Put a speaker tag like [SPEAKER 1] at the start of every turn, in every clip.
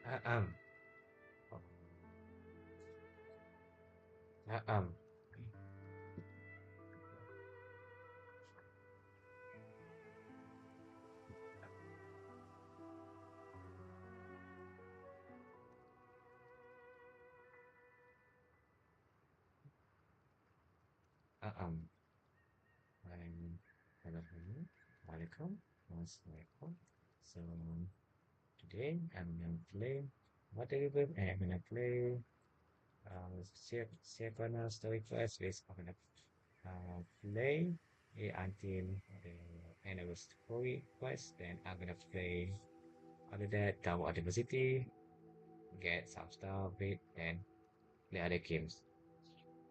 [SPEAKER 1] Uh, um, uh, um, uh, um, I'm hello, hello, welcome, most welcome. So today I'm gonna play what are you doing? I'm gonna play Ciaconna story quest. Which I'm gonna play until the end of the story quest. Then I'm gonna play other that download the city, get some stuff, it, then play other games.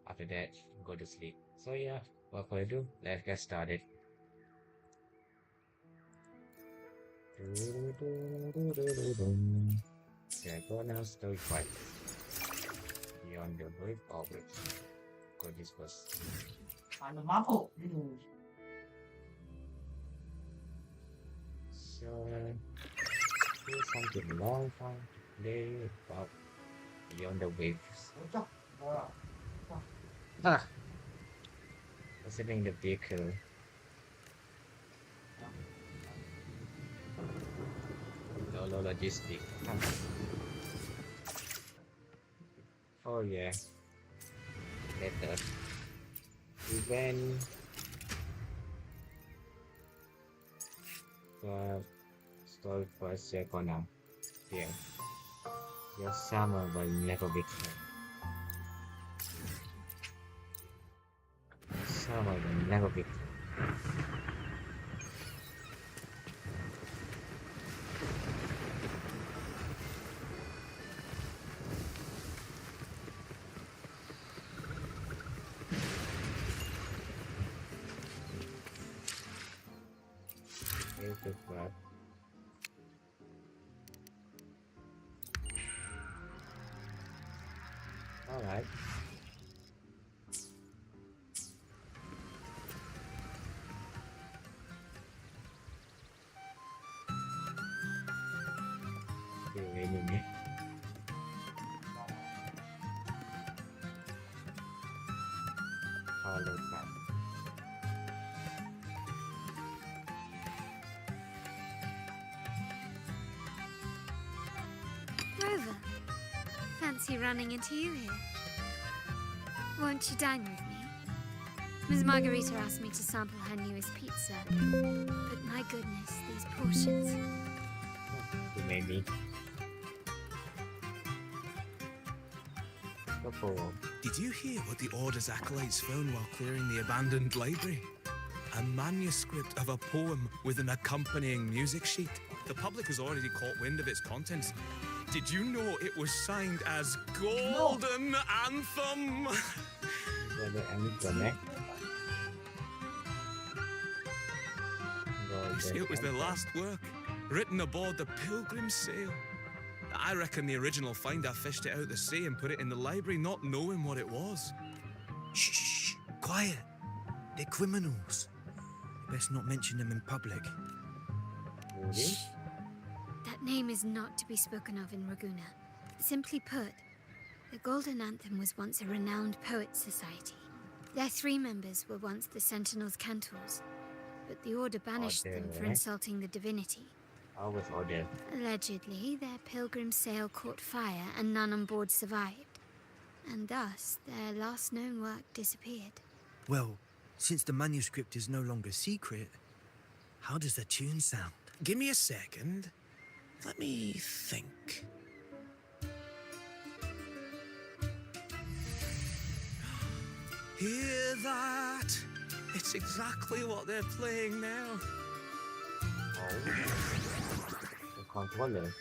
[SPEAKER 1] After that, go to sleep. So yeah, what can I do? Let's get started. Diagonal story quest. Beyond the brave orbits. Go this was.
[SPEAKER 2] Paano mampu? Hmm.
[SPEAKER 1] So here's something long time to play about beyond the waves.
[SPEAKER 2] Cocok. Wah.
[SPEAKER 1] Ah, considering the vehicle. Lolo logistic. Ah. Oh yeah, later. Event for story for Ciaconna. Here. Your summer will never be through. Your summer will never be through. Here's the part. Alright. Wait a minute. Follow that.
[SPEAKER 3] Rover, fancy running into you here. Won't you dine with me? Ms. Margarita asked me to sample her newest pizza, but my goodness, these portions.
[SPEAKER 1] Maybe. Go forward.
[SPEAKER 4] Did you hear what the Order's acolytes found while clearing the abandoned library? A manuscript of a poem with an accompanying music sheet. The public has already caught wind of its contents. Did you know it was signed as Golden Anthem?
[SPEAKER 1] Whether any connect.
[SPEAKER 4] It was their last work, written aboard the Pilgrim sail. I reckon the original finder fished it out the sea and put it in the library, not knowing what it was.
[SPEAKER 5] Shh, quiet. They're criminals. Best not mention them in public.
[SPEAKER 1] Really?
[SPEAKER 3] That name is not to be spoken of in Raguna. Simply put, the Golden Anthem was once a renowned poets' society. Their 3 members were once the Sentinels' cantors, but the Order banished them for insulting the divinity.
[SPEAKER 1] I was ordered.
[SPEAKER 3] Allegedly, their pilgrim sail caught fire and none on board survived. And thus, their last known work disappeared.
[SPEAKER 5] Well, since the manuscript is no longer secret, how does the tune sound?
[SPEAKER 4] Give me a second. Let me think. Hear that? It's exactly what they're playing now.
[SPEAKER 1] Oh. The controller.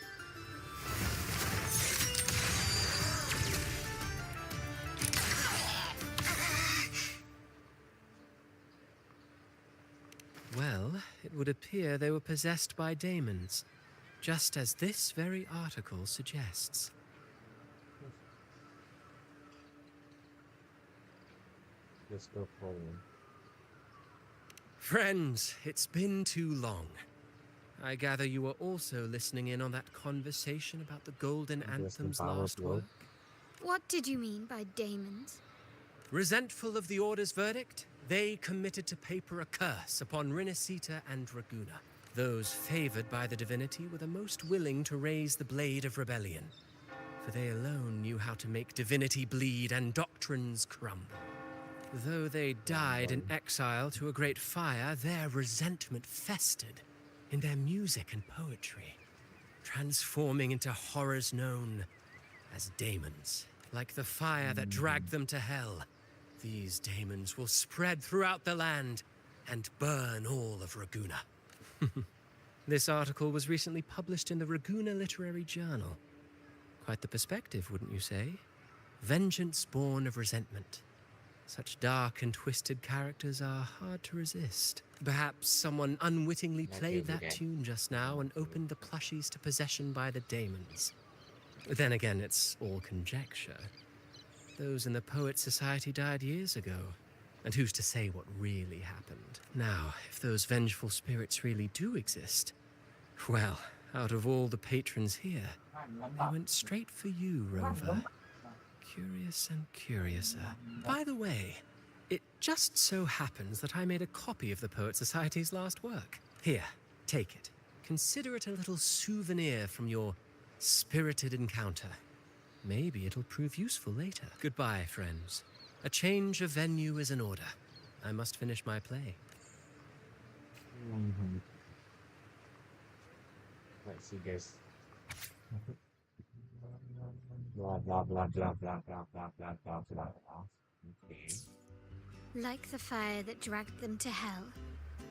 [SPEAKER 6] Well, it would appear they were possessed by daemons, just as this very article suggests.
[SPEAKER 1] Let's go forward.
[SPEAKER 6] Friends, it's been too long. I gather you were also listening in on that conversation about the Golden Anthem's last work?
[SPEAKER 3] What did you mean by daemons?
[SPEAKER 6] Resentful of the Order's verdict, they committed to paper a curse upon Rinascita and Draguna. Those favored by the divinity were the most willing to raise the blade of rebellion, for they alone knew how to make divinity bleed and doctrines crumble. Though they died in exile to a great fire, their resentment festered in their music and poetry, transforming into horrors known as daemons. Like the fire that dragged them to hell, these daemons will spread throughout the land and burn all of Raguna. This article was recently published in the Raguna Literary Journal. Quite the perspective, wouldn't you say? Vengeance born of resentment. Such dark and twisted characters are hard to resist. Perhaps someone unwittingly played that tune just now and opened the plushies to possession by the daemons. Then again, it's all conjecture. Those in the Poet Society died years ago, and who's to say what really happened? Now, if those vengeful spirits really do exist, well, out of all the patrons here, they went straight for you, Rover. Curious and curiouser. By the way, it just so happens that I made a copy of the Poet Society's last work. Here, take it. Consider it a little souvenir from your spirited encounter. Maybe it'll prove useful later. Goodbye, friends. A change of venue is in order. I must finish my play.
[SPEAKER 1] Let's see, guys. Blah blah blah blah blah blah blah blah blah blah. Okay.
[SPEAKER 3] Like the fire that dragged them to hell,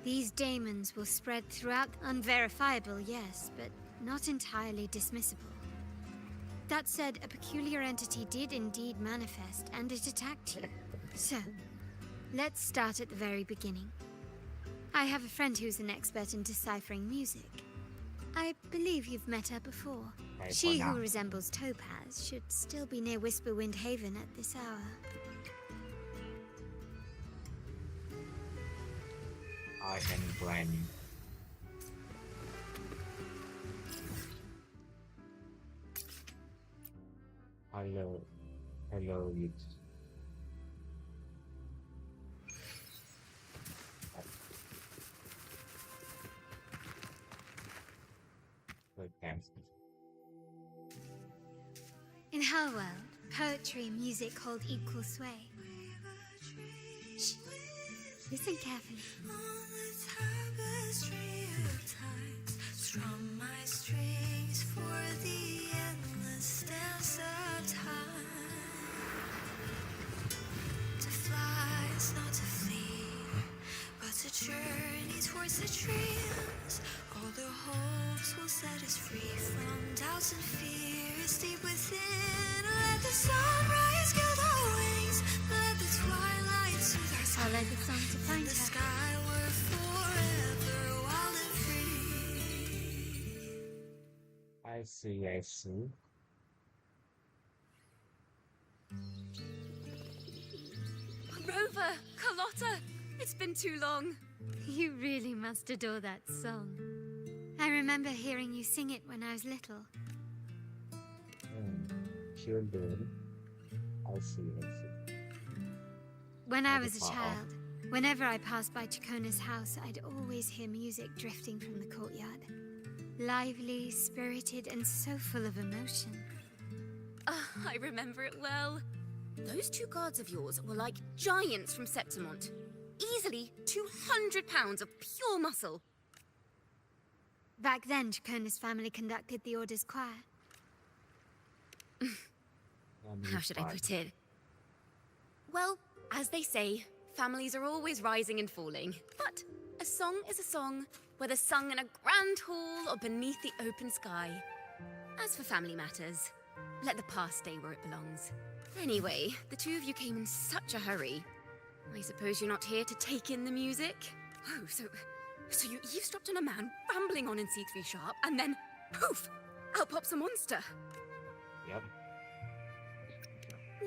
[SPEAKER 3] these daemons will spread throughout. Unverifiable, yes, but not entirely dismissible. That said, a peculiar entity did indeed manifest, and it attacked you. So, let's start at the very beginning. I have a friend who's an expert in deciphering music. I believe you've met her before. She who resembles Topaz should still be near Whisperwind Haven at this hour.
[SPEAKER 1] I am Granny. Hello. Hello, you.
[SPEAKER 3] In her world, poetry and music hold equal sway. Shh. Listen carefully.
[SPEAKER 7] Strum my strings for the endless dance of time. To fly is not to flee, but to journey towards the dreams. All the hopes will set us free from doubts and fears deep within. Let the sunrise gild our wings, let the twilight soothe our skin.
[SPEAKER 3] I'll let the song to find
[SPEAKER 7] the
[SPEAKER 3] her.
[SPEAKER 7] sky were forever wild and free.
[SPEAKER 1] I see, I see.
[SPEAKER 8] Rover, Carlotta, it's been too long.
[SPEAKER 3] You really must adore that song. I remember hearing you sing it when I was little.
[SPEAKER 1] Sure did. I see, I see.
[SPEAKER 3] When I was a
[SPEAKER 1] Wow.
[SPEAKER 3] child, whenever I passed by Ciaconna's house, I'd always hear music drifting from the courtyard. Lively, spirited, and so full of emotion.
[SPEAKER 8] I remember it well. Those two guards of yours were like giants from Septimont. Easily 200 pounds of pure muscle.
[SPEAKER 3] Back then, Ciaconna's family conducted the Order's choir.
[SPEAKER 8] How should I put it? Well, as they say, families are always rising and falling. But a song is a song, whether sung in a grand hall or beneath the open sky. As for family matters, let the past stay where it belongs. Anyway, the two of you came in such a hurry. I suppose you're not here to take in the music? Oh, so you eavesdropped on a man rambling on in C3 sharp, and then, poof, out pops a monster.
[SPEAKER 1] Yep.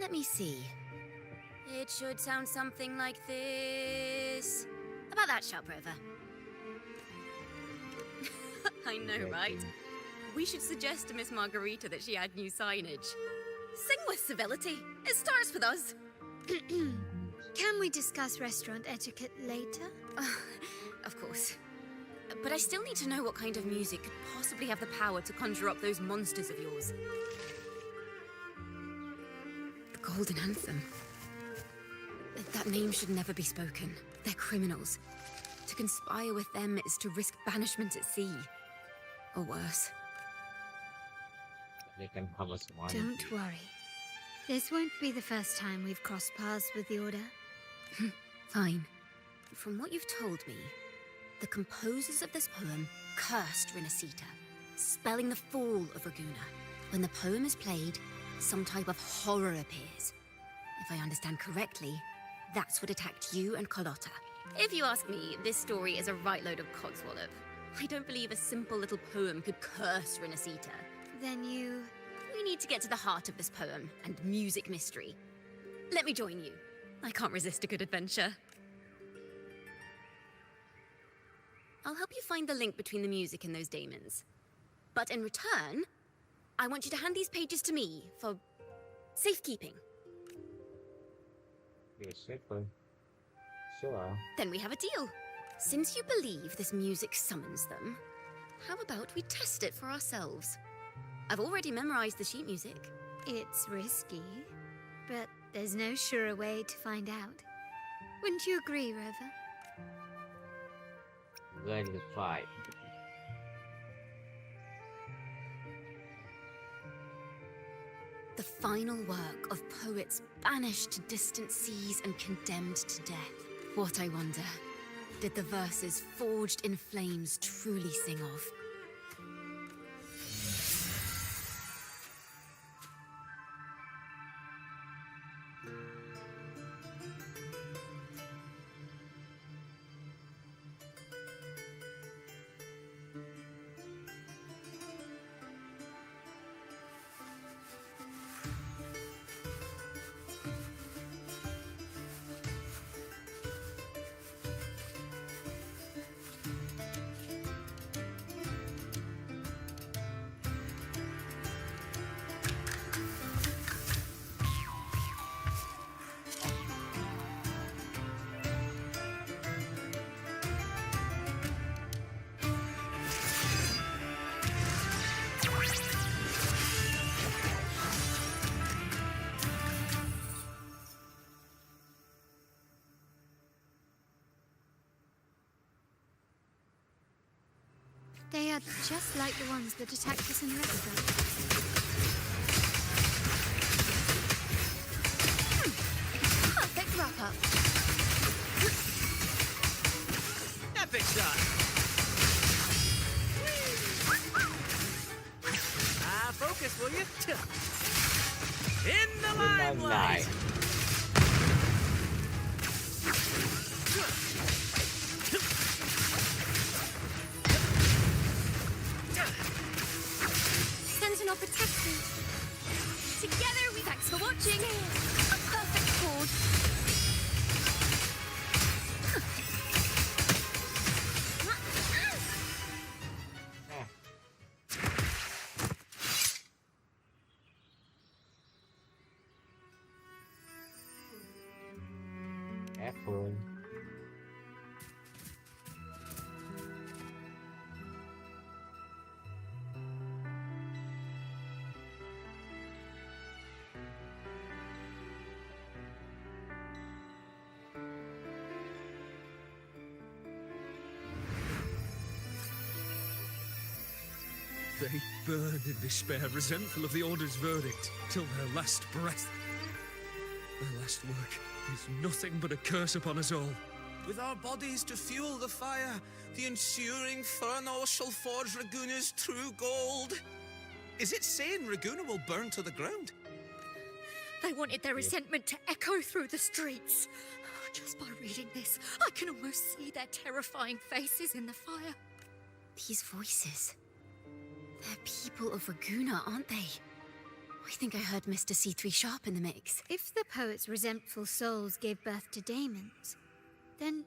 [SPEAKER 8] Let me see. It should sound something like this. About that, Sharp Rover. I know, right? We should suggest to Miss Margarita that she add new signage. Sing with civility. It starts with us.
[SPEAKER 3] Can we discuss restaurant etiquette later?
[SPEAKER 8] Of course. But I still need to know what kind of music could possibly have the power to conjure up those monsters of yours. The Golden Anthem. That name should never be spoken. They're criminals. To conspire with them is to risk banishment at sea. Or worse.
[SPEAKER 1] They can come as one.
[SPEAKER 3] Don't worry. This won't be the first time we've crossed paths with the Order.
[SPEAKER 8] Fine. From what you've told me, the composers of this poem cursed Rinascita, spelling the fall of Raguna. When the poem is played, some type of horror appears. If I understand correctly, that's what attacked you and Carlotta. If you ask me, this story is a right load of codswallop. I don't believe a simple little poem could curse Rinascita.
[SPEAKER 3] Then you...
[SPEAKER 8] We need to get to the heart of this poem and music mystery. Let me join you. I can't resist a good adventure. I'll help you find the link between the music and those daemons. But in return, I want you to hand these pages to me for safekeeping.
[SPEAKER 1] Yes, simple. Sure.
[SPEAKER 8] Then we have a deal. Since you believe this music summons them, how about we test it for ourselves? I've already memorized the sheet music.
[SPEAKER 3] It's risky, but there's no surer way to find out. Wouldn't you agree, Rover?
[SPEAKER 1] Learn to fight.
[SPEAKER 8] The final work of poets banished to distant seas and condemned to death. What, I wonder, did the verses forged in flames truly sing of?
[SPEAKER 3] They are just like the ones that attacked us in the restaurant.
[SPEAKER 8] Perfect wrap-up.
[SPEAKER 6] Epic shot. Focus, will you? In the limelight.
[SPEAKER 8] Sentinel protection. Together we thanks for watching. A perfect chord.
[SPEAKER 1] Careful.
[SPEAKER 4] They burned in despair, resentful of the Order's verdict, till their last breath. Their last work is nothing but a curse upon us all.
[SPEAKER 5] With our bodies to fuel the fire, the ensuing furnace shall forge Raguna's true gold. Is it saying Raguna will burn to the ground?
[SPEAKER 9] They wanted their resentment to echo through the streets. Just by reading this, I can almost see their terrifying faces in the fire.
[SPEAKER 8] These voices. They're people of Raguna, aren't they? I think I heard Mr. C3 Sharp in the mix.
[SPEAKER 3] If the poet's resentful souls gave birth to daemons, then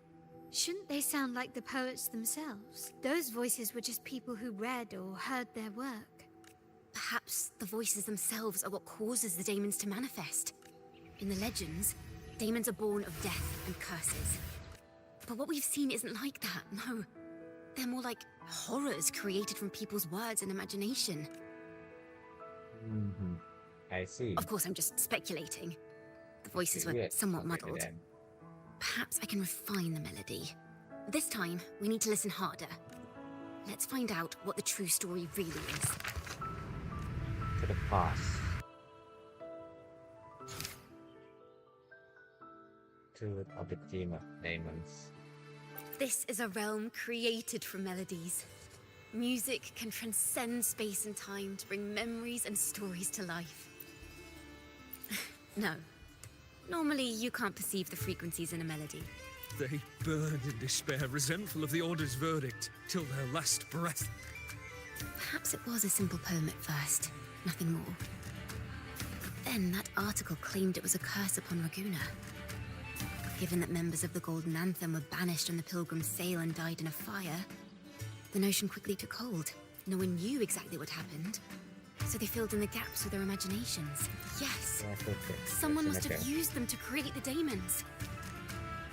[SPEAKER 3] Shouldn't they sound like the poets themselves? Those voices were just people who read or heard their work.
[SPEAKER 8] Perhaps the voices themselves are what causes the daemons to manifest. In the legends, daemons are born of death and curses. But what we've seen isn't like that, no. They're more like horrors created from people's words and imagination.
[SPEAKER 1] Mm-hmm. I see.
[SPEAKER 8] Of course, I'm just speculating. The voices were
[SPEAKER 1] Yes,
[SPEAKER 8] somewhat
[SPEAKER 1] something like
[SPEAKER 8] muddled.
[SPEAKER 1] that.
[SPEAKER 8] Perhaps I can refine the melody. This time, we need to listen harder. Let's find out what the true story really is.
[SPEAKER 1] To the past. Truth of the demons.
[SPEAKER 8] This is a realm created from melodies. Music can transcend space and time to bring memories and stories to life. No. Normally, you can't perceive the frequencies in a melody.
[SPEAKER 4] They burned in despair, resentful of the Order's verdict, till their last breath.
[SPEAKER 8] Perhaps it was a simple poem at first, nothing more. But then that article claimed it was a curse upon Raguna. Given that members of the Golden Anthem were banished on the Pilgrim's sail and died in a fire, the notion quickly took hold. No one knew exactly what happened, so they filled in the gaps with their imaginations. Yes, someone must have used them to create the daemons.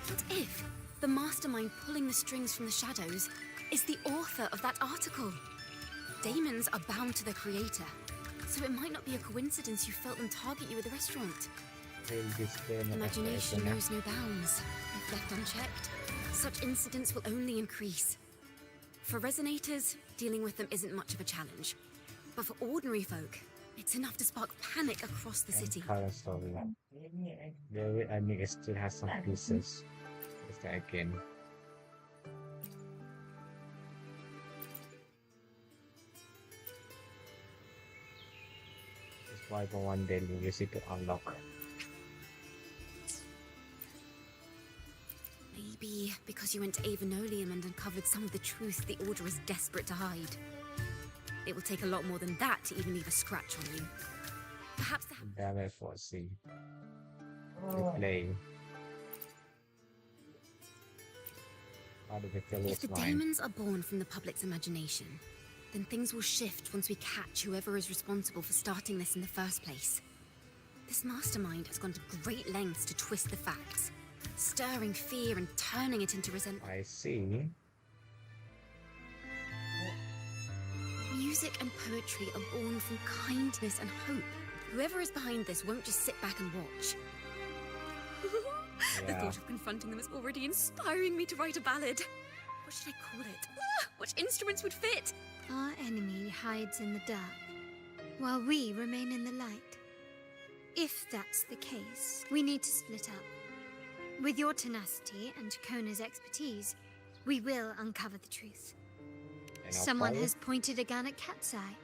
[SPEAKER 8] What if the mastermind pulling the strings from the shadows is the author of that article? Daemons are bound to their creator, so it might not be a coincidence you felt them target you at the restaurant. Imagination knows no bounds. If left unchecked, such incidents will only increase. For resonators, dealing with them isn't much of a challenge. But for ordinary folk, it's enough to spark panic across the city.
[SPEAKER 1] Color story. There, I mean, it still has some pieces. Is that again? It's why for one day you use it to unlock.
[SPEAKER 8] Maybe because you went to Avenolium and uncovered some of the truth the Order is desperate to hide. It will take a lot more than that to even leave a scratch on you. Perhaps the...
[SPEAKER 1] Damn it, foresee. Replay. How did they feel
[SPEAKER 8] If
[SPEAKER 1] it's
[SPEAKER 8] the
[SPEAKER 1] mine?
[SPEAKER 8] daemons are born from the public's imagination, then things will shift once we catch whoever is responsible for starting this in the first place. This mastermind has gone to great lengths to twist the facts, stirring fear and turning it into resentment.
[SPEAKER 1] I see.
[SPEAKER 8] Music and poetry are born from kindness and hope. Whoever is behind this won't just sit back and watch. The
[SPEAKER 1] Yeah.
[SPEAKER 8] thought of confronting them is already inspiring me to write a ballad. What should I call it? Which instruments would fit?
[SPEAKER 3] Our enemy hides in the dark, while we remain in the light. If that's the case, we need to split up. With your tenacity and Ciacconna's expertise, we will uncover the truth.
[SPEAKER 1] And I'll
[SPEAKER 3] Someone
[SPEAKER 1] follow.
[SPEAKER 3] has pointed a gun at Cat's Eye.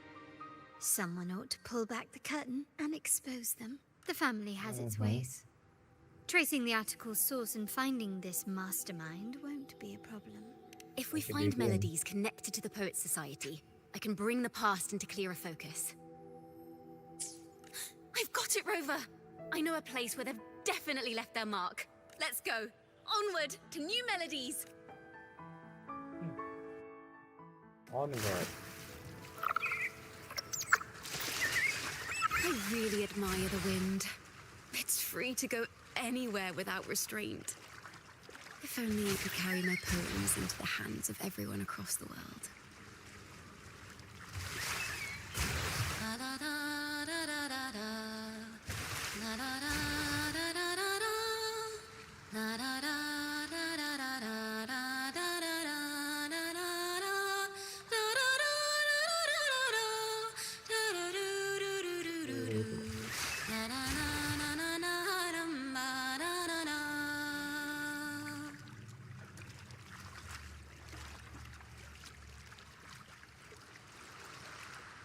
[SPEAKER 3] Someone ought to pull back the curtain and expose them. The family has its ways. Tracing the article's source and finding this mastermind won't be a problem.
[SPEAKER 8] If we
[SPEAKER 1] That could
[SPEAKER 8] find
[SPEAKER 1] be good.
[SPEAKER 8] melodies connected to the Poets' Society, I can bring the past into clearer focus. I've got it, Rover! I know a place where they've definitely left their mark. Let's go! Onward to new melodies!
[SPEAKER 1] Onward.
[SPEAKER 8] I really admire the wind. It's free to go anywhere without restraint. If only I could carry my poems into the hands of everyone across the world.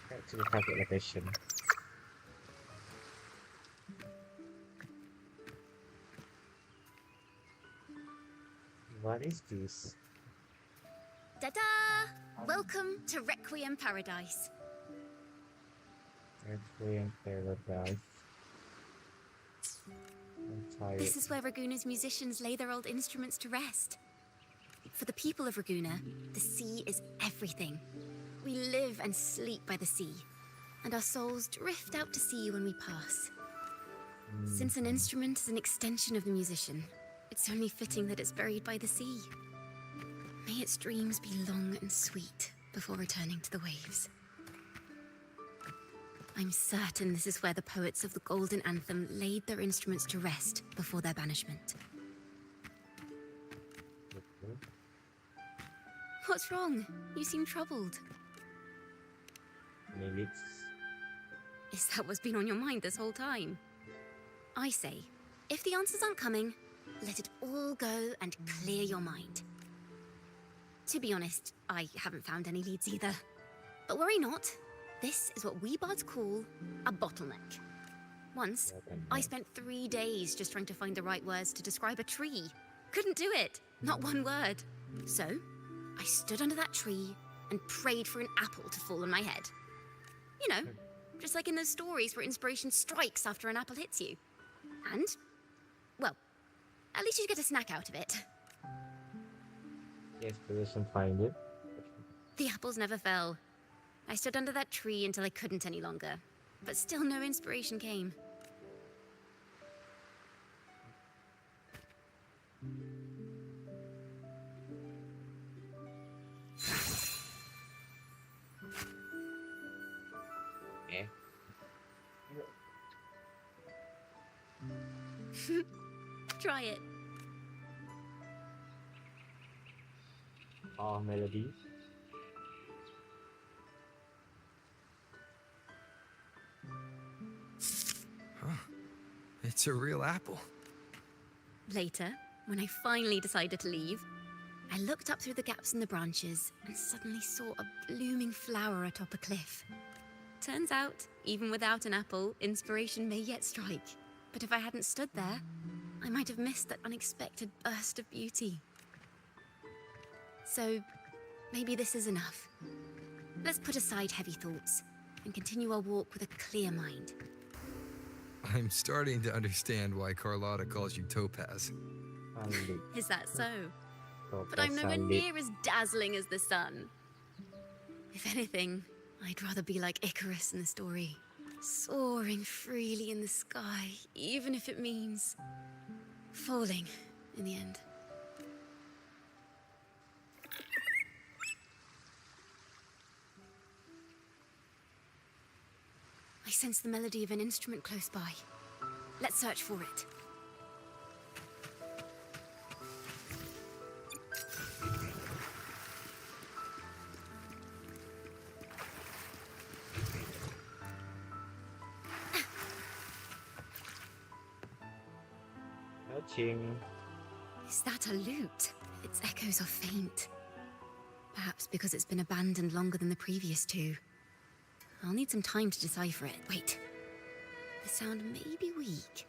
[SPEAKER 1] Back to the target location. What is this?
[SPEAKER 8] Ta-da! Welcome to Requiem Paradise.
[SPEAKER 1] Requiem Paradise. I'm tired.
[SPEAKER 8] This is where Raguna's musicians lay their old instruments to rest. For the people of Raguna, the sea is everything. We live and sleep by the sea, and our souls drift out to sea when we pass. Since an instrument is an extension of the musician, it's only fitting that it's buried by the sea. May its dreams be long and sweet before returning to the waves. I'm certain this is where the poets of the Golden Anthem laid their instruments to rest before their banishment. What's wrong? You seem troubled.
[SPEAKER 1] Maybe it's
[SPEAKER 8] Is that what's been on your mind this whole time? I say, if the answers aren't coming, let it all go and clear your mind. To be honest, I haven't found any leads either. But worry not. This is what we bards call a bottleneck. Once, I spent 3 days just trying to find the right words to describe a tree. Couldn't do it. Not one word. So, I stood under that tree and prayed for an apple to fall on my head. You know, just like in those stories where inspiration strikes after an apple hits you. And, well, at least you get a snack out of it.
[SPEAKER 1] the inspiration find it.
[SPEAKER 8] The apples never fell. I stood under that tree until I couldn't any longer, but still no inspiration came.
[SPEAKER 1] Yeah.
[SPEAKER 8] Try it.
[SPEAKER 1] Oh, melody.
[SPEAKER 10] It's a real apple.
[SPEAKER 8] Later, when I finally decided to leave, I looked up through the gaps in the branches and suddenly saw a blooming flower atop a cliff. Turns out, even without an apple, inspiration may yet strike. But if I hadn't stood there, I might have missed that unexpected burst of beauty. So, maybe this is enough. Let's put aside heavy thoughts and continue our walk with a clear mind.
[SPEAKER 10] I'm starting to understand why Carlotta calls you Topaz.
[SPEAKER 1] Sunlit.
[SPEAKER 8] Is that so?
[SPEAKER 1] So
[SPEAKER 8] But I'm nowhere
[SPEAKER 1] sunlit.
[SPEAKER 8] near as dazzling as the sun. If anything, I'd rather be like Icarus in the story, soaring freely in the sky, even if it means falling in the end. I sense the melody of an instrument close by. Let's search for it.
[SPEAKER 1] Touching.
[SPEAKER 8] Is that a lute? Its echoes are faint. Perhaps because it's been abandoned longer than the previous two. I'll need some time to decipher it. Wait. The sound may be weak,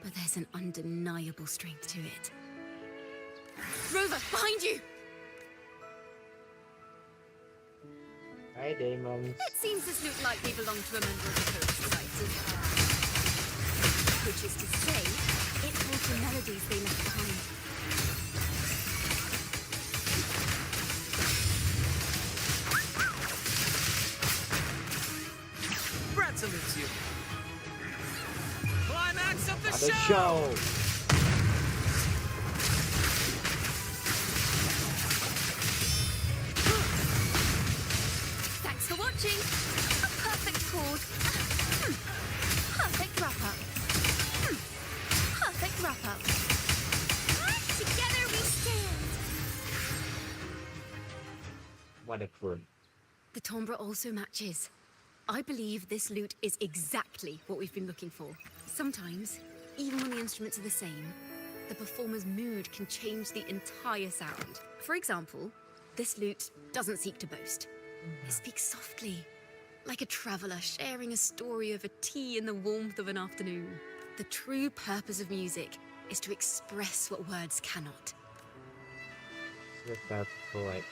[SPEAKER 8] but there's an undeniable strength to it. Rover, behind you!
[SPEAKER 1] Hi, demons.
[SPEAKER 8] It seems this lute likely belonged to a member of the Poet Society. Which is to say, it holds the melodies they left behind.
[SPEAKER 6] Brad salutes you. Climax of the
[SPEAKER 1] The
[SPEAKER 6] show!
[SPEAKER 1] show.
[SPEAKER 8] Thanks for watching. A perfect chord. Perfect wrap-up. Perfect wrap-up. Together we stand.
[SPEAKER 1] Wonderful.
[SPEAKER 8] The timbre also matches. I believe this lute is exactly what we've been looking for. Sometimes, even when the instruments are the same, the performer's mood can change the entire sound. For example, this lute doesn't seek to boast. It speaks softly, like a traveller sharing a story over tea in the warmth of an afternoon. The true purpose of music is to express what words cannot.
[SPEAKER 1] Just that right.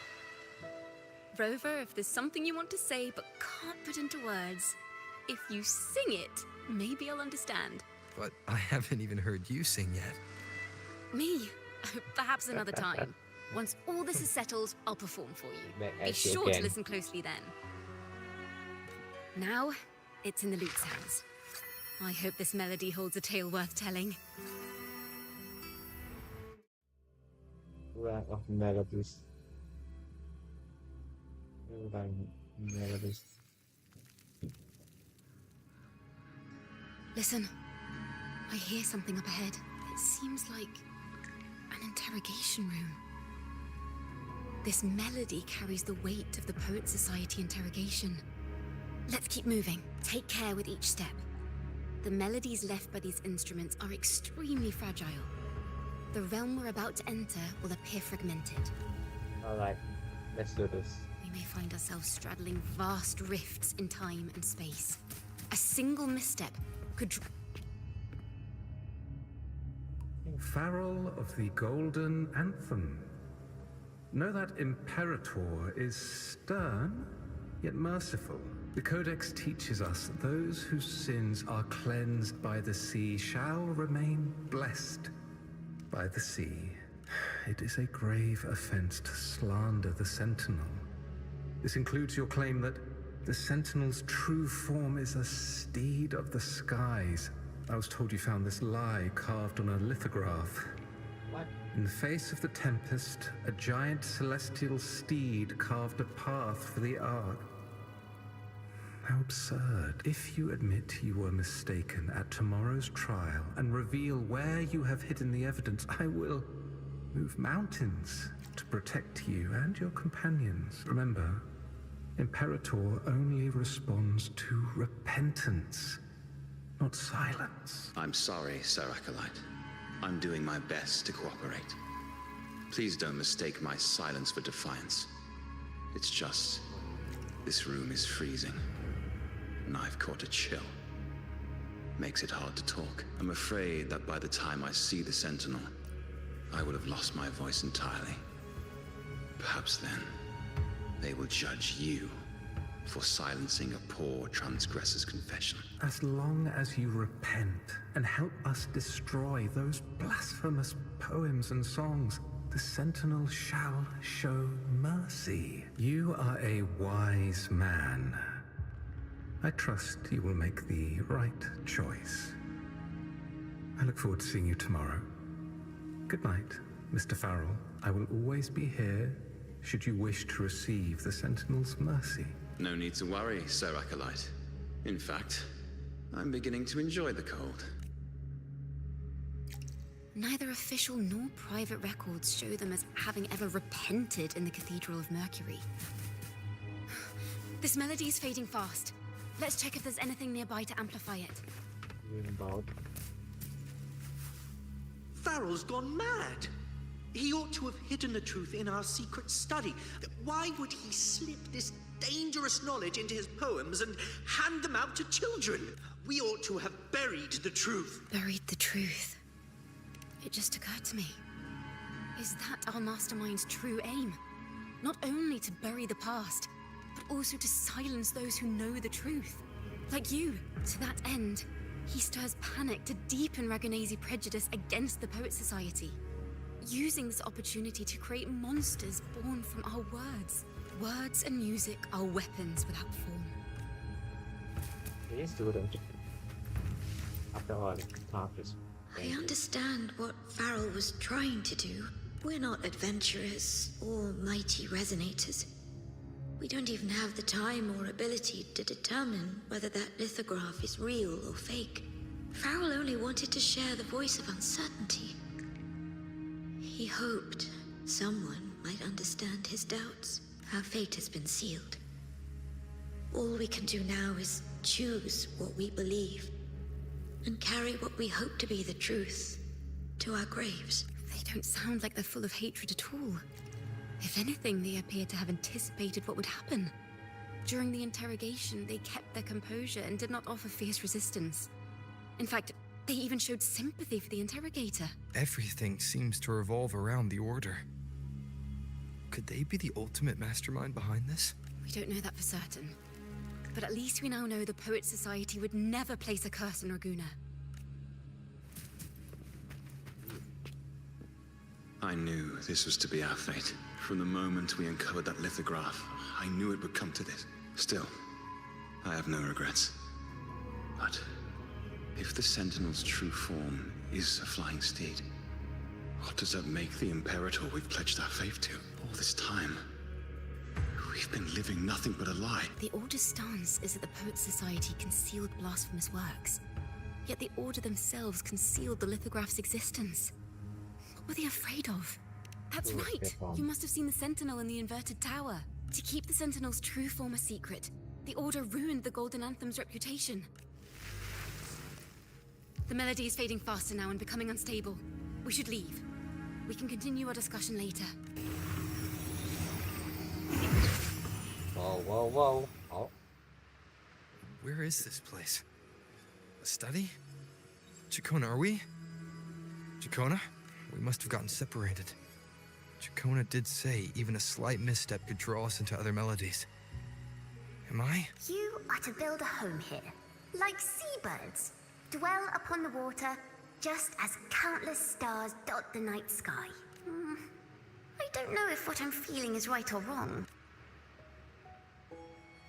[SPEAKER 8] Rover, if there's something you want to say but can't put into words, if you sing it, maybe I'll understand.
[SPEAKER 10] But I haven't even heard you sing yet.
[SPEAKER 8] Me? Perhaps another time. Once all this is settled, I'll perform for you.
[SPEAKER 1] Back
[SPEAKER 8] Be
[SPEAKER 1] at you
[SPEAKER 8] sure to
[SPEAKER 1] again.
[SPEAKER 8] listen closely then. Now, it's in the lute's hands. I hope this melody holds a tale worth telling.
[SPEAKER 1] Rank of melodies. Melodies.
[SPEAKER 8] Listen. I hear something up ahead. It seems like an interrogation room. This melody carries the weight of the Poet Society interrogation. Let's keep moving. Take care with each step. The melodies left by these instruments are extremely fragile. The realm we're about to enter will appear fragmented.
[SPEAKER 1] Alright, let's do this.
[SPEAKER 8] We may find ourselves straddling vast rifts in time and space. A single misstep could
[SPEAKER 11] Farrell of the Golden Anthem. Know that Imperator is stern, yet merciful. The Codex teaches us that those whose sins are cleansed by the sea shall remain blessed by the sea. It is a grave offense to slander the Sentinel. This includes your claim that the Sentinel's true form is a steed of the skies. I was told you found this lie carved on a lithograph.
[SPEAKER 1] What?
[SPEAKER 11] In the face of the tempest, a giant celestial steed carved a path for the Ark. How absurd. If you admit you were mistaken at tomorrow's trial and reveal where you have hidden the evidence, I will move mountains to protect you and your companions. Remember, Imperator only responds to repentance, not silence.
[SPEAKER 12] I'm sorry, Sir Acolyte. I'm doing my best to cooperate. Please don't mistake my silence for defiance. It's just, this room is freezing, and I've caught a chill. Makes it hard to talk. I'm afraid that by the time I see the Sentinel, I will have lost my voice entirely. Perhaps then, they will judge you for silencing a poor transgressor's confession.
[SPEAKER 11] As long as you repent and help us destroy those blasphemous poems and songs, the Sentinel shall show mercy. You are a wise man. I trust you will make the right choice. I look forward to seeing you tomorrow. Good night, Mr. Farrell. I will always be here should you wish to receive the Sentinel's mercy.
[SPEAKER 12] No need to worry, Sir Acolyte. In fact, I'm beginning to enjoy the cold.
[SPEAKER 8] Neither official nor private records show them as having ever repented in the Cathedral of Mercury. This melody is fading fast. Let's check if there's anything nearby to amplify it.
[SPEAKER 1] About
[SPEAKER 13] Farrell's gone mad. He ought to have hidden the truth in our secret study. Why would he slip this dangerous knowledge into his poems and hand them out to children? We ought to have buried the truth.
[SPEAKER 8] Buried the truth. It just occurred to me. Is that our mastermind's true aim? Not only to bury the past, but also to silence those who know the truth. Like you. To that end, he stirs panic to deepen Ragonese prejudice against the Poet Society, using this opportunity to create monsters born from our words. Words and music are weapons without form.
[SPEAKER 1] these students, after all, talk is
[SPEAKER 7] I understand what Farrell was trying to do. We're not adventurers or mighty resonators. We don't even have the time or ability to determine whether that lithograph is real or fake. Farrell only wanted to share the voice of uncertainty. He hoped someone might understand his doubts. Our fate has been sealed. All we can do now is choose what we believe and carry what we hope to be the truth to our graves.
[SPEAKER 8] They don't sound like they're full of hatred at all. If anything, they appear to have anticipated what would happen. During the interrogation, they kept their composure and did not offer fierce resistance. In fact, they even showed sympathy for the interrogator.
[SPEAKER 10] Everything seems to revolve around the Order. Could they be the ultimate mastermind behind this?
[SPEAKER 8] We don't know that for certain. But at least we now know the Poet Society would never place a curse on Raguna.
[SPEAKER 12] I knew this was to be our fate. From the moment we uncovered that lithograph, I knew it would come to this. Still, I have no regrets. But if the Sentinel's true form is a flying steed, what does that make the Imperator we've pledged our faith to? All this time, we've been living nothing but a lie.
[SPEAKER 8] The Order's stance is that the Poets Society concealed blasphemous works. Yet the Order themselves concealed the lithograph's existence. What were they afraid of? That's right! You must have seen the Sentinel in the inverted tower. To keep the Sentinel's true form a secret, the Order ruined the Golden Anthem's reputation. The melody is fading faster now and becoming unstable. We should leave. We can continue our discussion later.
[SPEAKER 1] Whoa, whoa, whoa. Oh.
[SPEAKER 10] Where is this place? A study? Ciaconna, are we? Ciaconna? We must have gotten separated. Ciaconna did say even a slight misstep could draw us into other melodies. Am I?
[SPEAKER 14] You are to build a home here, like seabirds. Dwell upon the water, just as countless stars dot the night sky. I don't know if what I'm feeling is right or wrong.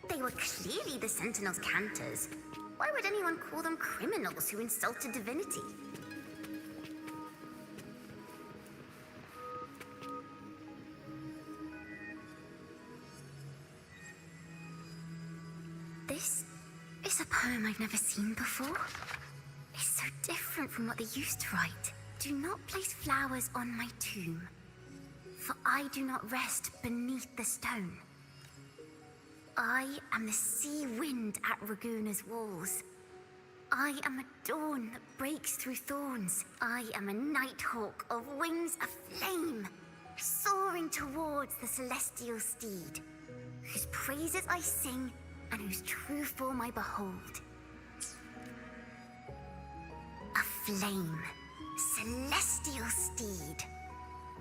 [SPEAKER 14] They were clearly the Sentinel's cantors. Why would anyone call them criminals who insulted divinity? This is a poem I've never seen before. It's so different from what they used to write. Do not place flowers on my tomb, for I do not rest beneath the stone. I am the sea wind at Raguna's walls. I am a dawn that breaks through thorns. I am a nighthawk of wings of flame, soaring towards the celestial steed, whose praises I sing and whose true form I behold. A flame, celestial steed,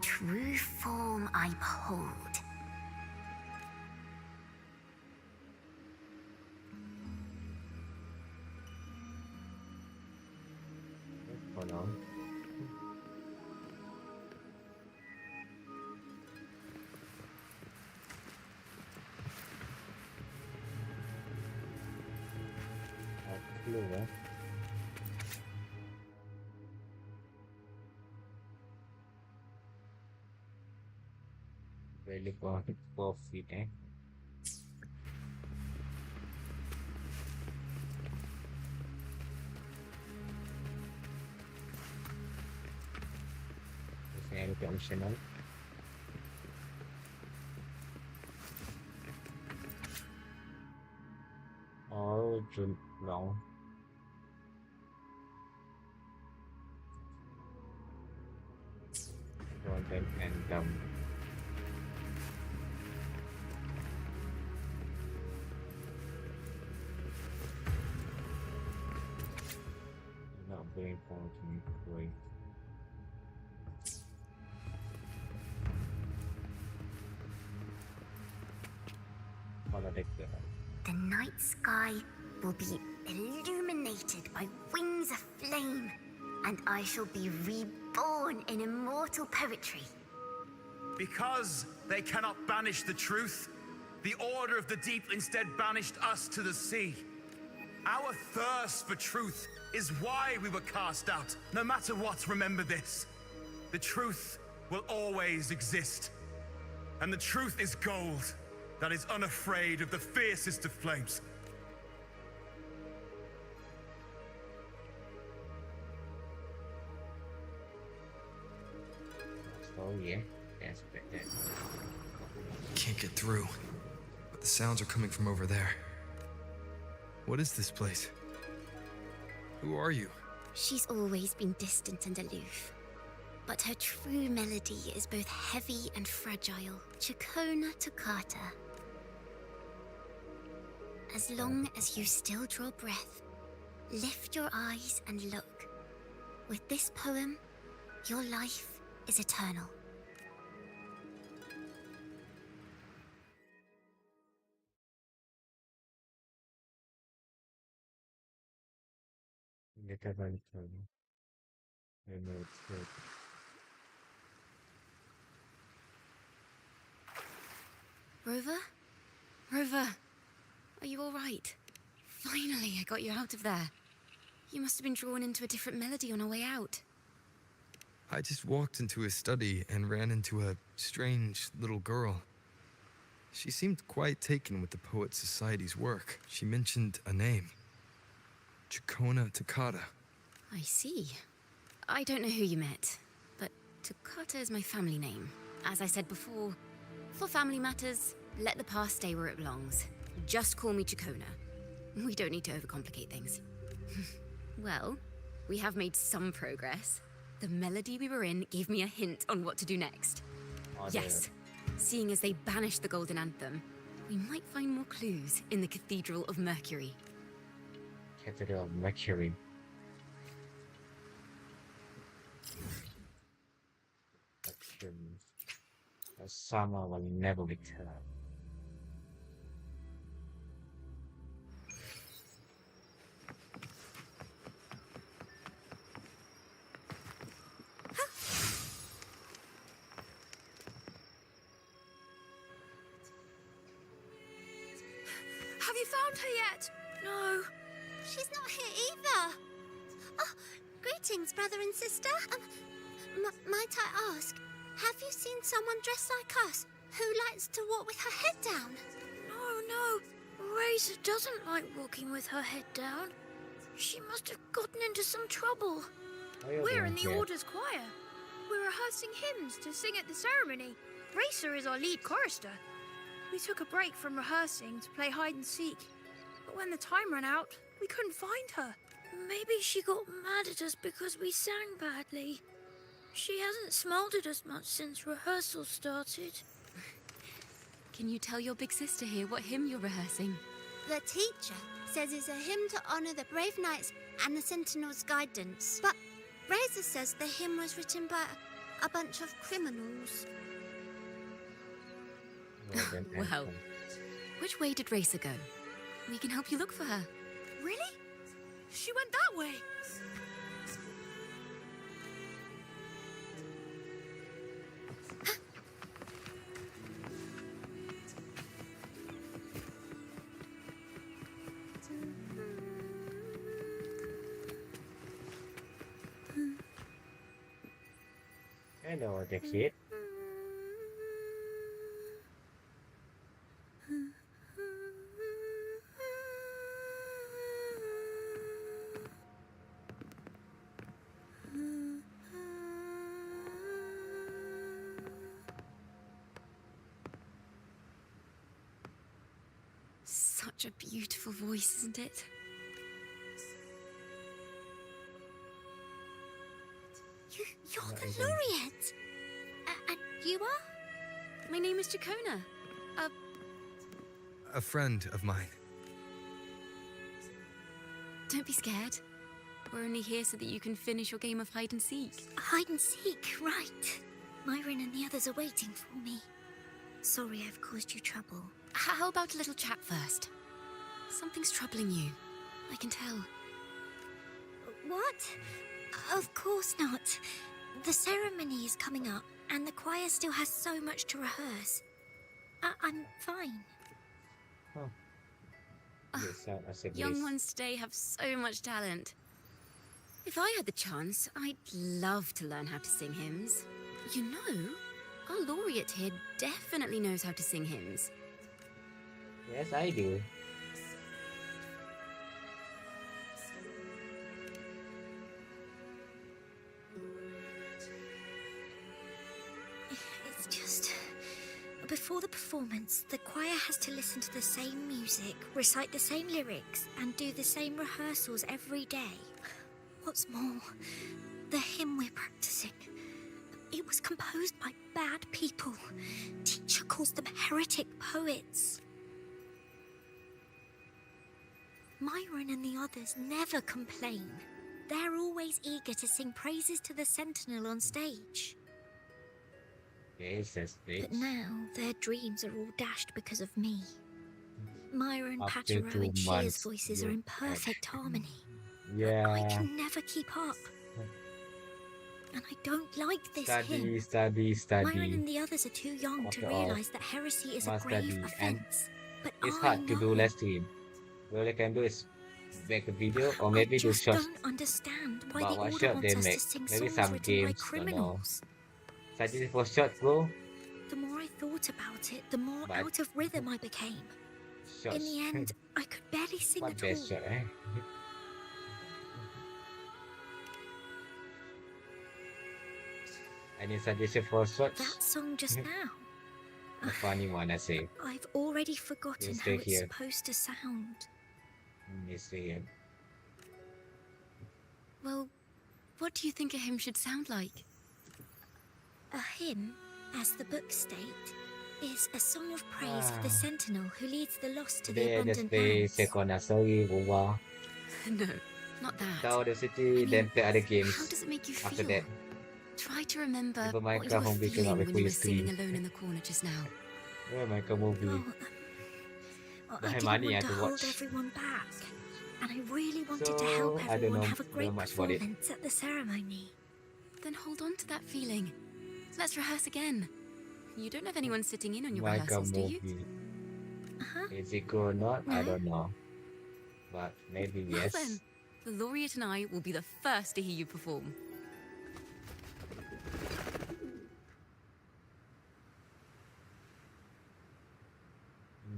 [SPEAKER 14] true form I behold.
[SPEAKER 1] Hold on. WUWA. Really for feet, eh? Ini optional. Oh, jump long. Content and not very important. Going.
[SPEAKER 14] The night sky will be illuminated by wings of flame, and I shall be reborn in immortal poetry.
[SPEAKER 15] Because they cannot banish the truth, the Order of the Deep instead banished us to the sea. Our thirst for truth is why we were cast out. No matter what, remember this. The truth will always exist. And the truth is gold that is unafraid of the fiercest of flames.
[SPEAKER 1] Oh yeah, that's that.
[SPEAKER 10] Can't get through, but the sounds are coming from over there. What is this place? Who are you?
[SPEAKER 14] She's always been distant and aloof, but her true melody is both heavy and fragile. Ciaconna toccata. As long as you still draw breath, lift your eyes and look. With this poem, your life is eternal.
[SPEAKER 8] Rover? Rover, are you all right? Finally, I got you out of there. You must have been drawn into a different melody on our way out.
[SPEAKER 10] I just walked into his study and ran into a strange little girl. She seemed quite taken with the Poet Society's work. She mentioned a name. Ciaconna Toccata.
[SPEAKER 8] I see. I don't know who you met, but Toccata is my family name. As I said before, for family matters, let the past stay where it belongs. Just call me Ciaconna. We don't need to overcomplicate things. Well, we have made some progress. The melody we were in gave me a hint on what to do next. Yes, seeing as they banished the Golden Anthem, we might find more clues in the Cathedral of Mercury.
[SPEAKER 1] Cathedral of Mercury. Mercury. The summer will never return.
[SPEAKER 9] Have you found her yet? No.
[SPEAKER 14] She's not here either. Oh, greetings, brother and sister. Might I ask, have you seen someone dressed like us who likes to walk with her head down?
[SPEAKER 9] No. Razor doesn't like walking with her head down. She must have gotten into some trouble.
[SPEAKER 2] We're in the Order's choir. We're rehearsing hymns to sing at the ceremony. Racer is our lead chorister. We took a break from rehearsing to play hide and seek. But when the time ran out, we couldn't find her.
[SPEAKER 9] Maybe she got mad at us because we sang badly. She hasn't smiled at us much since rehearsal started.
[SPEAKER 8] Can you tell your big sister here what hymn you're rehearsing?
[SPEAKER 14] The teacher says it's a hymn to honor the brave knights and the Sentinel's guidance. But Razor says the hymn was written by a bunch of criminals.
[SPEAKER 8] Well, which way did Racer go? We can help you look for her.
[SPEAKER 2] Really? She went that way.
[SPEAKER 1] Hello, the kid.
[SPEAKER 8] Such a beautiful voice, isn't it?
[SPEAKER 14] You're the laureate. And you are?
[SPEAKER 8] My name is Ciaconna.
[SPEAKER 10] A friend of mine.
[SPEAKER 8] Don't be scared. We're only here so that you can finish your game of hide and seek.
[SPEAKER 14] Hide and seek, right. Myron and the others are waiting for me. Sorry I've caused you trouble.
[SPEAKER 8] How about a little chat first? Something's troubling you. I can tell.
[SPEAKER 14] What? Of course not. The ceremony is coming up, and the choir still has so much to rehearse. I'm fine.
[SPEAKER 1] Oh. Yes, I said
[SPEAKER 8] Young
[SPEAKER 1] yes.
[SPEAKER 8] ones today have so much talent. If I had the chance, I'd love to learn how to sing hymns. You know, our laureate here definitely knows how to sing hymns.
[SPEAKER 1] Yes, I do.
[SPEAKER 14] It's just... Before the performance, the choir has to listen to the same music, recite the same lyrics, and do the same rehearsals every day. What's more, the hymn we're practicing, it was composed by bad people. Teacher calls them heretic poets. Myron and the others never complain. They're always eager to sing praises to the Sentinel on stage.
[SPEAKER 1] Yes, that's great.
[SPEAKER 14] But now, their dreams are all dashed because of me. Myron,
[SPEAKER 1] After
[SPEAKER 14] Patero,
[SPEAKER 1] 2
[SPEAKER 14] and Shear's
[SPEAKER 1] months,
[SPEAKER 14] voices are in perfect harmony.
[SPEAKER 1] Yeah.
[SPEAKER 14] I can never keep up.
[SPEAKER 9] And I don't like this
[SPEAKER 1] Study,
[SPEAKER 9] hymn.
[SPEAKER 1] study,
[SPEAKER 9] Myron
[SPEAKER 1] study.
[SPEAKER 9] and the others are too young to
[SPEAKER 1] After all,
[SPEAKER 9] realize that heresy is a
[SPEAKER 1] must
[SPEAKER 9] grave
[SPEAKER 1] study, and
[SPEAKER 9] offense. But
[SPEAKER 1] it's
[SPEAKER 9] I
[SPEAKER 1] hard to do
[SPEAKER 9] know.
[SPEAKER 1] less team. All I can do is make a video or
[SPEAKER 9] I
[SPEAKER 1] maybe do
[SPEAKER 9] just
[SPEAKER 1] shorts.
[SPEAKER 9] don't understand why
[SPEAKER 1] But
[SPEAKER 9] the
[SPEAKER 1] what
[SPEAKER 9] Order
[SPEAKER 1] short
[SPEAKER 9] wants
[SPEAKER 1] they
[SPEAKER 9] us to
[SPEAKER 1] make?
[SPEAKER 9] sing
[SPEAKER 1] Maybe
[SPEAKER 9] songs
[SPEAKER 1] some
[SPEAKER 9] written by
[SPEAKER 1] games, don't know.
[SPEAKER 9] criminals.
[SPEAKER 1] Suggested for shorts, bro.
[SPEAKER 9] The more I thought about it, the more
[SPEAKER 1] But-
[SPEAKER 9] out of rhythm I became.
[SPEAKER 1] Shorts.
[SPEAKER 9] In the end, I could barely sing
[SPEAKER 1] What
[SPEAKER 9] at
[SPEAKER 1] best
[SPEAKER 9] all.
[SPEAKER 1] shot, eh? Any suggestion for shorts?
[SPEAKER 9] That song just now,
[SPEAKER 1] The funny one, I say.
[SPEAKER 9] I've already forgotten how
[SPEAKER 1] stay
[SPEAKER 9] it's
[SPEAKER 1] here.
[SPEAKER 9] supposed to sound.
[SPEAKER 1] Let's see.
[SPEAKER 8] Well, what do you think a hymn should sound like?
[SPEAKER 9] A hymn, as the books state, is a song of praise for the sentinel who leads the lost to the
[SPEAKER 1] Today I just
[SPEAKER 9] abundant
[SPEAKER 1] play
[SPEAKER 9] lands.
[SPEAKER 1] Ciaconna, sorry, WUWA.
[SPEAKER 8] No, not that.
[SPEAKER 1] Tower the city, then play other games.
[SPEAKER 8] How does it make you feel?
[SPEAKER 1] After that,
[SPEAKER 8] Try to remember
[SPEAKER 1] Never mind,
[SPEAKER 8] what you were
[SPEAKER 1] home waking
[SPEAKER 8] feeling
[SPEAKER 1] up
[SPEAKER 8] when
[SPEAKER 1] before
[SPEAKER 8] you
[SPEAKER 1] you
[SPEAKER 8] were sitting
[SPEAKER 1] sleep.
[SPEAKER 8] alone in the corner just now.
[SPEAKER 1] where my movie?
[SPEAKER 9] I
[SPEAKER 1] Don't have
[SPEAKER 9] didn't
[SPEAKER 1] money,
[SPEAKER 9] want
[SPEAKER 1] I
[SPEAKER 9] to
[SPEAKER 1] have to
[SPEAKER 9] hold
[SPEAKER 1] watch.
[SPEAKER 9] everyone back. And I really wanted to
[SPEAKER 1] So,
[SPEAKER 9] help
[SPEAKER 1] I don't
[SPEAKER 9] everyone
[SPEAKER 1] know-
[SPEAKER 9] have a
[SPEAKER 1] know
[SPEAKER 9] great
[SPEAKER 1] much about it.
[SPEAKER 9] performance at the ceremony.
[SPEAKER 8] Then hold on to that feeling. Let's rehearse again. You don't have anyone sitting in on your
[SPEAKER 1] Micah
[SPEAKER 8] rehearsals, do you?
[SPEAKER 1] movie.
[SPEAKER 9] Uh-huh.
[SPEAKER 1] Is it good or not? I
[SPEAKER 9] No.
[SPEAKER 1] don't know. But maybe
[SPEAKER 8] Well
[SPEAKER 1] yes.
[SPEAKER 8] then, the laureate and I will be the first to hear you perform.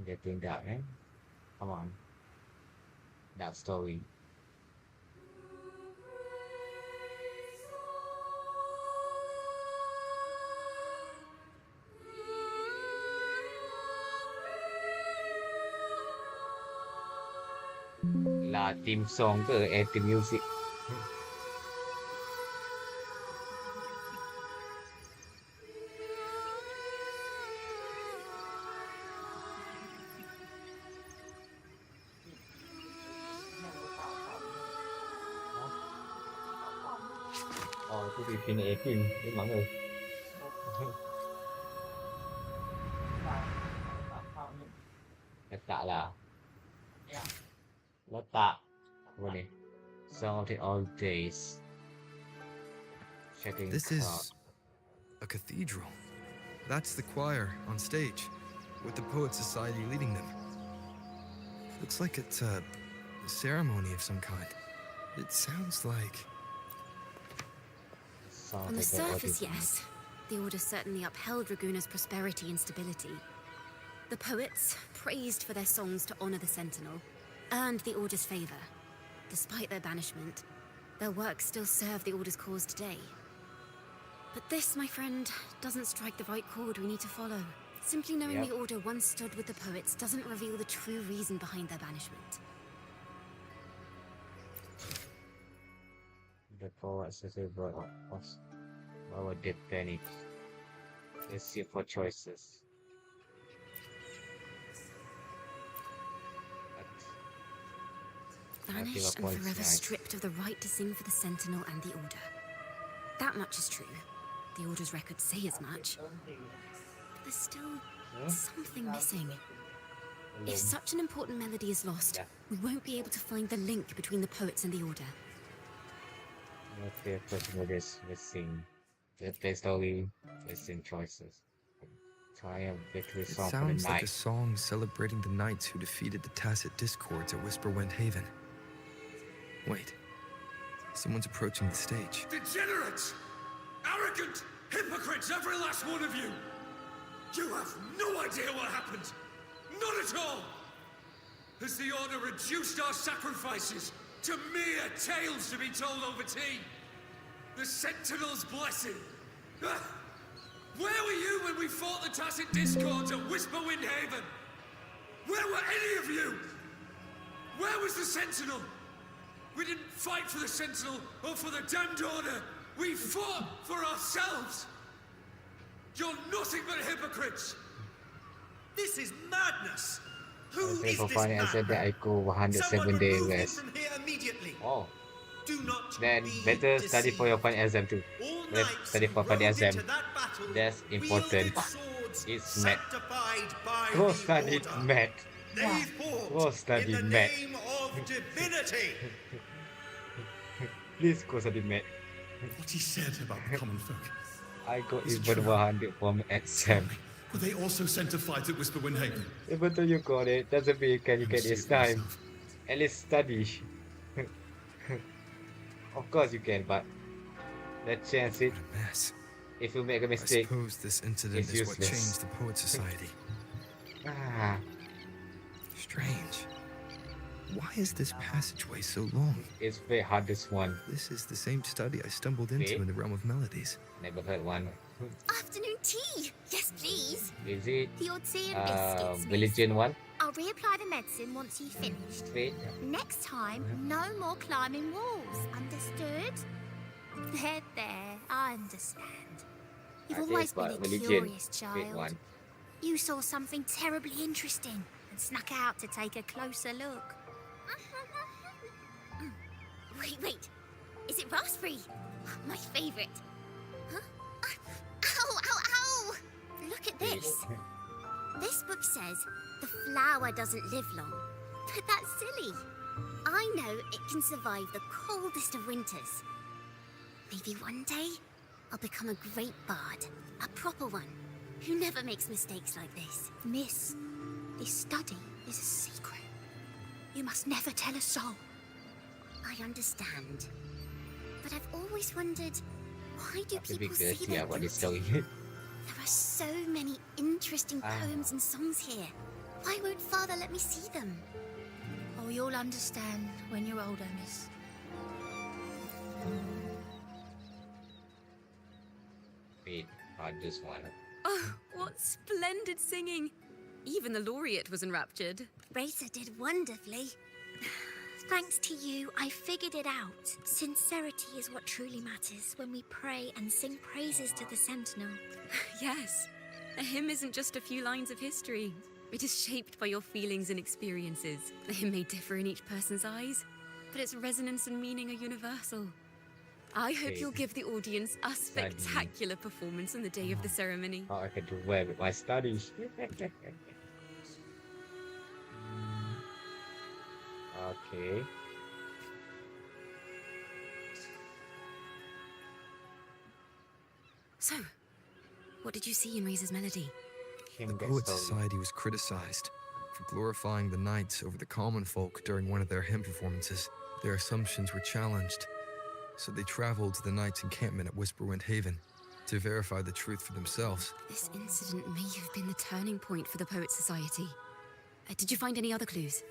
[SPEAKER 1] Getting dark, eh? Come on. Dark story. Là theme song ke theme music. Tôi bị phim này phim với mọi người. Kata là letak apa ni? Song of the Old Days. Checking
[SPEAKER 10] This is a cathedral. That's the choir on stage, with the Poet Society leading them. Looks like it's a ceremony of some kind. It sounds like...
[SPEAKER 8] On the surface, yes. The Order certainly upheld Raguna's prosperity and stability. The poets, praised for their songs to honor the Sentinel, earned the Order's favor. Despite their banishment, their works still serve the Order's cause today. But this, my friend, doesn't strike the right chord we need to follow. Simply knowing
[SPEAKER 1] Yep.
[SPEAKER 8] the Order once stood with the poets doesn't reveal the true reason behind their banishment.
[SPEAKER 1] The poets as a brought us our dead panic. Let's see for choices.
[SPEAKER 8] Vanished and
[SPEAKER 1] points,
[SPEAKER 8] forever
[SPEAKER 1] nice.
[SPEAKER 8] stripped of the right to sing for the Sentinel and the Order. That much is true. The Order's records say as much. But there's still something missing. If such an important melody is lost, we won't be able to find the link between the poets and the Order.
[SPEAKER 1] Okay, first with this, let's sing. Let's play story, let's sing choices. Triumph victory
[SPEAKER 10] It
[SPEAKER 1] song for the
[SPEAKER 10] sounds like
[SPEAKER 1] night.
[SPEAKER 10] a song celebrating the knights who defeated the Tacit Discords at Whisperwind Haven. Wait. Someone's approaching the stage.
[SPEAKER 16] Degenerates! Arrogant hypocrites, every last one of you! You have no idea what happened! Not at all! Has the Order reduced our sacrifices to mere tales to be told over tea? The Sentinel's blessing! Ah! Where were you when we fought the Tacit Discords at Whisperwind Haven? Where were any of you? Where was the Sentinel? We didn't fight for the Sentinel or for the damned Order. We fought for ourselves. You're nothing but hypocrites.
[SPEAKER 13] This is madness. Who
[SPEAKER 1] Okay,
[SPEAKER 13] is
[SPEAKER 1] for
[SPEAKER 13] this
[SPEAKER 1] funny, I said that I
[SPEAKER 13] madman?
[SPEAKER 1] go 107
[SPEAKER 13] Someone
[SPEAKER 1] day
[SPEAKER 13] remove him
[SPEAKER 1] rest.
[SPEAKER 13] from here immediately.
[SPEAKER 1] Oh,
[SPEAKER 13] Do not
[SPEAKER 1] then
[SPEAKER 13] be
[SPEAKER 1] better study for your final exam too.
[SPEAKER 13] All
[SPEAKER 1] Let's
[SPEAKER 13] knights
[SPEAKER 1] study
[SPEAKER 13] who
[SPEAKER 1] for final
[SPEAKER 13] rode
[SPEAKER 1] exam.
[SPEAKER 13] into that battle
[SPEAKER 1] That's important.
[SPEAKER 13] wielded swords
[SPEAKER 1] It's math.
[SPEAKER 13] sanctified by
[SPEAKER 1] Go
[SPEAKER 13] the
[SPEAKER 1] study
[SPEAKER 13] Order.
[SPEAKER 1] math.
[SPEAKER 13] They fought
[SPEAKER 1] Go study
[SPEAKER 13] in the
[SPEAKER 1] math.
[SPEAKER 13] name of divinity.
[SPEAKER 1] Please go study math.
[SPEAKER 16] what he said about the common folk.
[SPEAKER 1] I got
[SPEAKER 16] Is it
[SPEAKER 1] even
[SPEAKER 16] true?
[SPEAKER 1] 100 from exam.
[SPEAKER 16] Were they also sent to fight at Whisperwind Haven?
[SPEAKER 1] Even though you got it, doesn't mean you
[SPEAKER 16] I'm
[SPEAKER 1] get this
[SPEAKER 16] stupid
[SPEAKER 1] time.
[SPEAKER 16] myself.
[SPEAKER 1] At least study. Of course you can, but let's chance it.
[SPEAKER 10] What a mess.
[SPEAKER 1] If you make a
[SPEAKER 10] I
[SPEAKER 1] mistake,
[SPEAKER 10] suppose this incident
[SPEAKER 1] it's
[SPEAKER 10] is what
[SPEAKER 1] useless.
[SPEAKER 10] changed the Poet Society.
[SPEAKER 1] Ah,
[SPEAKER 10] Strange. Why is this passageway so long?
[SPEAKER 1] it's the hardest one.
[SPEAKER 10] This is the same study I stumbled into
[SPEAKER 1] Okay.
[SPEAKER 10] in the realm of melodies.
[SPEAKER 1] Never heard one.
[SPEAKER 14] Afternoon tea! Yes, please.
[SPEAKER 1] Is it
[SPEAKER 14] The odd tea and biscuits, miss.
[SPEAKER 1] religion one?
[SPEAKER 14] I'll reapply the medicine once you've finished.
[SPEAKER 1] Straight?
[SPEAKER 14] Next time, no more climbing walls. Understood? There, I understand. You've
[SPEAKER 1] I
[SPEAKER 14] always
[SPEAKER 1] think
[SPEAKER 14] been a
[SPEAKER 1] about religion.
[SPEAKER 14] curious
[SPEAKER 1] Straight
[SPEAKER 14] child.
[SPEAKER 1] one.
[SPEAKER 14] You saw something terribly interesting and snuck out to take a closer look. Wait. Is it raspberry? My favourite. Huh? Ow! Look at this. This book says the flower doesn't live long. But that's silly. I know it can survive the coldest of winters. Maybe one day I'll become a great bard. A proper one. Who never makes mistakes like this. Miss, this study is a secret. You must never tell a soul. I understand. But I've always wondered, why do
[SPEAKER 1] After
[SPEAKER 14] people
[SPEAKER 1] big
[SPEAKER 14] see
[SPEAKER 1] yeah,
[SPEAKER 14] their
[SPEAKER 1] what is
[SPEAKER 14] beauty?
[SPEAKER 1] story?
[SPEAKER 14] There are so many interesting
[SPEAKER 1] Ah.
[SPEAKER 14] poems and songs here. Why won't Father let me see them?
[SPEAKER 2] Oh, you'll understand when you're older, miss.
[SPEAKER 1] Wait, hardest one.
[SPEAKER 8] Oh, what splendid singing! Even the laureate was enraptured.
[SPEAKER 14] Racer did wonderfully. Thanks to you, I figured it out. Sincerity is what truly matters when we pray and sing praises to the Sentinel.
[SPEAKER 8] Yes, a hymn isn't just a few lines of history. It is shaped by your feelings and experiences. The hymn may differ in each person's eyes, but its resonance and meaning are universal. I hope
[SPEAKER 1] Okay.
[SPEAKER 8] you'll give the audience a spectacular performance on the day of the ceremony.
[SPEAKER 1] How I can do well with my studies. Okay.
[SPEAKER 8] So, what did you see in Razor's melody?
[SPEAKER 1] Him
[SPEAKER 10] The
[SPEAKER 1] get
[SPEAKER 10] Poet
[SPEAKER 1] story.
[SPEAKER 10] Society was criticized for glorifying the knights over the common folk during one of their hymn performances. Their assumptions were challenged, so they traveled to the knights' encampment at Whisperwind Haven to verify the truth for themselves.
[SPEAKER 8] This incident may have been the turning point for the Poet Society. Did you find any other clues?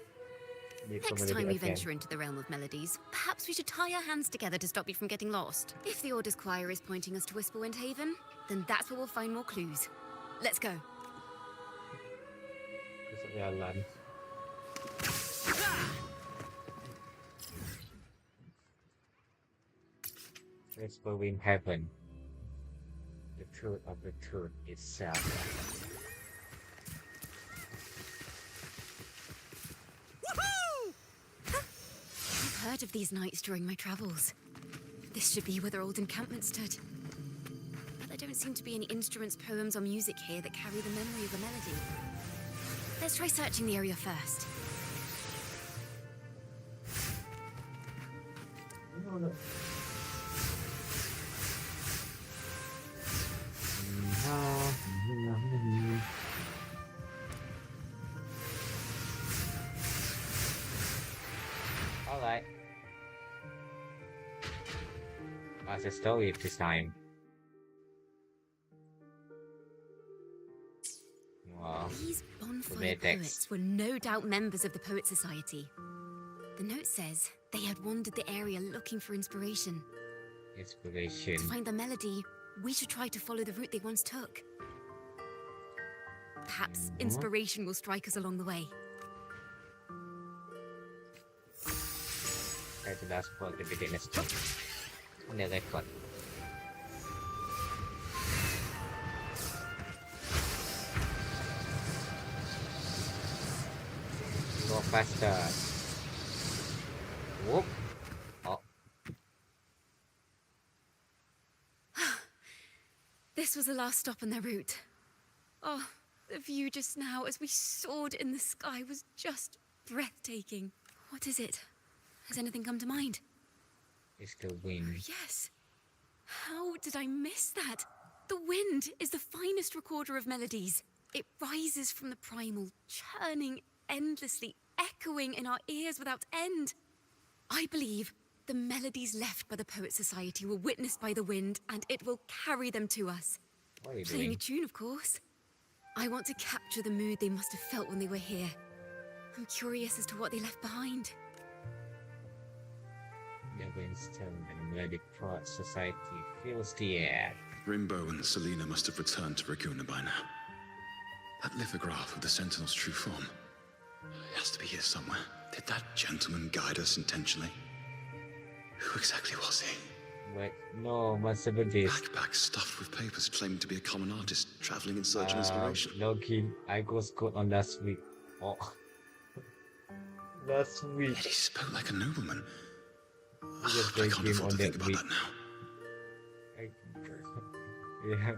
[SPEAKER 8] Next time we venture into the realm of melodies, perhaps we should tie our hands together to stop you from getting lost. If the Order's choir is pointing us to Whisperwind Haven, then that's where we'll find more clues. Let's go.
[SPEAKER 1] Jalan. Whispering heaven. The truth of the truth itself.
[SPEAKER 8] I've heard of these knights during my travels. This should be where their old encampment stood. But there don't seem to be any instruments, poems, or music here that carry the memory of a melody. Let's try searching the area first.
[SPEAKER 1] Alright. What's the story this time? Wow.
[SPEAKER 8] These bonfire
[SPEAKER 1] Weird text.
[SPEAKER 8] poets were no doubt members of the Poet Society. The note says they had wandered the area looking for inspiration.
[SPEAKER 1] Inspiration.
[SPEAKER 8] To find the melody, we should try to follow the route they once took. Perhaps inspiration will strike us along the way.
[SPEAKER 1] At the last part, the beginner's job. On the record. Go faster. Whoop. Oh.
[SPEAKER 8] This was the last stop on their route. Oh, the view just now as we soared in the sky was just breathtaking. What is it? Has anything come to mind?
[SPEAKER 1] It's the wind.
[SPEAKER 8] Yes. How did I miss that? The wind is the finest recorder of melodies. It rises from the primal, churning endlessly, echoing in our ears without end. I believe the melodies left by the Poet Society were witnessed by the wind, and it will carry them to us.
[SPEAKER 1] What are you
[SPEAKER 8] Playing
[SPEAKER 1] doing?
[SPEAKER 8] a tune, of course. I want to capture the mood they must have felt when they were here. I'm curious as to what they left behind.
[SPEAKER 1] The winds turn and the melodic Poet Society fills the air.
[SPEAKER 12] Rimbo and Selena must have returned to Raguna by now. That lithograph of the Sentinel's true form. It has to be here somewhere. Did that gentleman guide us intentionally? Who exactly was he?
[SPEAKER 1] Wait, no, must have been this.
[SPEAKER 12] Backpack stuffed with papers claiming to be a common artist, traveling in search of inspiration.
[SPEAKER 1] Loki, I got scored on last week. Oh. Last week.
[SPEAKER 12] Yet he spoke like a nobleman.
[SPEAKER 1] Just
[SPEAKER 12] I can't afford to think about
[SPEAKER 1] week.
[SPEAKER 12] that now.
[SPEAKER 1] Yeah,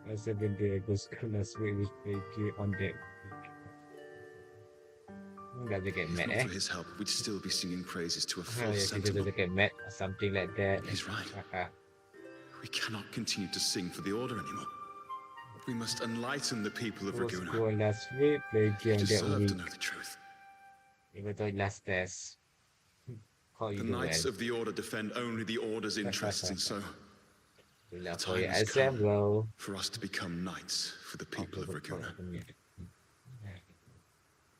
[SPEAKER 1] must have been the go school last week with Loki on that week. Enggak ada get
[SPEAKER 12] If
[SPEAKER 1] mad,
[SPEAKER 12] not
[SPEAKER 1] eh?
[SPEAKER 12] for his help, we'd still be singing praises to a
[SPEAKER 1] Oh,
[SPEAKER 12] false
[SPEAKER 1] yeah,
[SPEAKER 12] sentinel.
[SPEAKER 1] kita get mad or something like that.
[SPEAKER 12] He's right. We cannot continue to sing for the Order anymore. We must enlighten the people of
[SPEAKER 1] Go
[SPEAKER 12] Raguna.
[SPEAKER 1] school last week, play
[SPEAKER 12] They
[SPEAKER 1] game that
[SPEAKER 12] deserve
[SPEAKER 1] week.
[SPEAKER 12] to know the truth.
[SPEAKER 1] Even though last test. How you
[SPEAKER 12] The
[SPEAKER 1] do,
[SPEAKER 12] Knights
[SPEAKER 1] man?
[SPEAKER 12] of the Order defend only the Order's interests, and so
[SPEAKER 1] Good
[SPEAKER 12] the
[SPEAKER 1] luck for
[SPEAKER 12] time
[SPEAKER 1] your
[SPEAKER 12] has
[SPEAKER 1] exam,
[SPEAKER 12] come
[SPEAKER 1] bro.
[SPEAKER 12] for us to become knights for the people of Raguna.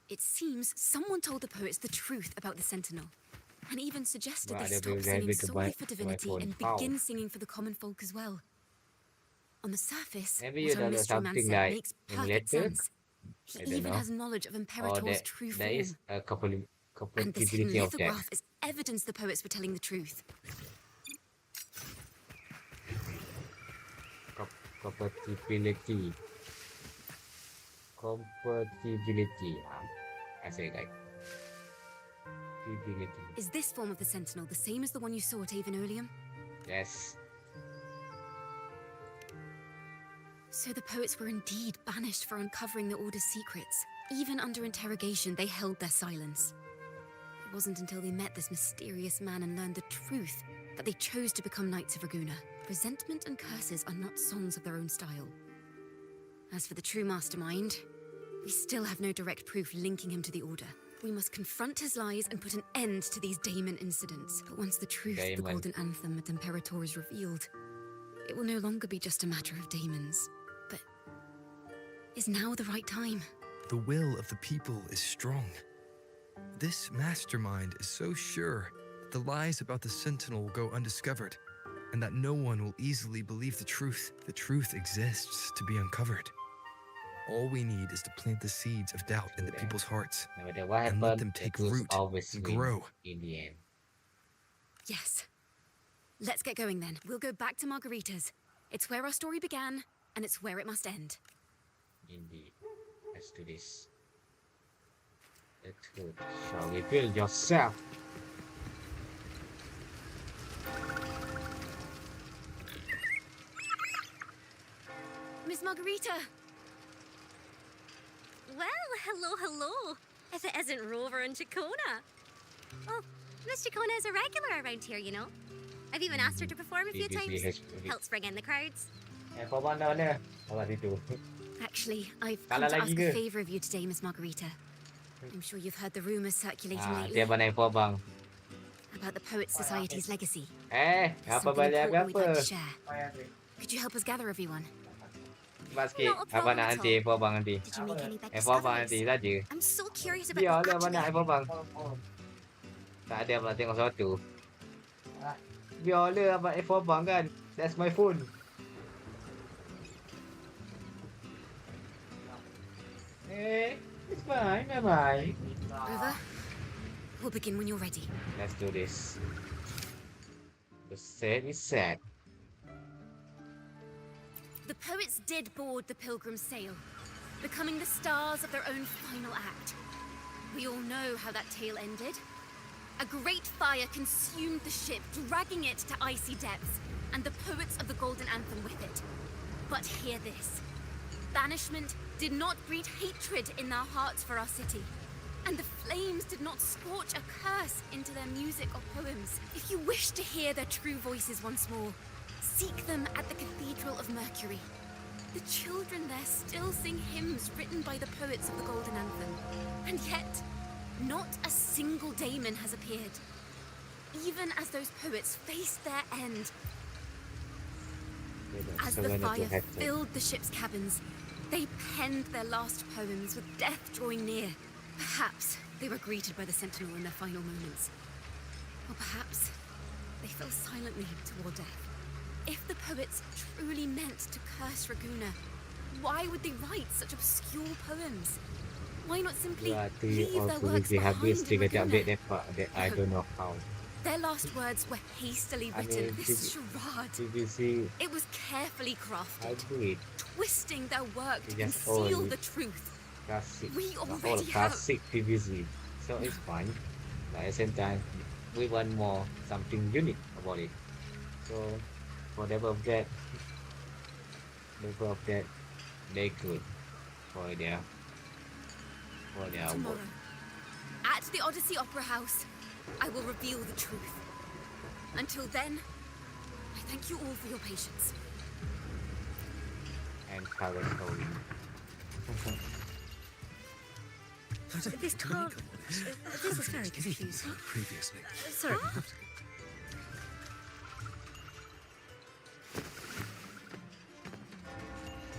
[SPEAKER 8] It seems someone told the poets the truth about the Sentinel, and even suggested
[SPEAKER 1] Right,
[SPEAKER 8] they
[SPEAKER 1] they
[SPEAKER 8] stop
[SPEAKER 1] will
[SPEAKER 8] singing
[SPEAKER 1] get it
[SPEAKER 8] solely
[SPEAKER 1] by-
[SPEAKER 8] for
[SPEAKER 1] by
[SPEAKER 8] divinity
[SPEAKER 1] phone.
[SPEAKER 8] and
[SPEAKER 1] How?
[SPEAKER 8] begin singing for the common folk as well. On the surface,
[SPEAKER 1] Maybe
[SPEAKER 8] what
[SPEAKER 1] you
[SPEAKER 8] our
[SPEAKER 1] know
[SPEAKER 8] mystery man
[SPEAKER 1] something
[SPEAKER 8] said
[SPEAKER 1] like
[SPEAKER 8] makes
[SPEAKER 1] in
[SPEAKER 8] perfect
[SPEAKER 1] letter?
[SPEAKER 8] sense. He
[SPEAKER 1] I don't
[SPEAKER 8] even
[SPEAKER 1] know.
[SPEAKER 8] has knowledge of
[SPEAKER 1] Or
[SPEAKER 8] Imperator's true
[SPEAKER 1] there
[SPEAKER 8] form.
[SPEAKER 1] is a
[SPEAKER 8] And this
[SPEAKER 1] compatibility
[SPEAKER 8] hidden
[SPEAKER 1] of that.
[SPEAKER 8] lithograph is evidence the poets were telling the truth.
[SPEAKER 1] Compatibility. Compatibility. I say like. Compatibility.
[SPEAKER 8] Is this form of the Sentinel the same as the one you saw at Avenolium?
[SPEAKER 1] Yes.
[SPEAKER 8] So the poets were indeed banished for uncovering the Order's secrets. Even under interrogation, they held their silence. It wasn't until they met this mysterious man and learned the truth that they chose to become Knights of Raguna. Resentment and curses are not songs of their own style. As for the true mastermind, we still have no direct proof linking him to the Order. We must confront his lies and put an end to these Daemon incidents. But once the truth of the
[SPEAKER 1] Daemon.
[SPEAKER 8] Golden Anthem at Imperator is revealed, it will no longer be just a matter of daemons. But is now the right time?
[SPEAKER 10] The will of the people is strong. This mastermind is so sure that the lies about the Sentinel will go undiscovered, and that no one will easily believe the truth. The truth exists to be uncovered. All we need is to plant the seeds of doubt in the people's hearts,
[SPEAKER 1] No matter what
[SPEAKER 10] and let
[SPEAKER 1] happens,
[SPEAKER 10] them
[SPEAKER 1] the
[SPEAKER 10] take
[SPEAKER 1] truth
[SPEAKER 10] root
[SPEAKER 1] always
[SPEAKER 10] and
[SPEAKER 1] win
[SPEAKER 10] grow.
[SPEAKER 1] in the end.
[SPEAKER 8] Yes. Let's get going then. We'll go back to Margarita's. It's where our story began, and it's where it must end.
[SPEAKER 1] Indeed. Let's do this. The truth shall reveal yourself.
[SPEAKER 8] Miss Margarita!
[SPEAKER 17] Well, hello. If it isn't Rover and Ciaconna. Well, Miss Ciaconna is a regular around here, you know. I've even asked her to perform a few times. Helps bring in the crowds.
[SPEAKER 1] Apa mana? Awak situ.
[SPEAKER 8] Actually, I've
[SPEAKER 1] Kalah
[SPEAKER 8] come to
[SPEAKER 1] lagi
[SPEAKER 8] ask a
[SPEAKER 1] ke?
[SPEAKER 8] favor of you today, Miss Margarita. I'm sure you've heard the rumors circulating
[SPEAKER 1] Ah,
[SPEAKER 8] lately
[SPEAKER 1] dia abang naik abang.
[SPEAKER 8] about the Poets Society's legacy.
[SPEAKER 1] Eh,
[SPEAKER 8] There's
[SPEAKER 1] apa
[SPEAKER 8] something
[SPEAKER 1] balik
[SPEAKER 8] important we'd like
[SPEAKER 1] apa?
[SPEAKER 8] to share. Could you help us gather everyone?
[SPEAKER 1] Cepat sikit. Abang nak nanti info abang nanti.
[SPEAKER 17] Did you make any big
[SPEAKER 1] Info abang nanti
[SPEAKER 17] discoveries?
[SPEAKER 1] saja.
[SPEAKER 17] I'm so curious about
[SPEAKER 1] Biarlah
[SPEAKER 17] what
[SPEAKER 1] abang nak
[SPEAKER 17] actually
[SPEAKER 1] info abang. Tak ada abang tengok sesuatu. Biarlah abang info abang kan. That's my phone. It's fine, bye-bye.
[SPEAKER 8] Rover, we'll begin when you're ready.
[SPEAKER 1] Let's do this. The set is set.
[SPEAKER 8] The poets did board the Pilgrim's sail, becoming the stars of their own final act. We all know how that tale ended. A great fire consumed the ship, dragging it to icy depths, and the poets of the Golden Anthem with it. But hear this. Banishment did not breed hatred in their hearts for our city. And the flames did not scorch a curse into their music or poems. If you wish to hear their true voices once more, Seek them at the Cathedral of Mercury. The children there still sing hymns written by the poets of the Golden Anthem. And yet, not a single daemon has appeared. Even as those poets faced their end. As the fire filled the ship's cabins, they penned their last poems with death drawing near. Perhaps they were greeted by the Sentinel in their final moments. Or perhaps they fell silently toward death. If the poets truly meant to curse Raguna, why would they write such obscure poems? Why not simply leave their works behind in Raguna?
[SPEAKER 1] I don't know how.
[SPEAKER 8] Their last words were hastily written. This charade. It was carefully crafted, twisting their work to conceal the truth.
[SPEAKER 1] Classic.
[SPEAKER 8] We already
[SPEAKER 1] classic PVC. So it's fun. But at the same time, we want more something unique about it. So whatever of that, they could for their
[SPEAKER 8] Tomorrow,
[SPEAKER 1] work.
[SPEAKER 8] at the Odyssey Opera House, I will reveal the truth. Until then, I thank you all for your patience.
[SPEAKER 1] And Paris Holy.
[SPEAKER 9] This can't... This is very confusing.
[SPEAKER 15] Previously.
[SPEAKER 9] Sorry.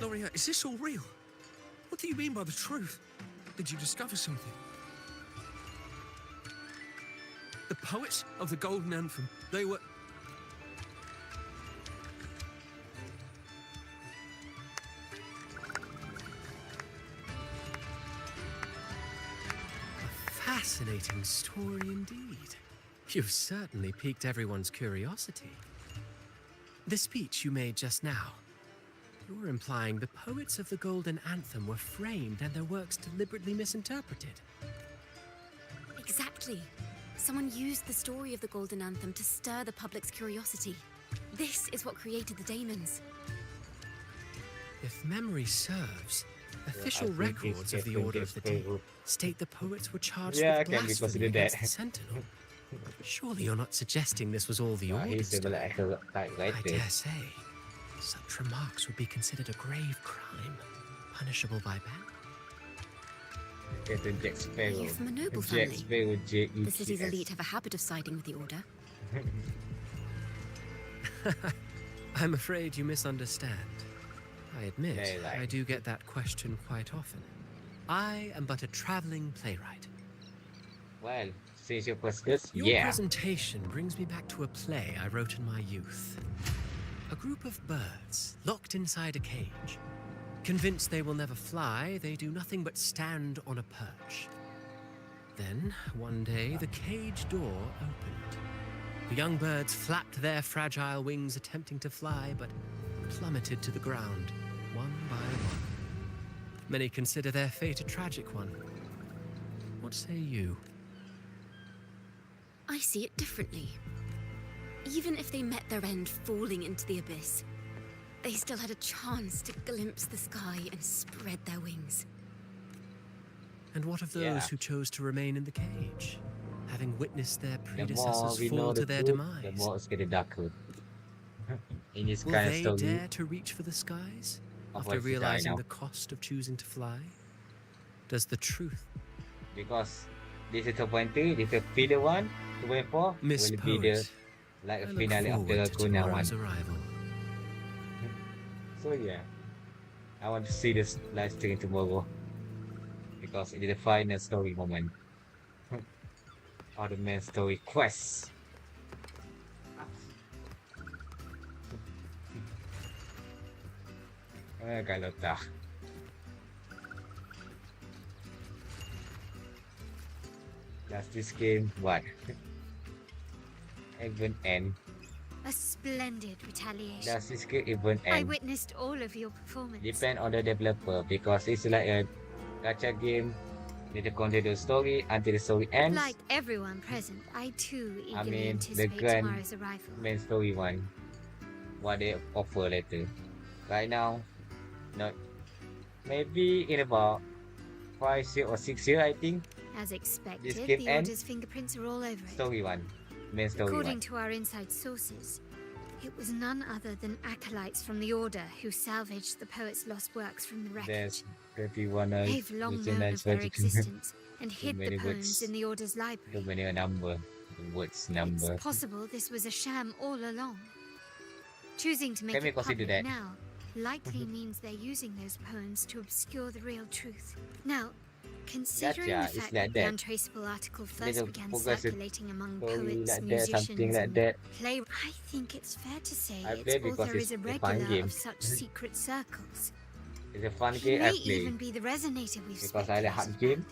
[SPEAKER 4] Loria, is this all real? What do you mean by the truth? Did you discover something? The poets of the Golden Anthem, they were...
[SPEAKER 6] A fascinating story indeed. You've certainly piqued everyone's curiosity. The speech you made just now, you're implying the poets of the Golden Anthem were framed and their works deliberately misinterpreted.
[SPEAKER 8] Exactly. Someone used the story of the Golden Anthem to stir the public's curiosity. This is what created the daemons.
[SPEAKER 6] If memory serves, official records of the Order of the Deep state the poets were charged with blasphemy against the Sentinel. Surely you're not suggesting this was all the Order's doing. I dare say, such remarks would be considered a grave crime, punishable by ban.
[SPEAKER 8] You're from a noble family. The city's elite have a habit of siding with the Order.
[SPEAKER 6] I'm afraid you misunderstand. I admit, I do get that question quite often. I am but a traveling playwright.
[SPEAKER 1] Well, since your questions,
[SPEAKER 6] Your presentation brings me back to a play I wrote in my youth. A group of birds, locked inside a cage. Convinced they will never fly, they do nothing but stand on a perch. Then, one day, the cage door opened. The young birds flapped their fragile wings attempting to fly, but plummeted to the ground, one by one. Many consider their fate a tragic one. What say you?
[SPEAKER 8] I see it differently. Even if they met their end falling into the abyss, they still had a chance to glimpse the sky and spread their wings.
[SPEAKER 6] And what of those who chose to remain in the cage, having witnessed their predecessors fall to their demise?
[SPEAKER 1] The more it's getting darker. In this
[SPEAKER 6] Will
[SPEAKER 1] kind of
[SPEAKER 6] they
[SPEAKER 1] story,
[SPEAKER 6] dare to reach for the skies after realizing the cost of choosing to fly? Does the truth?
[SPEAKER 1] Because this is 2.3, this is filler 1, 2.4
[SPEAKER 6] Miss
[SPEAKER 1] will be the
[SPEAKER 6] Poet,
[SPEAKER 1] like a
[SPEAKER 6] I look
[SPEAKER 1] finale of the
[SPEAKER 6] forward to
[SPEAKER 1] Laguna one.
[SPEAKER 6] tomorrow's arrival.
[SPEAKER 1] So yeah, I want to see this live stream tomorrow because it is the final story moment of the main story quest. Kalau tak. Does this game what? Even end?
[SPEAKER 3] A splendid retaliation.
[SPEAKER 1] Does this game even
[SPEAKER 3] I
[SPEAKER 1] end?
[SPEAKER 3] witnessed all of your performance.
[SPEAKER 1] Depend on the developer because it's like a gacha game. They continue the story until the story ends.
[SPEAKER 3] Like everyone present, I too
[SPEAKER 1] I
[SPEAKER 3] eagerly
[SPEAKER 1] mean, the
[SPEAKER 3] anticipate
[SPEAKER 1] grand
[SPEAKER 3] tomorrow's arrival.
[SPEAKER 1] main story one. What they offer later. Right now, not. Maybe in about 5 years or 6 years, I think.
[SPEAKER 3] As expected,
[SPEAKER 1] This game
[SPEAKER 3] the
[SPEAKER 1] ends.
[SPEAKER 3] Order's fingerprints are all over it.
[SPEAKER 1] Story one. Main story
[SPEAKER 3] According
[SPEAKER 1] one.
[SPEAKER 3] to our inside sources, It was none other than acolytes from the Order who salvaged the poet's lost works from the wreckage.
[SPEAKER 1] There's 31
[SPEAKER 3] They've long known of their existence and hid the poems in the Order's library.
[SPEAKER 1] Too many number. The words number.
[SPEAKER 3] It's possible this was a sham all along. Choosing to make
[SPEAKER 1] Can we
[SPEAKER 3] it
[SPEAKER 1] consider
[SPEAKER 3] public
[SPEAKER 1] that?
[SPEAKER 3] now likely means they're using those poems to obscure the real truth. Now, considering
[SPEAKER 1] Gotcha,
[SPEAKER 3] the
[SPEAKER 1] it's
[SPEAKER 3] fact
[SPEAKER 1] like
[SPEAKER 3] that the
[SPEAKER 1] that.
[SPEAKER 3] untraceable article first
[SPEAKER 1] Little
[SPEAKER 3] began
[SPEAKER 1] progressive
[SPEAKER 3] circulating among
[SPEAKER 1] story
[SPEAKER 3] poets,
[SPEAKER 1] like that,
[SPEAKER 3] musicians,
[SPEAKER 1] something like
[SPEAKER 3] and
[SPEAKER 1] that.
[SPEAKER 3] playwrights, I think it's fair to say
[SPEAKER 1] I
[SPEAKER 3] its
[SPEAKER 1] play because
[SPEAKER 3] author
[SPEAKER 1] it's
[SPEAKER 3] is a
[SPEAKER 1] a fun
[SPEAKER 3] regular
[SPEAKER 1] game.
[SPEAKER 3] of such secret circles.
[SPEAKER 1] It's a fun
[SPEAKER 3] He
[SPEAKER 1] game I
[SPEAKER 3] may
[SPEAKER 1] play
[SPEAKER 3] even be the resonator we've
[SPEAKER 1] because I like hard
[SPEAKER 3] speculated
[SPEAKER 1] game,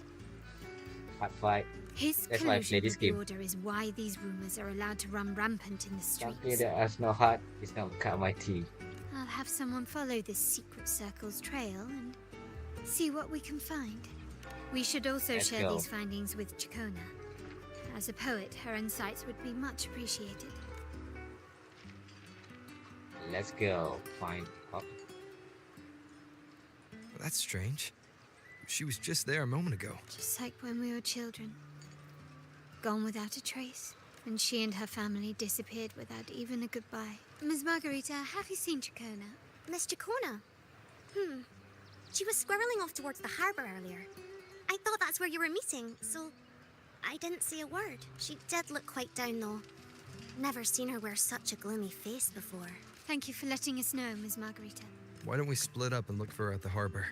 [SPEAKER 1] hard fight.
[SPEAKER 3] His
[SPEAKER 1] That's why I play
[SPEAKER 3] collusion
[SPEAKER 1] this
[SPEAKER 3] with the
[SPEAKER 1] game.
[SPEAKER 3] Order is why these rumors are allowed to run rampant in the
[SPEAKER 1] Something
[SPEAKER 3] streets.
[SPEAKER 1] that has no heart is not cut my teeth.
[SPEAKER 3] I'll have someone follow this secret circle's trail and see what we can find. We should also
[SPEAKER 1] Let's
[SPEAKER 3] share
[SPEAKER 1] go.
[SPEAKER 3] these findings with Ciaconna. As a poet, her insights would be much appreciated.
[SPEAKER 1] Let's go find Pop.
[SPEAKER 10] Well, that's strange. She was just there a moment ago.
[SPEAKER 3] Just like when we were children. Gone without a trace. And she and her family disappeared without even a goodbye. Ms. Margarita, have you seen Ciaconna?
[SPEAKER 17] Miss Ciaconna? She was squirreling off towards the harbour earlier. I thought that's where you were meeting, so I didn't say a word. She did look quite down, though. Never seen her wear such a gloomy face before.
[SPEAKER 3] Thank you for letting us know, Ms. Margarita.
[SPEAKER 10] Why don't we split up and look for her at the harbor?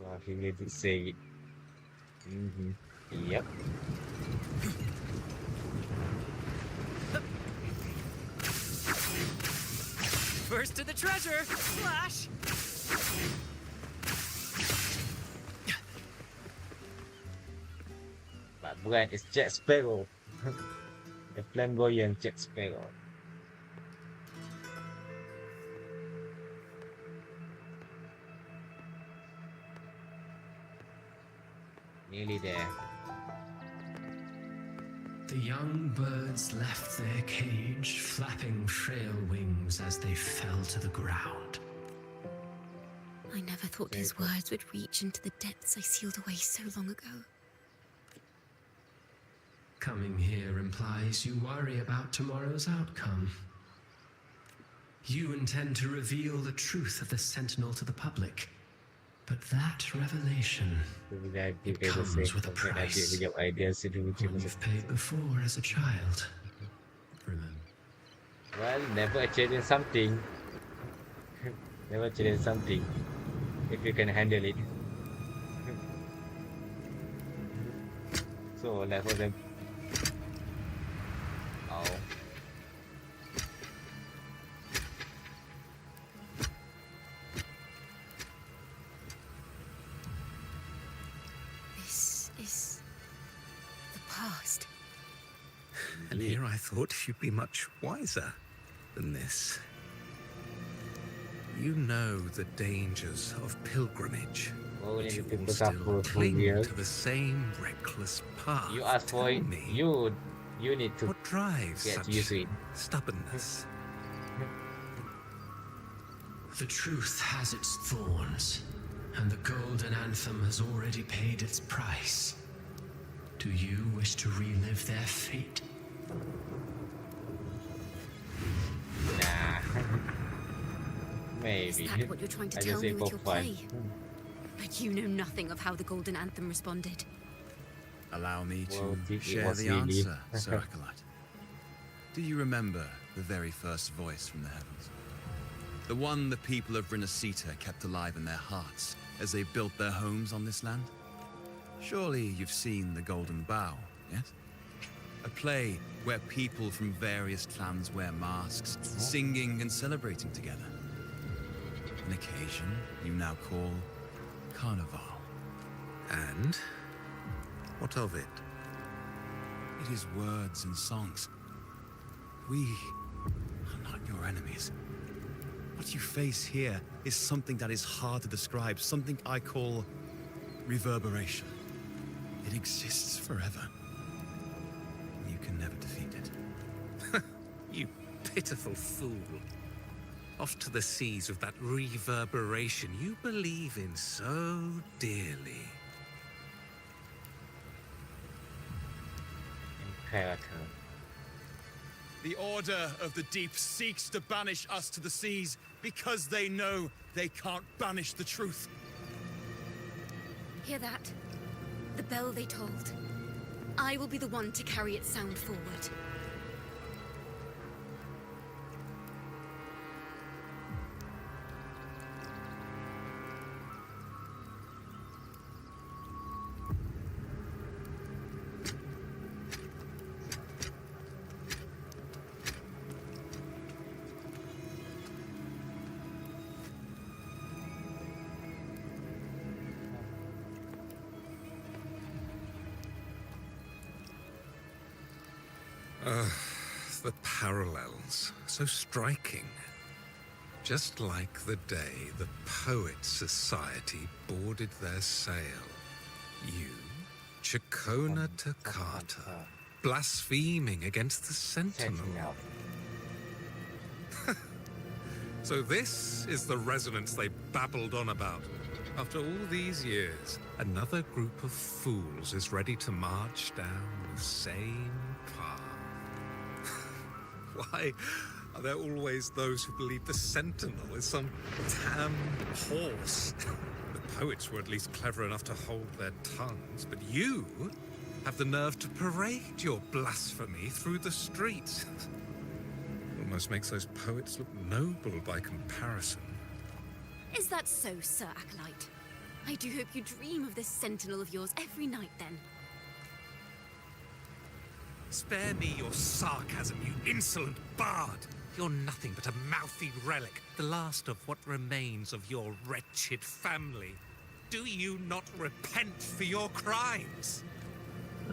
[SPEAKER 1] Well, he need to say it. Yep.
[SPEAKER 6] First to the treasure! Flash!
[SPEAKER 1] But brand is Jack Sparrow. The flamboyant Jack Sparrow. Nearly there.
[SPEAKER 18] The young birds left their cage, flapping frail wings as they fell to the ground.
[SPEAKER 8] I never thought his words would reach into the depths I sealed away so long ago.
[SPEAKER 18] Coming here implies you worry about tomorrow's outcome. You intend to reveal the truth of the Sentinel to the public. But that revelation, it comes with a price. One you've paid before as a child. Remember.
[SPEAKER 1] Well, never challenge something. Never challenge something. If you can handle it. So, like for them. Oh.
[SPEAKER 8] This is the past.
[SPEAKER 13] And here I thought you'd be much wiser than this. You know the dangers of pilgrimage.
[SPEAKER 1] Oh,
[SPEAKER 13] but
[SPEAKER 1] need
[SPEAKER 13] you
[SPEAKER 1] to
[SPEAKER 13] will
[SPEAKER 1] put
[SPEAKER 13] still
[SPEAKER 1] up for
[SPEAKER 13] cling
[SPEAKER 1] years.
[SPEAKER 13] to the same reckless path.
[SPEAKER 1] You asked for it.
[SPEAKER 13] Tell me,
[SPEAKER 1] You need to
[SPEAKER 13] what drives
[SPEAKER 1] get
[SPEAKER 13] such
[SPEAKER 1] used to it.
[SPEAKER 13] stubbornness?
[SPEAKER 18] The truth has its thorns, and the golden anthem has already paid its price. Do you wish to relive their fate?
[SPEAKER 1] Nah. Maybe.
[SPEAKER 8] Is that what you're trying to
[SPEAKER 1] I
[SPEAKER 8] tell
[SPEAKER 1] just
[SPEAKER 8] me
[SPEAKER 1] say
[SPEAKER 8] with
[SPEAKER 1] for
[SPEAKER 8] your
[SPEAKER 1] fun.
[SPEAKER 8] play? But you know nothing of how the Golden Anthem responded.
[SPEAKER 15] Allow me
[SPEAKER 1] Well,
[SPEAKER 15] to
[SPEAKER 1] it
[SPEAKER 15] share
[SPEAKER 1] was
[SPEAKER 15] the
[SPEAKER 1] really-
[SPEAKER 15] answer, Sir Acolyte. Do you remember the very first voice from the heavens? The one the people of Renacita kept alive in their hearts as they built their homes on this land? Surely you've seen The Golden Bough, yes? A play where people from various clans wear masks, singing and celebrating together. An occasion you now call Carnival.
[SPEAKER 13] And what of it?
[SPEAKER 15] It is words and songs. We are not your enemies. What you face here is something that is hard to describe, something I call reverberation. It exists forever. You can never defeat it.
[SPEAKER 11] You pitiful fool. Off to the seas with that reverberation you believe in so dearly.
[SPEAKER 1] Imperator.
[SPEAKER 5] The Order of the Deep seeks to banish us to the seas because they know they can't banish the truth.
[SPEAKER 8] Hear that? The bell they tolled. I will be the one to carry its sound forward.
[SPEAKER 11] The parallels, so striking. Just like the day the Poets Society boarded their sail. You, Ciaconna Toccata, blaspheming against the Sentinel. So this is the resonance they babbled on about. After all these years, another group of fools is ready to march down the same path. Why are there always those who believe the Sentinel is some damn horse? The poets were at least clever enough to hold their tongues, but you have the nerve to parade your blasphemy through the streets. Almost makes those poets look noble by comparison.
[SPEAKER 8] Is that so, Sir Acolyte? I do hope you dream of this sentinel of yours every night, then.
[SPEAKER 11] Spare me your sarcasm, you insolent bard! You're nothing but a mouthy relic, the last of what remains of your wretched family. Do you not repent for your crimes?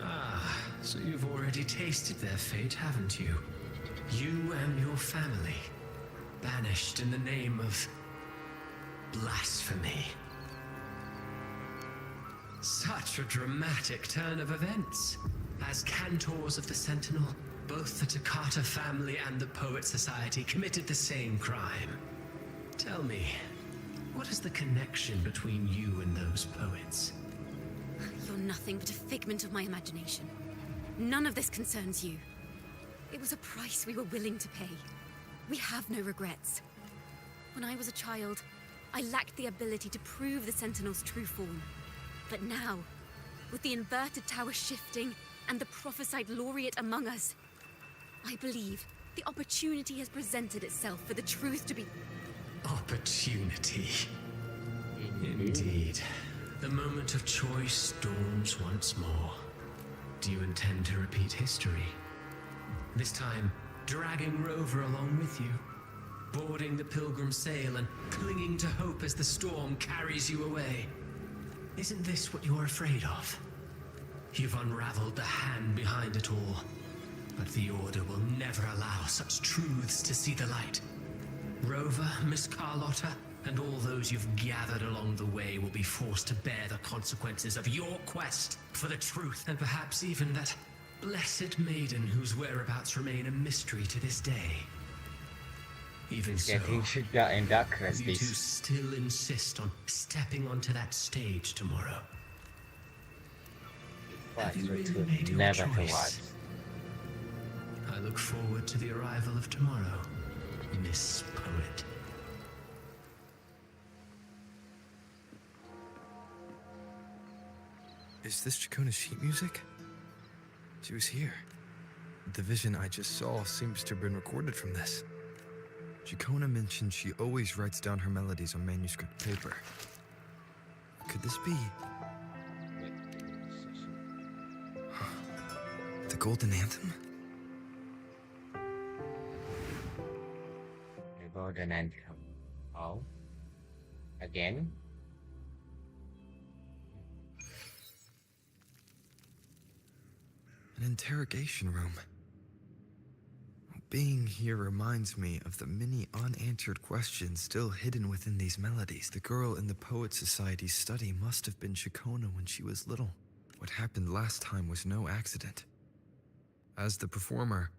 [SPEAKER 18] Ah, so you've already tasted their fate, haven't you? You and your family, banished in the name of blasphemy. Such a dramatic turn of events. As cantors of the Sentinel, both the Toccata family and the Poet Society committed the same crime. Tell me, what is the connection between you and those poets?
[SPEAKER 8] You're nothing but a figment of my imagination. None of this concerns you. It was a price we were willing to pay. We have no regrets. When I was a child, I lacked the ability to prove the Sentinel's true form. But now, with the inverted tower shifting and the prophesied laureate among us, I believe the opportunity has presented itself for the truth to be...
[SPEAKER 18] Opportunity. Indeed. The moment of choice dawns once more. Do you intend to repeat history? This time, dragging Rover along with you, boarding the pilgrim sail and clinging to hope as the storm carries you away. Isn't this what you're afraid of? You've unraveled the hand behind it all, but the Order will never allow such truths to see the light. Rover, Miss Carlotta, and all those you've gathered along the way will be forced to bear the consequences of your quest for the truth, and perhaps even that blessed maiden whose whereabouts remain a mystery to this day. Even so, you two still insist on stepping onto that stage tomorrow. Have you really made your choice? I look forward to the arrival of tomorrow, Miss Poet.
[SPEAKER 10] Is this Ciacconna's sheet music? She was here. The vision I just saw seems to have been recorded from this. Ciaconna mentioned she always writes down her melodies on manuscript paper. Could this be... the Golden Anthem?
[SPEAKER 1] The Golden Anthem. Oh? Again?
[SPEAKER 10] An interrogation room. Being here reminds me of the many unanswered questions still hidden within these melodies. The girl in the Poet Society's study must have been Ciaconna when she was little. What happened last time was no accident. As the performer,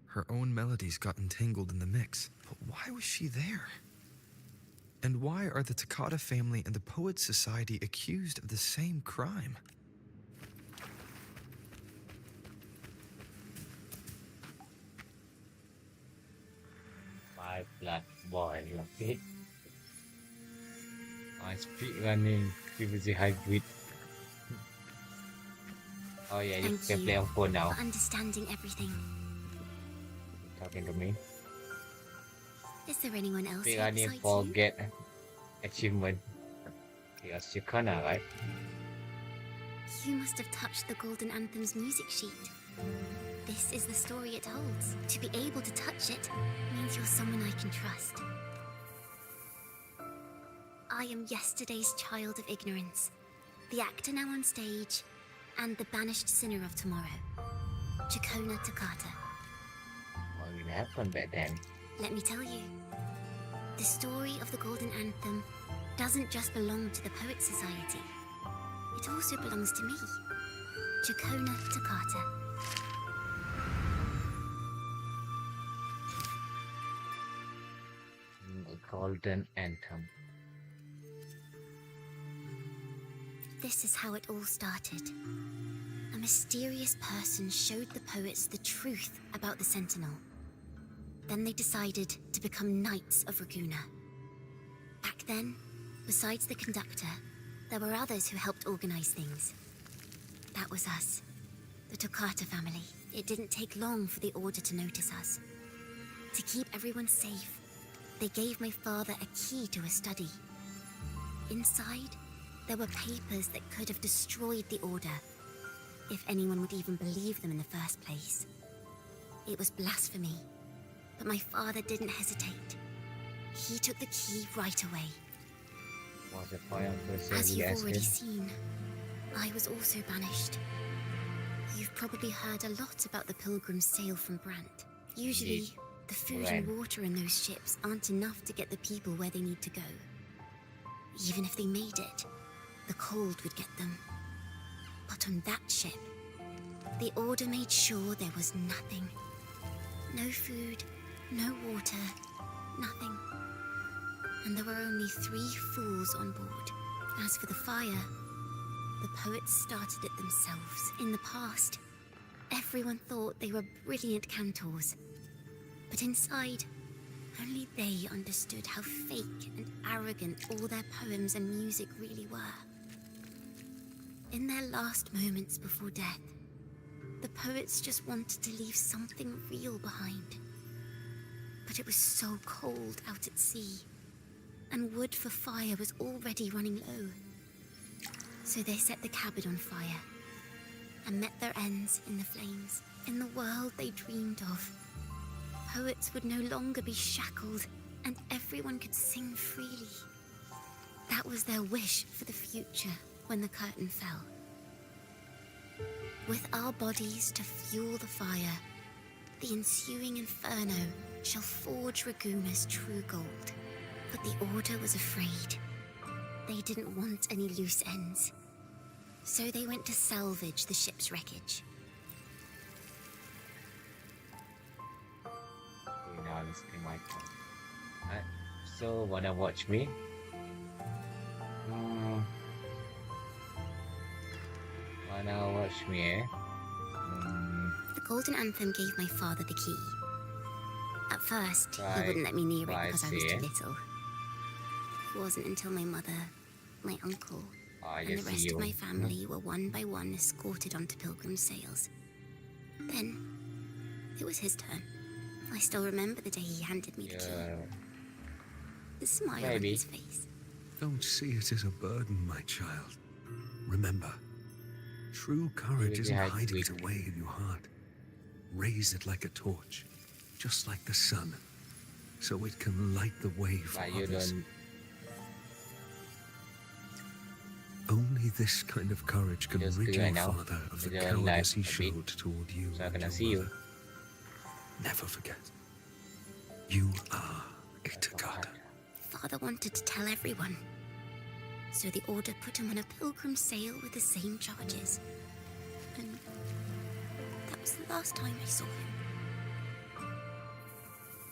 [SPEAKER 10] her own melodies got entangled in the mix. But why was she there? And why are the Toccata family and the Poet Society accused of the same crime?
[SPEAKER 1] Blood Boy, love it. I speak running PvZ hybrid. Oh yeah, you
[SPEAKER 14] Thank
[SPEAKER 1] can play
[SPEAKER 14] you
[SPEAKER 1] on phone now.
[SPEAKER 14] for understanding everything.
[SPEAKER 1] Talking to me.
[SPEAKER 14] Is there anyone else
[SPEAKER 1] Speak
[SPEAKER 14] who
[SPEAKER 1] running
[SPEAKER 14] excites
[SPEAKER 1] for
[SPEAKER 14] you?
[SPEAKER 1] get achievement. You're Ciaconna, right?
[SPEAKER 14] You must have touched the Golden Anthem's music sheet. This is the story it holds. To be able to touch it means you're someone I can trust. I am yesterday's child of ignorance, the actor now on stage, and the banished sinner of tomorrow, Ciaconna Toccata.
[SPEAKER 1] What will happen back then?
[SPEAKER 14] Let me tell you, the story of the Golden Anthem doesn't just belong to the Poet Society. It also belongs to me, Ciaconna Toccata.
[SPEAKER 1] Golden Anthem.
[SPEAKER 14] This is how it all started. A mysterious person showed the poets the truth about the Sentinel. Then they decided to become Knights of Ragunna. Back then, besides the conductor, there were others who helped organize things. That was us, the Toccata family. It didn't take long for the Order to notice us. To keep everyone safe, they gave my father a key to a study. Inside, there were papers that could have destroyed the Order, if anyone would even believe them in the first place. It was blasphemy, but my father didn't hesitate. He took the key right away.
[SPEAKER 1] Was it fire
[SPEAKER 14] As you've already seen, I was also banished. You've probably heard a lot about the pilgrims' sail from Brant. Usually, the food and water in those ships aren't enough to get the people where they need to go. Even if they made it, the cold would get them. But on that ship, the Order made sure there was nothing. No food, no water, nothing. And there were only 3 fools on board. As for the fire, the poets started it themselves. In the past, everyone thought they were brilliant cantors. But inside, only they understood how fake and arrogant all their poems and music really were. In their last moments before death, the poets just wanted to leave something real behind. But it was so cold out at sea, and wood for fire was already running low. So they set the cabin on fire, and met their ends in the flames. In the world they dreamed of, poets would no longer be shackled, and everyone could sing freely. That was their wish for the future when the curtain fell. With our bodies to fuel the fire, the ensuing inferno shall forge Ragunna's true gold. But the Order was afraid. They didn't want any loose ends. So they went to salvage the ship's wreckage.
[SPEAKER 1] Okay, now it's in my turn. So, wanna watch me? Wanna watch me, eh?
[SPEAKER 14] The Golden Anthem gave my father the key. At first, he wouldn't let me near it because I was too little. It wasn't until my mother, my uncle, and the rest of my family were one by one escorted onto pilgrim sails. Then, it was his turn. I still remember the day he handed me the key. The smile on his face.
[SPEAKER 11] Don't see it as a burden, my child. Remember, true courage isn't hiding it away in your heart. Raise it like a torch, just like the sun, so it can light the way for others. Only this kind of courage can rid your father of the cowardice he showed toward you and your mother. Never forget, you are a Toccata.
[SPEAKER 14] Father wanted to tell everyone, so the Order put him on a pilgrim sail with the same charges. And that was the last time I saw him.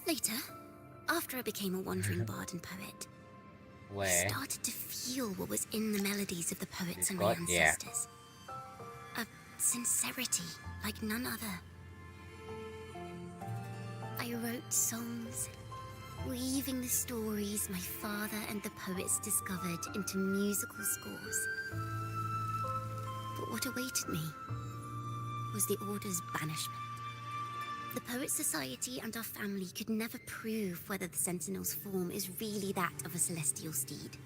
[SPEAKER 14] Later, after I became a wandering bard and poet, I started to feel what was in the melodies of the poets and my ancestors. A sincerity like none other. I wrote songs, weaving the stories my father and the poets discovered into musical scores. But what awaited me was the Order's banishment. The Poets Society and our family could never prove whether the Sentinel's form is really that of a celestial steed.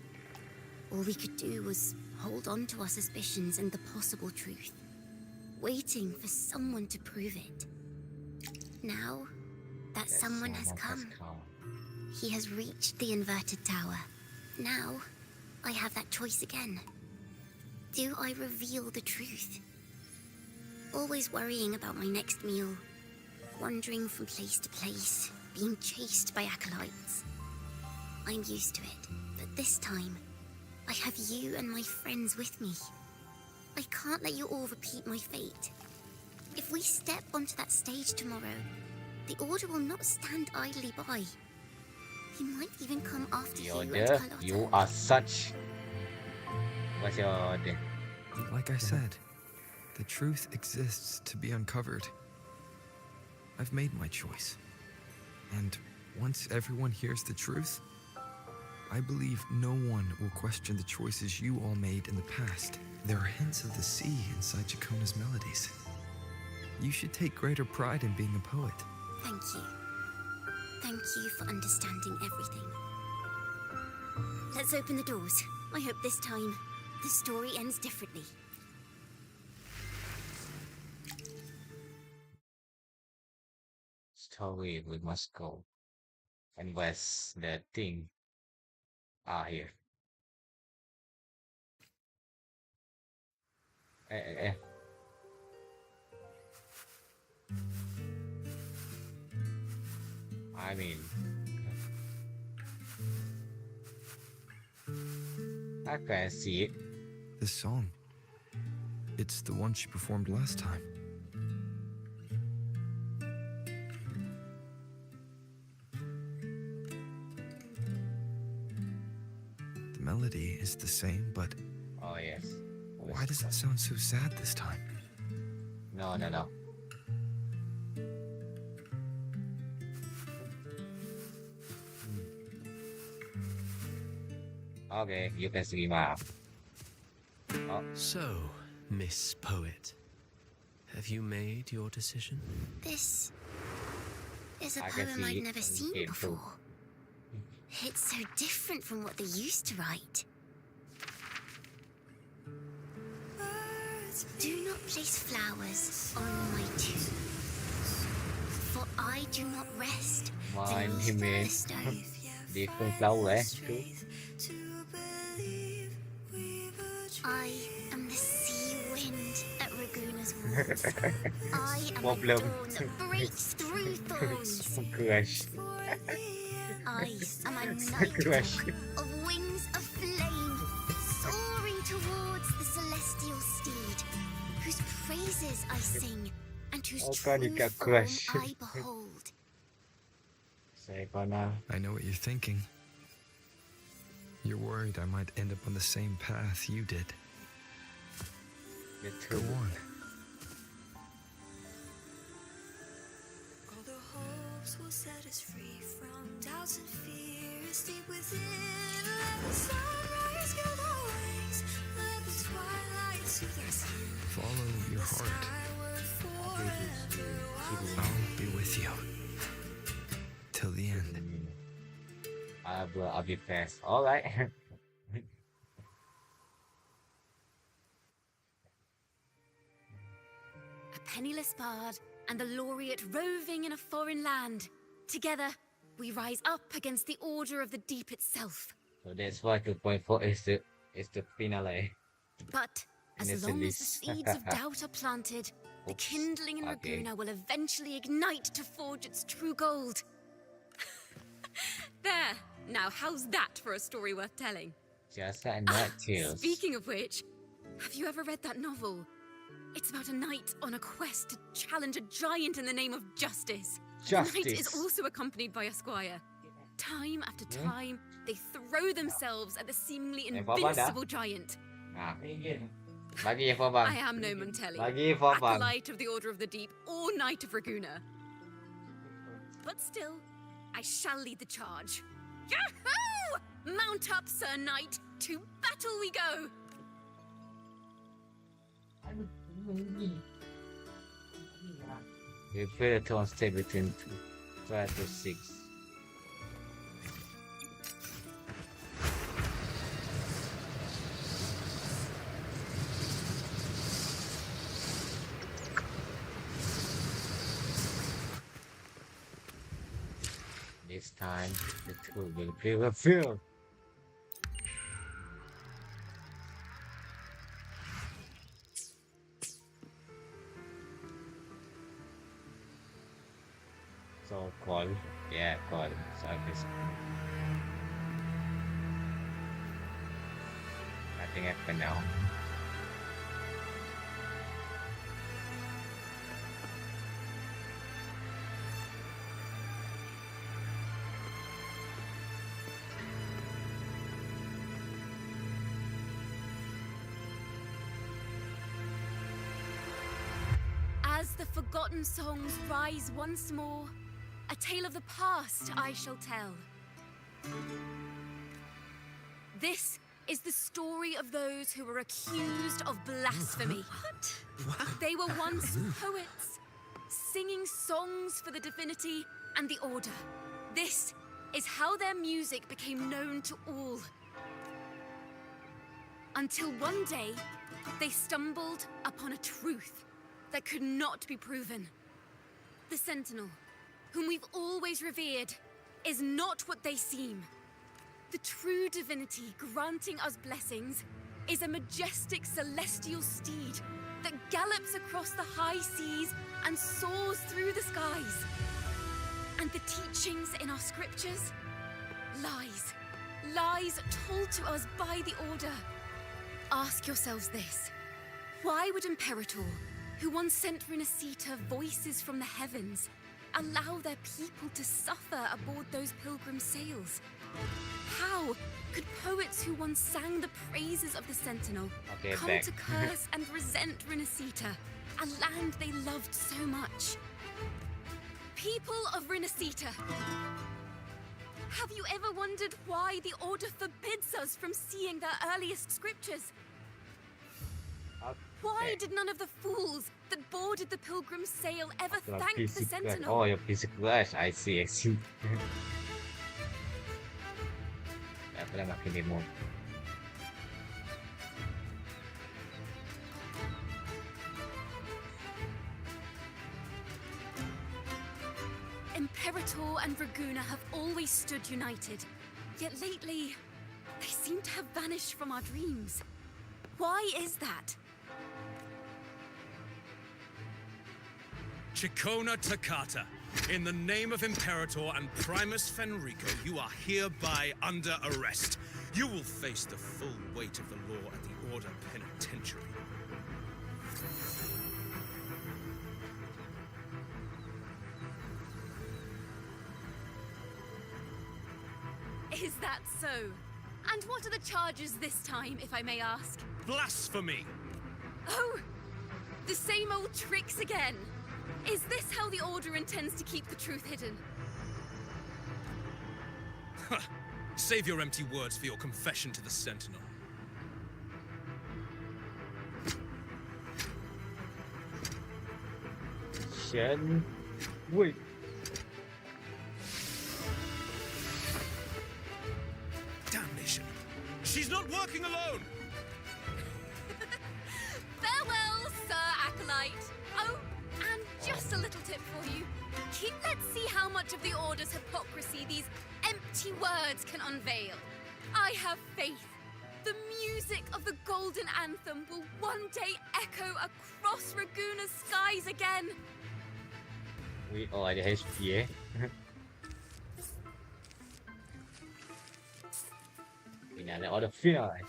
[SPEAKER 14] All we could do was hold on to our suspicions and the possible truth, waiting for someone to prove it. Now that someone has come, he has reached the inverted tower. Now I have that choice again. Do I reveal the truth? Always worrying about my next meal, wandering from place to place, being chased by acolytes. I'm used to it, but this time, I have you and my friends with me. I can't let you all repeat my fate. If we step onto that stage tomorrow, the Order will not stand idly by. He might even come after you and
[SPEAKER 1] Yoda,
[SPEAKER 14] Carlotta.
[SPEAKER 1] you are such. What's your order?
[SPEAKER 10] Like I said, the truth exists to be uncovered. I've made my choice. And once everyone hears the truth, I believe no one will question the choices you all made in the past. There are hints of the sea inside Ciacconna's melodies. You should take greater pride in being a poet.
[SPEAKER 14] Thank you. Thank you for understanding everything. Let's open the doors. I hope this time, the story ends differently.
[SPEAKER 1] Story, we must go. And where's the thing? Ah, here. Eh. I mean, I can see it.
[SPEAKER 10] This song. It's the one she performed last time. The melody is the same, but
[SPEAKER 1] Oh, yes.
[SPEAKER 10] why does it sound so sad this time?
[SPEAKER 1] No. Okay, you can see my. Oh.
[SPEAKER 6] So, Miss Poet, have you made your decision?
[SPEAKER 14] This is a
[SPEAKER 1] I can
[SPEAKER 14] poem
[SPEAKER 1] see
[SPEAKER 14] I've
[SPEAKER 1] it
[SPEAKER 14] never
[SPEAKER 1] on
[SPEAKER 14] seen
[SPEAKER 1] game
[SPEAKER 14] before.
[SPEAKER 1] too.
[SPEAKER 14] It's so different from what they used to write. Do not place flowers on my tomb, for I do not rest
[SPEAKER 1] Mine,
[SPEAKER 14] beneath
[SPEAKER 1] he
[SPEAKER 14] the
[SPEAKER 1] made
[SPEAKER 14] stone.
[SPEAKER 1] different flower too.
[SPEAKER 14] I am the sea wind at Raguna's walls. I am the
[SPEAKER 1] Problem.
[SPEAKER 14] dawn that breaks through thorns.
[SPEAKER 1] Crush.
[SPEAKER 14] I am a night
[SPEAKER 1] Crush.
[SPEAKER 14] of wings of flame, soaring towards the celestial steed, whose praises I sing and whose
[SPEAKER 1] Oh,
[SPEAKER 14] true
[SPEAKER 1] God, you got
[SPEAKER 14] form
[SPEAKER 1] crush.
[SPEAKER 14] I behold.
[SPEAKER 1] Ciaconna.
[SPEAKER 10] I know what you're thinking. You're worried I might end up on the same path you did. Go on.
[SPEAKER 7] All the hopes will set us free from doubts and fears deep within. Let the sunrise gild our wings. Let the twilight soothe our skin.
[SPEAKER 10] Follow your heart. I'll be with you. Till the end.
[SPEAKER 1] I'll be fast. Alright.
[SPEAKER 8] A penniless bard and the laureate roving in a foreign land. Together, we rise up against the Order of the Deep itself.
[SPEAKER 1] So that's why 2.4 is the finale.
[SPEAKER 8] But as
[SPEAKER 1] It's
[SPEAKER 8] long
[SPEAKER 1] a
[SPEAKER 8] as the
[SPEAKER 1] list.
[SPEAKER 8] seeds of doubt are planted, the kindling in
[SPEAKER 1] okay.
[SPEAKER 8] Raguna will eventually ignite to forge its true gold. There! Now, how's that for a story worth telling?
[SPEAKER 1] Just like Night Tales.
[SPEAKER 8] Speaking of which, have you ever read that novel? It's about a knight on a quest to challenge a giant in the name of justice. The knight is
[SPEAKER 1] Justice.
[SPEAKER 8] also accompanied by a squire. Time after
[SPEAKER 1] Hmm?
[SPEAKER 8] time, they throw themselves at the seemingly
[SPEAKER 1] Eh, Papa dah.
[SPEAKER 8] invincible giant.
[SPEAKER 1] Ah. Bagi info bang.
[SPEAKER 8] I am no Montelli,
[SPEAKER 1] Bagi info bang.
[SPEAKER 8] acolyte of the Order of the Deep or Knight of Raguna. But still, I shall lead the charge. Yahoo! Mount up, Sir Knight. To battle we go.
[SPEAKER 1] You play the turn stay between 12 to 6. This time, the tool will be revealed. So call, yeah, call service. Nothing happened now.
[SPEAKER 8] As the forgotten songs rise once more, a tale of the past I shall tell. This is the story of those who were accused of blasphemy. What? They were once poets, singing songs for the divinity and the order. This is how their music became known to all. Until one day, they stumbled upon a truth that could not be proven. The Sentinel, whom we've always revered, is not what they seem. The true divinity granting us blessings is a majestic celestial steed that gallops across the high seas and soars through the skies. And the teachings in our scriptures? Lies. Lies told to us by the Order. Ask yourselves this. Why would Imperator, who once sent Renacita voices from the heavens, allow their people to suffer aboard those pilgrim sails? How could poets who once sang the praises of the Sentinel come to curse and resent Renacita, a land they loved so much? People of Renacita, have you ever wondered why the Order forbids us from seeing their earliest scriptures? Why did none of the fools that boarded the pilgrim sail ever thank the Sentinel?
[SPEAKER 1] Oh, your physical class. I see. Pala makinig mo.
[SPEAKER 8] Imperator and Raguna have always stood united, yet lately, they seem to have vanished from our dreams. Why is that?
[SPEAKER 4] Ciaconna Toccata, in the name of Imperator and Primus Fenrico, you are hereby under arrest. You will face the full weight of the law at the Order Penitentiary.
[SPEAKER 8] Is that so? And what are the charges this time, if I may ask?
[SPEAKER 4] Blasphemy!
[SPEAKER 8] Oh! The same old tricks again! Is this how the Order intends to keep the truth hidden?
[SPEAKER 4] Save your empty words for your confession to the Sentinel.
[SPEAKER 1] Wait.
[SPEAKER 4] Damnation! She's not working alone!
[SPEAKER 8] Farewell, Sir Acolyte! Oh, and just a little tip for you. Let's see how much of the Order's hypocrisy these empty words can unveil. I have faith. The music of the Golden Anthem will one day echo across Raguna's skies again.
[SPEAKER 1] We already HP, eh? Finale order finale.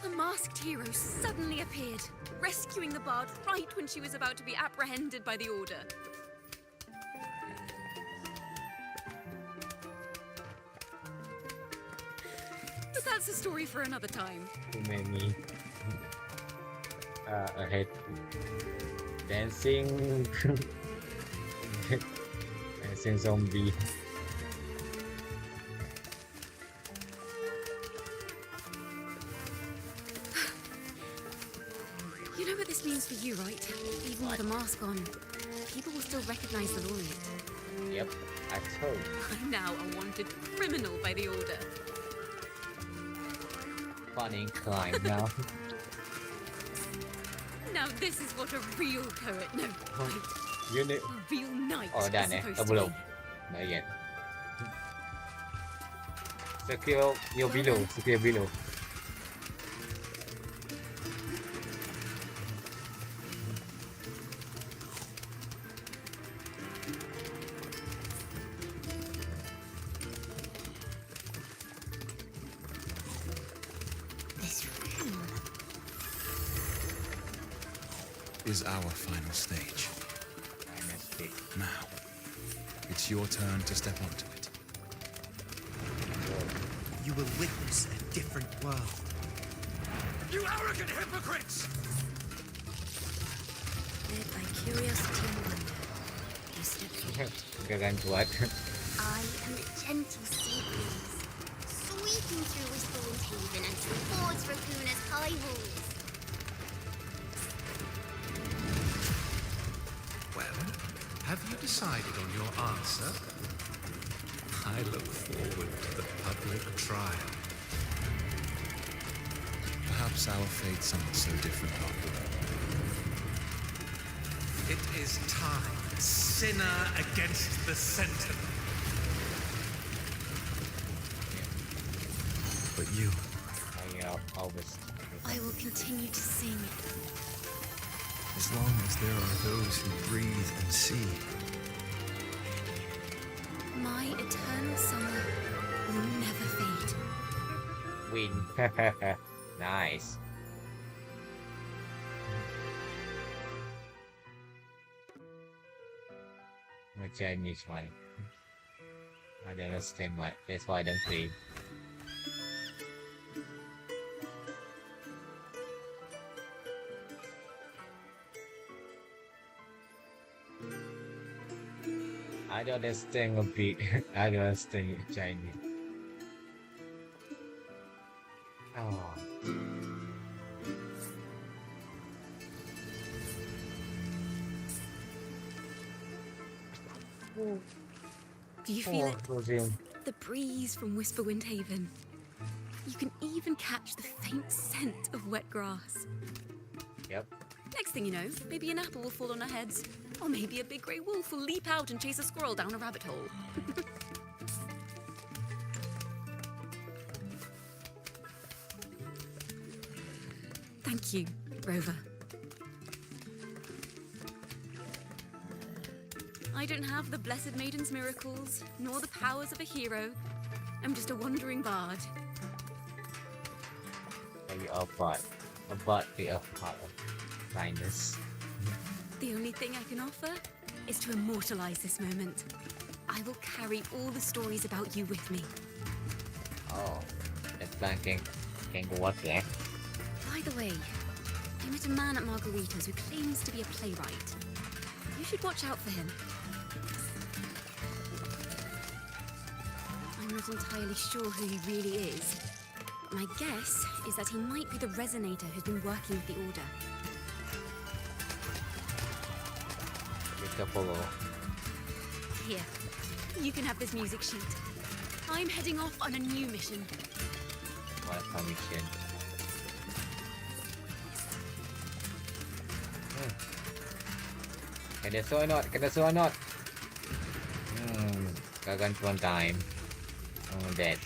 [SPEAKER 8] A masked hero suddenly appeared, rescuing the bard right when she was about to be apprehended by the Order. That's a story for another time.
[SPEAKER 1] Too many. Ahead. Dancing. Dancing zombie.
[SPEAKER 8] You know what this means for you, right? Even with a mask on, people will still recognize the laureate.
[SPEAKER 1] Yep, I told.
[SPEAKER 8] I'm now a wanted criminal by the Order.
[SPEAKER 1] Funny inclined now.
[SPEAKER 8] Now this is what a real poet, no, wait,
[SPEAKER 1] Unit.
[SPEAKER 8] a real knight
[SPEAKER 1] Oh,
[SPEAKER 8] is
[SPEAKER 1] done eh?
[SPEAKER 8] supposed to
[SPEAKER 1] Belum.
[SPEAKER 8] be.
[SPEAKER 1] Not yet. Secure your below. Secure below.
[SPEAKER 14] This room.
[SPEAKER 12] Is our final stage. Now, it's your turn to step onto it.
[SPEAKER 13] You will witness a different world.
[SPEAKER 16] You arrogant hypocrites!
[SPEAKER 14] Led by curiosity and wonder, you step forward.
[SPEAKER 1] Kegantuan.
[SPEAKER 14] I am the gentle sea breeze, sweeping through Whistlewind Haven and towards Raguna's high walls.
[SPEAKER 11] Well, have you decided on your answer? I look forward to the public trial.
[SPEAKER 12] Perhaps our fates are not so different after all.
[SPEAKER 11] It is time, sinner against the sentinel.
[SPEAKER 12] But you,
[SPEAKER 8] I will continue to sing.
[SPEAKER 12] as long as there are those who breathe and see,
[SPEAKER 8] My eternal summer will never fade.
[SPEAKER 1] Win. Nice. My Chinese one. I don't understand why. That's why I don't play. I don't understand a bit. I don't understand Chinese. Oh.
[SPEAKER 8] Do you feel it?
[SPEAKER 1] Rosie.
[SPEAKER 8] The breeze from Whisperwind Haven. You can even catch the faint scent of wet grass.
[SPEAKER 1] Yep.
[SPEAKER 8] Next thing you know, maybe an apple will fall on our heads. Or maybe a big grey wolf will leap out and chase a squirrel down a rabbit hole. Thank you, Rover. I don't have the Blessed Maiden's miracles, nor the powers of a hero. I'm just a wandering bard.
[SPEAKER 1] You are a bot be a part of kindness.
[SPEAKER 8] The only thing I can offer is to immortalize this moment. I will carry all the stories about you with me.
[SPEAKER 1] Oh, that plan can go up there.
[SPEAKER 8] By the way, I met a man at Margarita's who claims to be a playwright. You should watch out for him. I'm not entirely sure who he really is. But my guess is that he might be the resonator who's been working with the Order. Here, you can have this music sheet. I'm heading off on a new mission.
[SPEAKER 1] What a mission. Can I saw or not? Can I saw or not? Gargantuan time. Oh, dead.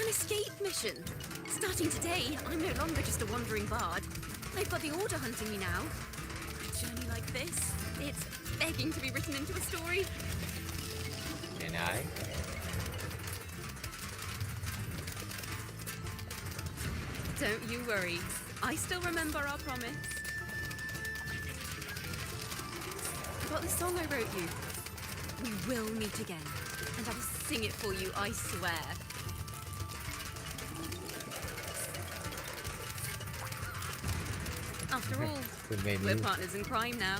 [SPEAKER 8] An escape mission. Starting today, I'm no longer just a wandering bard. I've got the Order hunting me now. A journey like this, it's begging to be written into a story.
[SPEAKER 1] And I?
[SPEAKER 8] Don't you worry. I still remember our promise. About the song I wrote you. We will meet again. And I will sing it for you, I swear. After all, we're partners in crime now.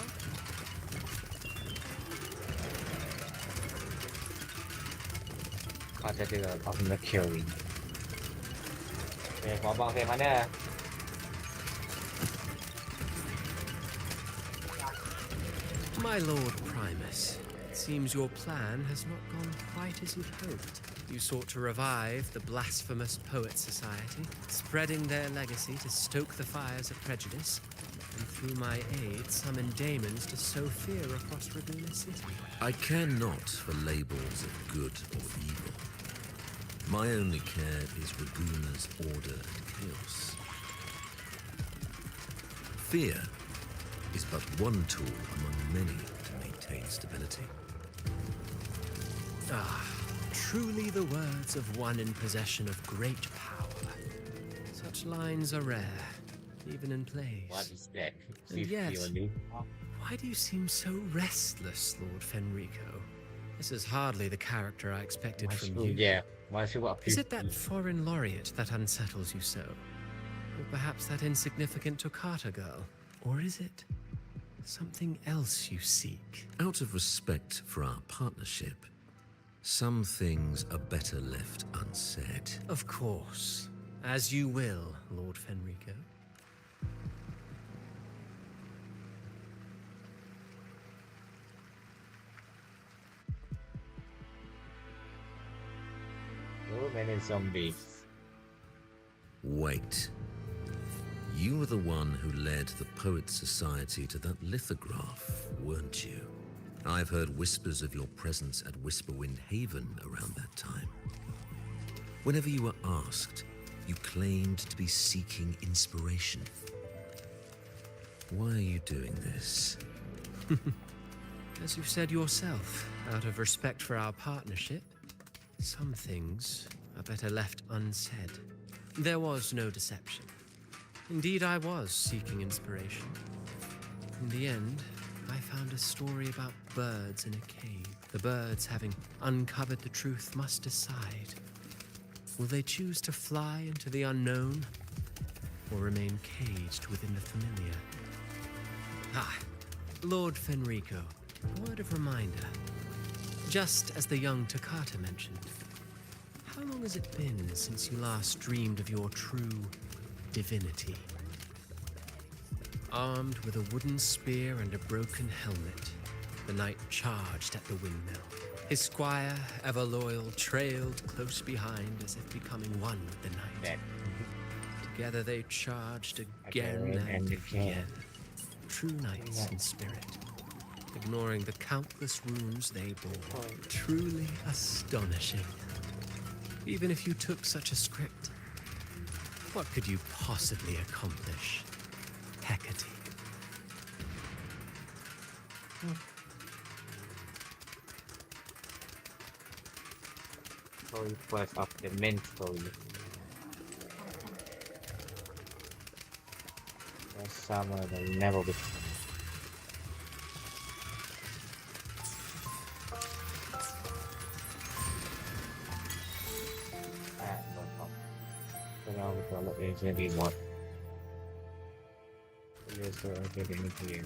[SPEAKER 1] Có thể được of Mercury. Để có bao thêm mana.
[SPEAKER 6] My Lord Primus, it seems your plan has not gone quite as you'd hoped. You sought to revive the blasphemous Poet Society, spreading their legacy to stoke the fires of prejudice, and through my aid summon daemons to sow fear across Raguena City.
[SPEAKER 19] I care not for labels of good or evil. My only care is Raguna's order and chaos. Fear is but one tool among many to maintain stability.
[SPEAKER 6] Ah, truly the words of one in possession of great power. Such lines are rare, even in plays.
[SPEAKER 1] What is that?
[SPEAKER 6] And yet, why do you seem so restless, Lord Fenrico? This is hardly the character I expected from you.
[SPEAKER 1] Yeah.
[SPEAKER 6] Is it that foreign laureate that unsettles you so? Or perhaps that insignificant Toccata girl? Or is it something else you seek?
[SPEAKER 19] Out of respect for our partnership, some things are better left unsaid.
[SPEAKER 6] Of course. As you will, Lord Fenrico.
[SPEAKER 1] So many zombies.
[SPEAKER 19] Wait. You were the one who led the Poet Society to that lithograph, weren't you? I've heard whispers of your presence at Whisperwind Haven around that time. Whenever you were asked, you claimed to be seeking inspiration. Why are you doing this?
[SPEAKER 6] As you said yourself, out of respect for our partnership, some things are better left unsaid. There was no deception. Indeed, I was seeking inspiration. In the end, I found a story about birds in a cave. The birds, having uncovered the truth, must decide. Will they choose to fly into the unknown, or remain caged within the familiar? Ah, Lord Fenrico, a word of reminder. Just as the young Toccata mentioned, how long has it been since you last dreamed of your true divinity? Armed with a wooden spear and a broken helmet, the knight charged at the windmill. His squire, ever loyal, trailed close behind as if becoming one with the knight. Together they charged again and again. True knights in spirit, ignoring the countless wounds they bore. Truly astonishing. Even if you took such a script, what could you possibly accomplish? Hecate.
[SPEAKER 1] Story quest of the main story. The summer will never be. Now we got a very mod. Yes, so I get anything here.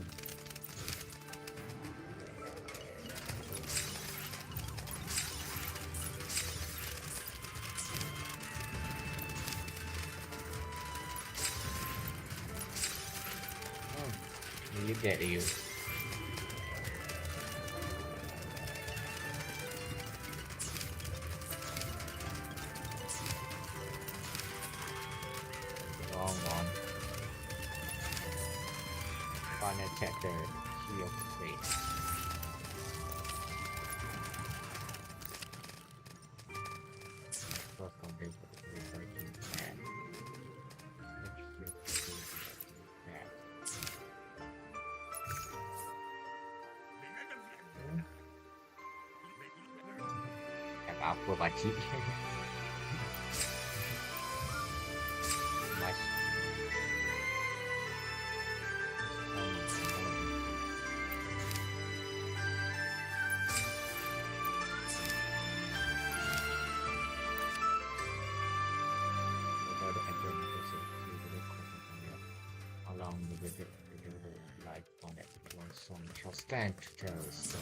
[SPEAKER 1] You get you. Wrong one. Final chapter. Key of Fate. First one is Apa pakcik. Mas. Along the like on it. One song shall stand to tell us so.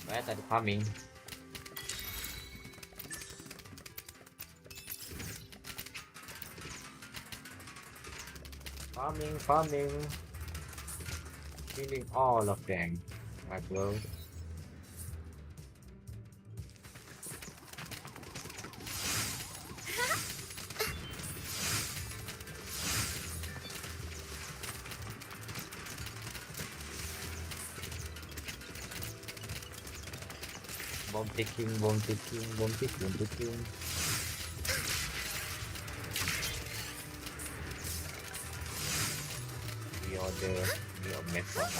[SPEAKER 1] Right, I'm coming. Farming. Killing all of them, my bro. Bomb ticking. Your mess up.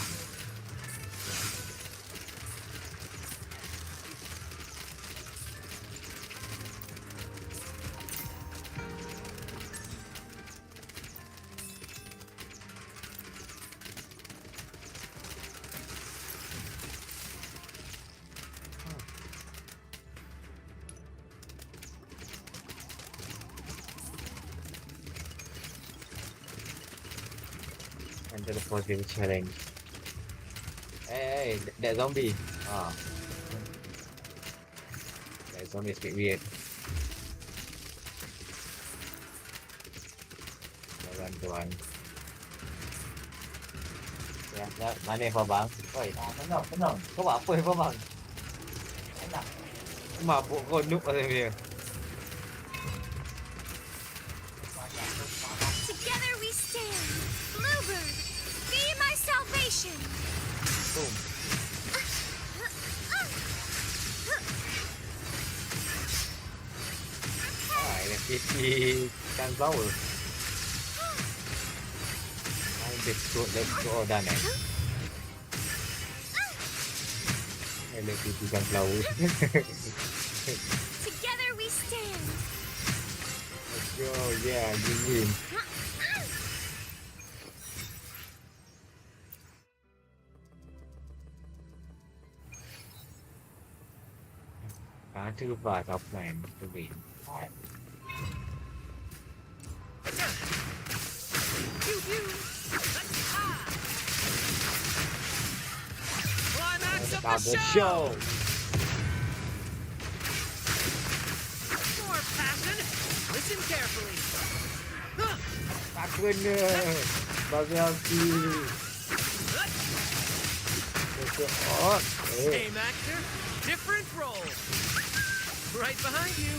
[SPEAKER 1] Enter the positive challenge. Hey, that zombie. Ah. That zombie is a bit weird. Tuan. Ya, mana apa bang? Oi, tenang. Kau buat apa bang? Enak. Mabuk kau noob pasal dia.
[SPEAKER 2] Together we stand. Bluebird, be my salvation.
[SPEAKER 1] Boom. Electricity kan power. Let's go done Electricity kan power.
[SPEAKER 2] Together we stand.
[SPEAKER 1] Let's go, yeah, you win. Two parts of plan to win.
[SPEAKER 6] Climax of
[SPEAKER 1] the
[SPEAKER 6] the show!
[SPEAKER 1] show!
[SPEAKER 6] More passion! Listen carefully.
[SPEAKER 1] Tak kena. Bagi aku.
[SPEAKER 6] Same actor, different role. Right behind you.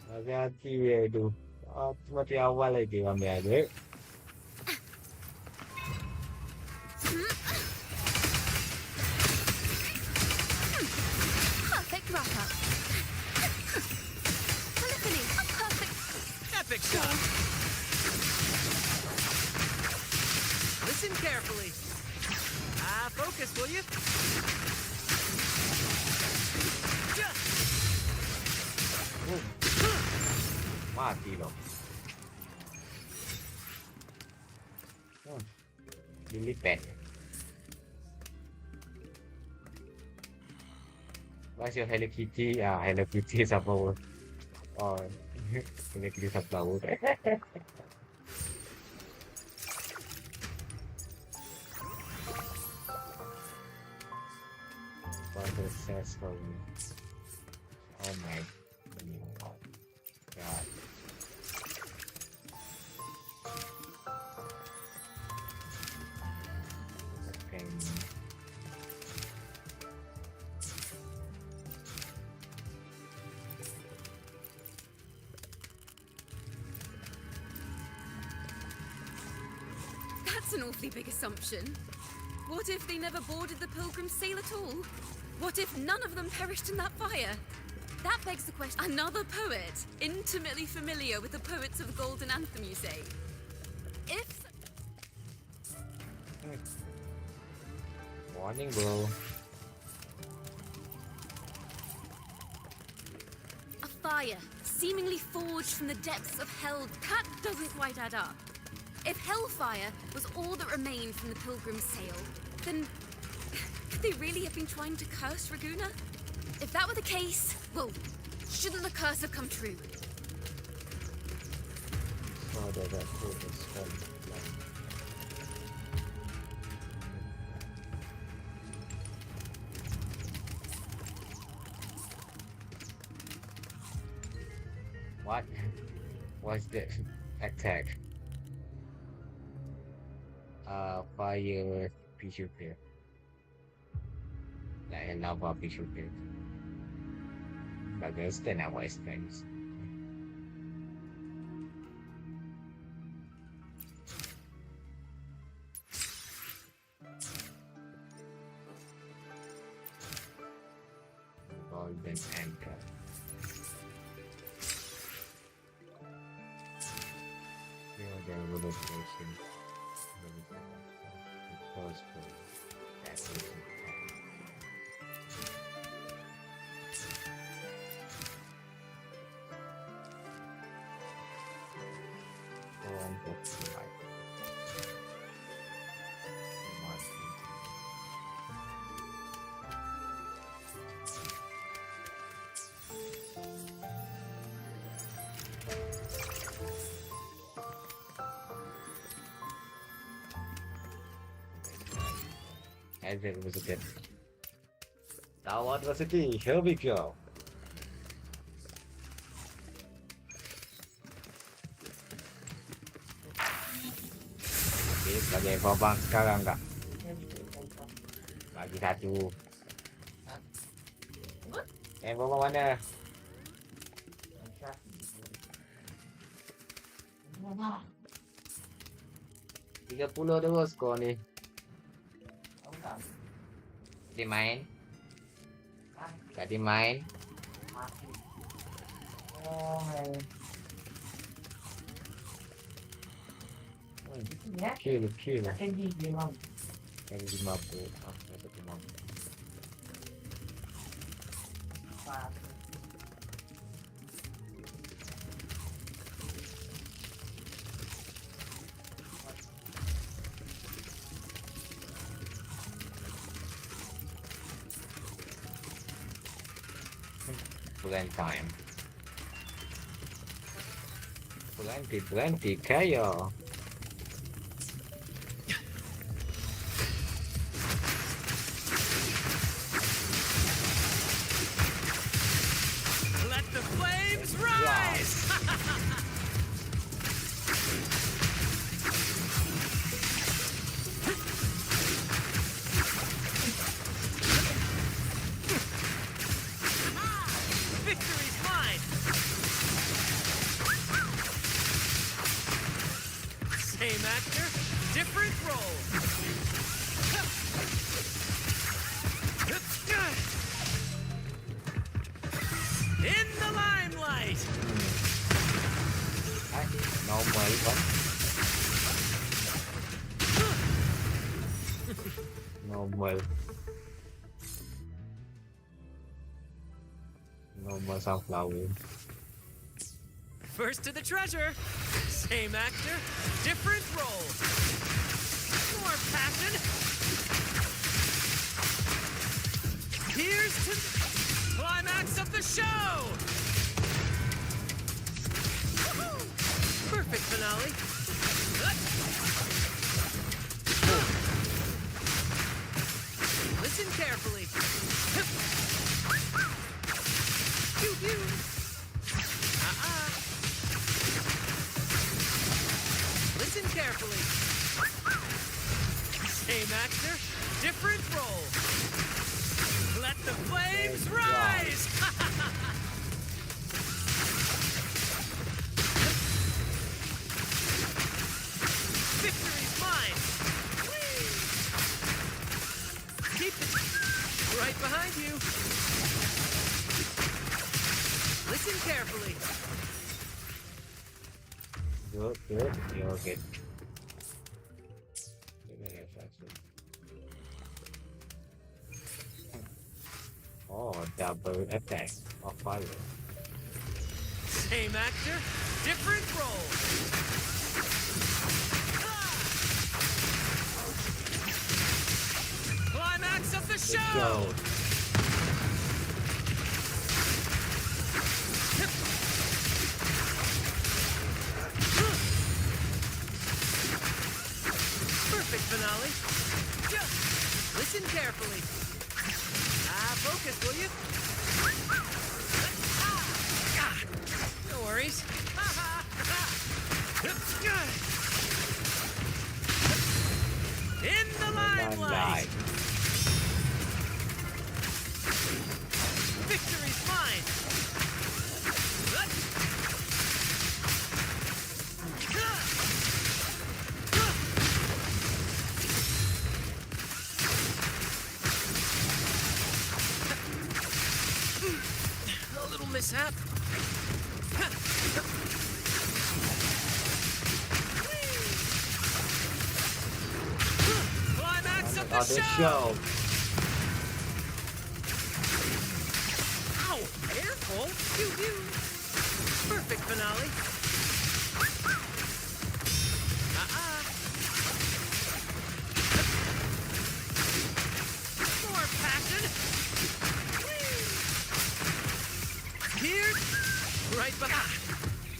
[SPEAKER 1] Hati-hati tu. Mati awal lagi ambil adik.
[SPEAKER 2] Perfect wrap up. Polyphony, a perfect.
[SPEAKER 6] Epic shot. Listen carefully. Focus, will you?
[SPEAKER 1] Mati loh. Dilipet. What's your Hello Kitty? Hello Kitty is a power. Oh, Hello Kitty is a power. Successful. Oh my God. Okay.
[SPEAKER 8] That's an awfully big assumption. What if they never boarded the Pilgrim's sail at all? What if none of them perished in that fire? That begs the question. Another poet, intimately familiar with the poets of the Golden Anthem, you say? If...
[SPEAKER 1] Warning, bro.
[SPEAKER 8] A fire, seemingly forged from the depths of hell. That doesn't quite add up. If hellfire was all that remained from the Pilgrim's sail, then could they really have been trying to curse Raguna? If that were the case, well, shouldn't the curse have come true?
[SPEAKER 1] Oh, that food is fun. What? What's the attack? Fire tissue paper. Like lava tissue paper. Bagus dan awak expense. Golden anchor. There will be station. First that's it. As it was a bit. Now what was it? Here we go. Oke, sebagai babang sekarang kak. Bagi satu. Babang mana? 30 terus kau ni. Dimain? Gak dimain? Kill. Jadi 50. Blend time. Plenty kayo.
[SPEAKER 6] Let the flames rise! Victory's mine! Same actor, different role. In the limelight!
[SPEAKER 1] Normal one. Normal sunflower.
[SPEAKER 6] First to the treasure. Same actor, different role. More passion. Here's to the climax of the show. Perfect finale. Listen carefully. Pew. Listen carefully. Same actor, different role. Let the flames rise! Victory's mine! Whee! Keep it right behind you.
[SPEAKER 1] Good, good. You're good. Oh, double attack of fire.
[SPEAKER 6] Same actor, different role. Climax of the show. Perfect finale. Listen carefully. Focus, will you? No worries. In the limelight. Victory's mine. A little mishap. Climax of the show. Ow! Careful! Pew pew! Perfect finale. More passion. Here, right behind.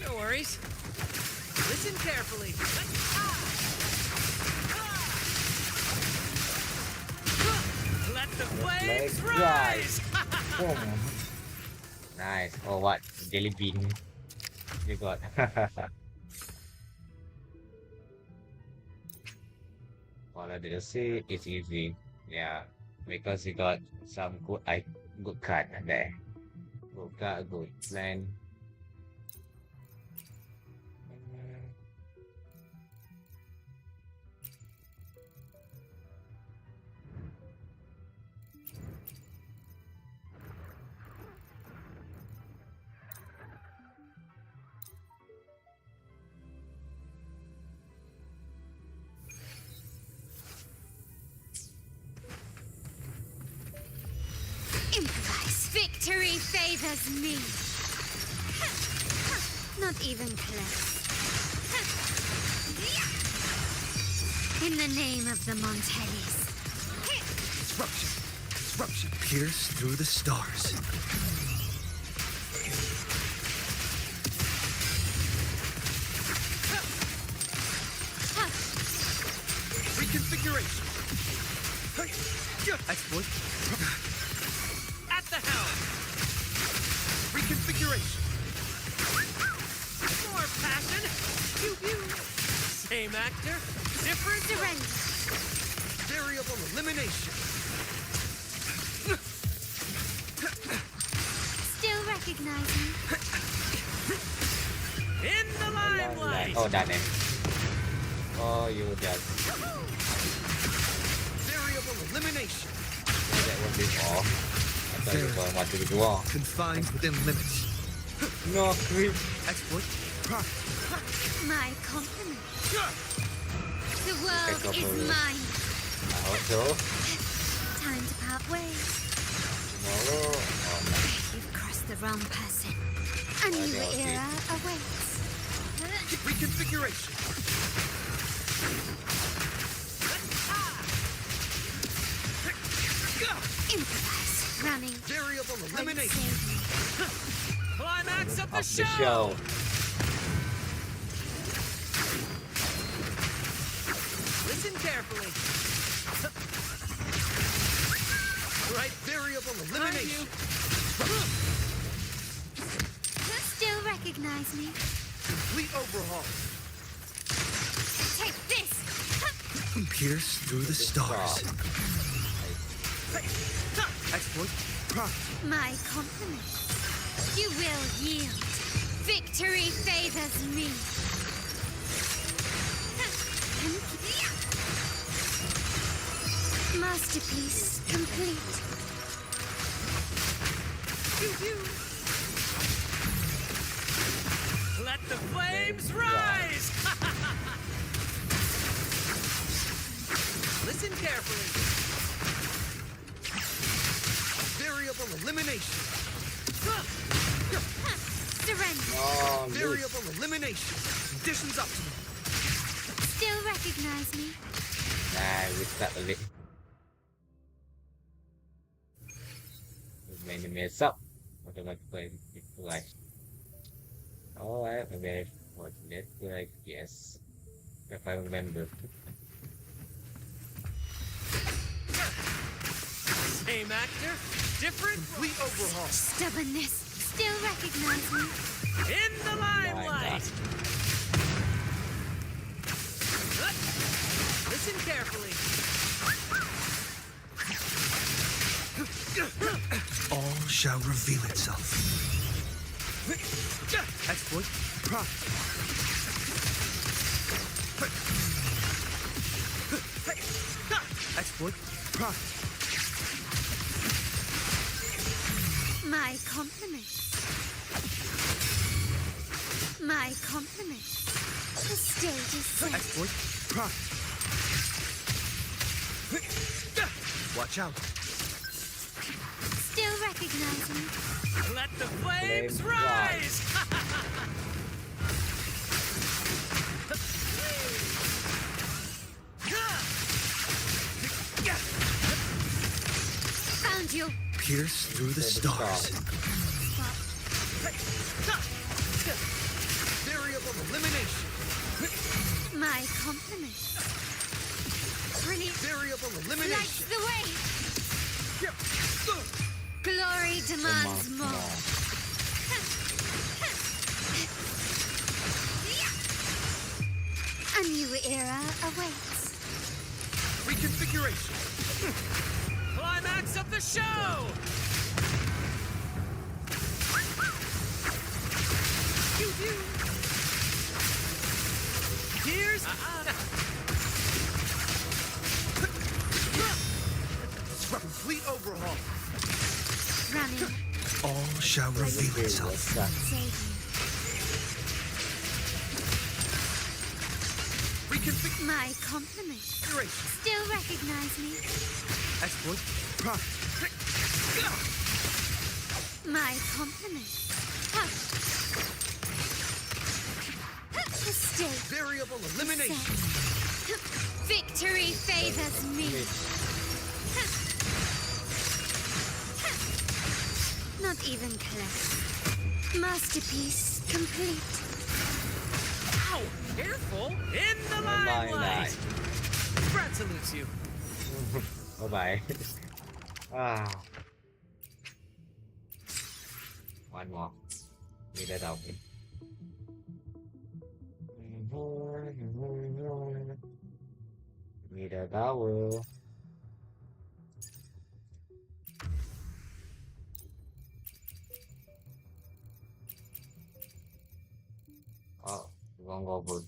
[SPEAKER 6] No worries. Listen carefully. Let the flames rise.
[SPEAKER 1] Oh. Nice. Oh, what? Jelly bean. You got. Follow the sea. It's easy. Yeah, because you got some good card there. Good card, good plan.
[SPEAKER 3] Improvise. Victory favors me. Not even close. In the name of the Montellis.
[SPEAKER 10] Disruption. Disruption. Pierce through the stars.
[SPEAKER 5] Reconfiguration. Exploit.
[SPEAKER 6] At the helm.
[SPEAKER 5] Reconfiguration.
[SPEAKER 6] More passion. Pew pew. Same actor, different
[SPEAKER 3] surrender.
[SPEAKER 5] Variable elimination.
[SPEAKER 3] Still recognizing.
[SPEAKER 6] In the limelight.
[SPEAKER 1] Oh, done it. Oh, you just.
[SPEAKER 5] Variable elimination.
[SPEAKER 1] That was it all. I thought you were going to do all.
[SPEAKER 10] Confined within limits.
[SPEAKER 1] No creep.
[SPEAKER 10] Exploit.
[SPEAKER 3] My compliment. The world
[SPEAKER 1] Okay,
[SPEAKER 3] is mine.
[SPEAKER 1] Also,
[SPEAKER 3] Time to part ways.
[SPEAKER 1] tomorrow. Oh, no.
[SPEAKER 3] You've crossed the wrong person. A new
[SPEAKER 1] Okay.
[SPEAKER 3] era awaits.
[SPEAKER 5] Reconfiguration.
[SPEAKER 3] Improvise. Running.
[SPEAKER 5] Variable elimination.
[SPEAKER 6] Climax of the
[SPEAKER 1] Of the
[SPEAKER 6] show.
[SPEAKER 1] show.
[SPEAKER 6] Listen carefully.
[SPEAKER 5] Right variable elimination.
[SPEAKER 3] Still recognize me.
[SPEAKER 5] Complete overhaul.
[SPEAKER 3] Take this.
[SPEAKER 10] Pierce through the stars.
[SPEAKER 5] Exploit.
[SPEAKER 3] My compliment. You will yield. Victory favors me. Masterpiece complete.
[SPEAKER 6] Pew pew. Let the flames rise! Listen carefully.
[SPEAKER 10] Variable elimination.
[SPEAKER 3] Surrender.
[SPEAKER 1] Oh,
[SPEAKER 10] Variable elimination. Conditions optimal.
[SPEAKER 3] Still recognize me?
[SPEAKER 1] Nah, we start ulit. May mess up. Automatically like. Alright, maybe what's it like? Yes, if I remember.
[SPEAKER 6] Same actor, different
[SPEAKER 10] complete overhaul.
[SPEAKER 3] Stubbornness. Still recognize me?
[SPEAKER 6] In the limelight. Listen carefully.
[SPEAKER 10] All shall reveal itself.
[SPEAKER 6] Exploit. Exploit.
[SPEAKER 3] My compliments. My compliments. The stage is set.
[SPEAKER 10] Exploit. Watch out.
[SPEAKER 3] Still recognize me?
[SPEAKER 6] Let the flames rise!
[SPEAKER 3] Found you.
[SPEAKER 10] Pierce through the stars. Variable elimination.
[SPEAKER 3] My compliments. Brilliant.
[SPEAKER 10] Variable
[SPEAKER 3] Lights
[SPEAKER 10] elimination.
[SPEAKER 3] the way. Glory demands more. A new era awaits.
[SPEAKER 10] Reconfiguration.
[SPEAKER 6] Climax of the show! Here's...
[SPEAKER 10] Complete overhaul.
[SPEAKER 3] Running.
[SPEAKER 10] All shall reveal itself.
[SPEAKER 3] Save
[SPEAKER 10] Reconfiguration.
[SPEAKER 3] My compliments. Still recognize me?
[SPEAKER 10] Exploit.
[SPEAKER 3] My compliments. The stage.
[SPEAKER 10] Variable elimination.
[SPEAKER 3] Set. Victory favors me. Not even close. Masterpiece complete.
[SPEAKER 6] Ow! Careful! In the limelight! Brad salutes you.
[SPEAKER 1] Bye-bye. Ah. One more. Need it out. Need a towel. Oh, wrong over.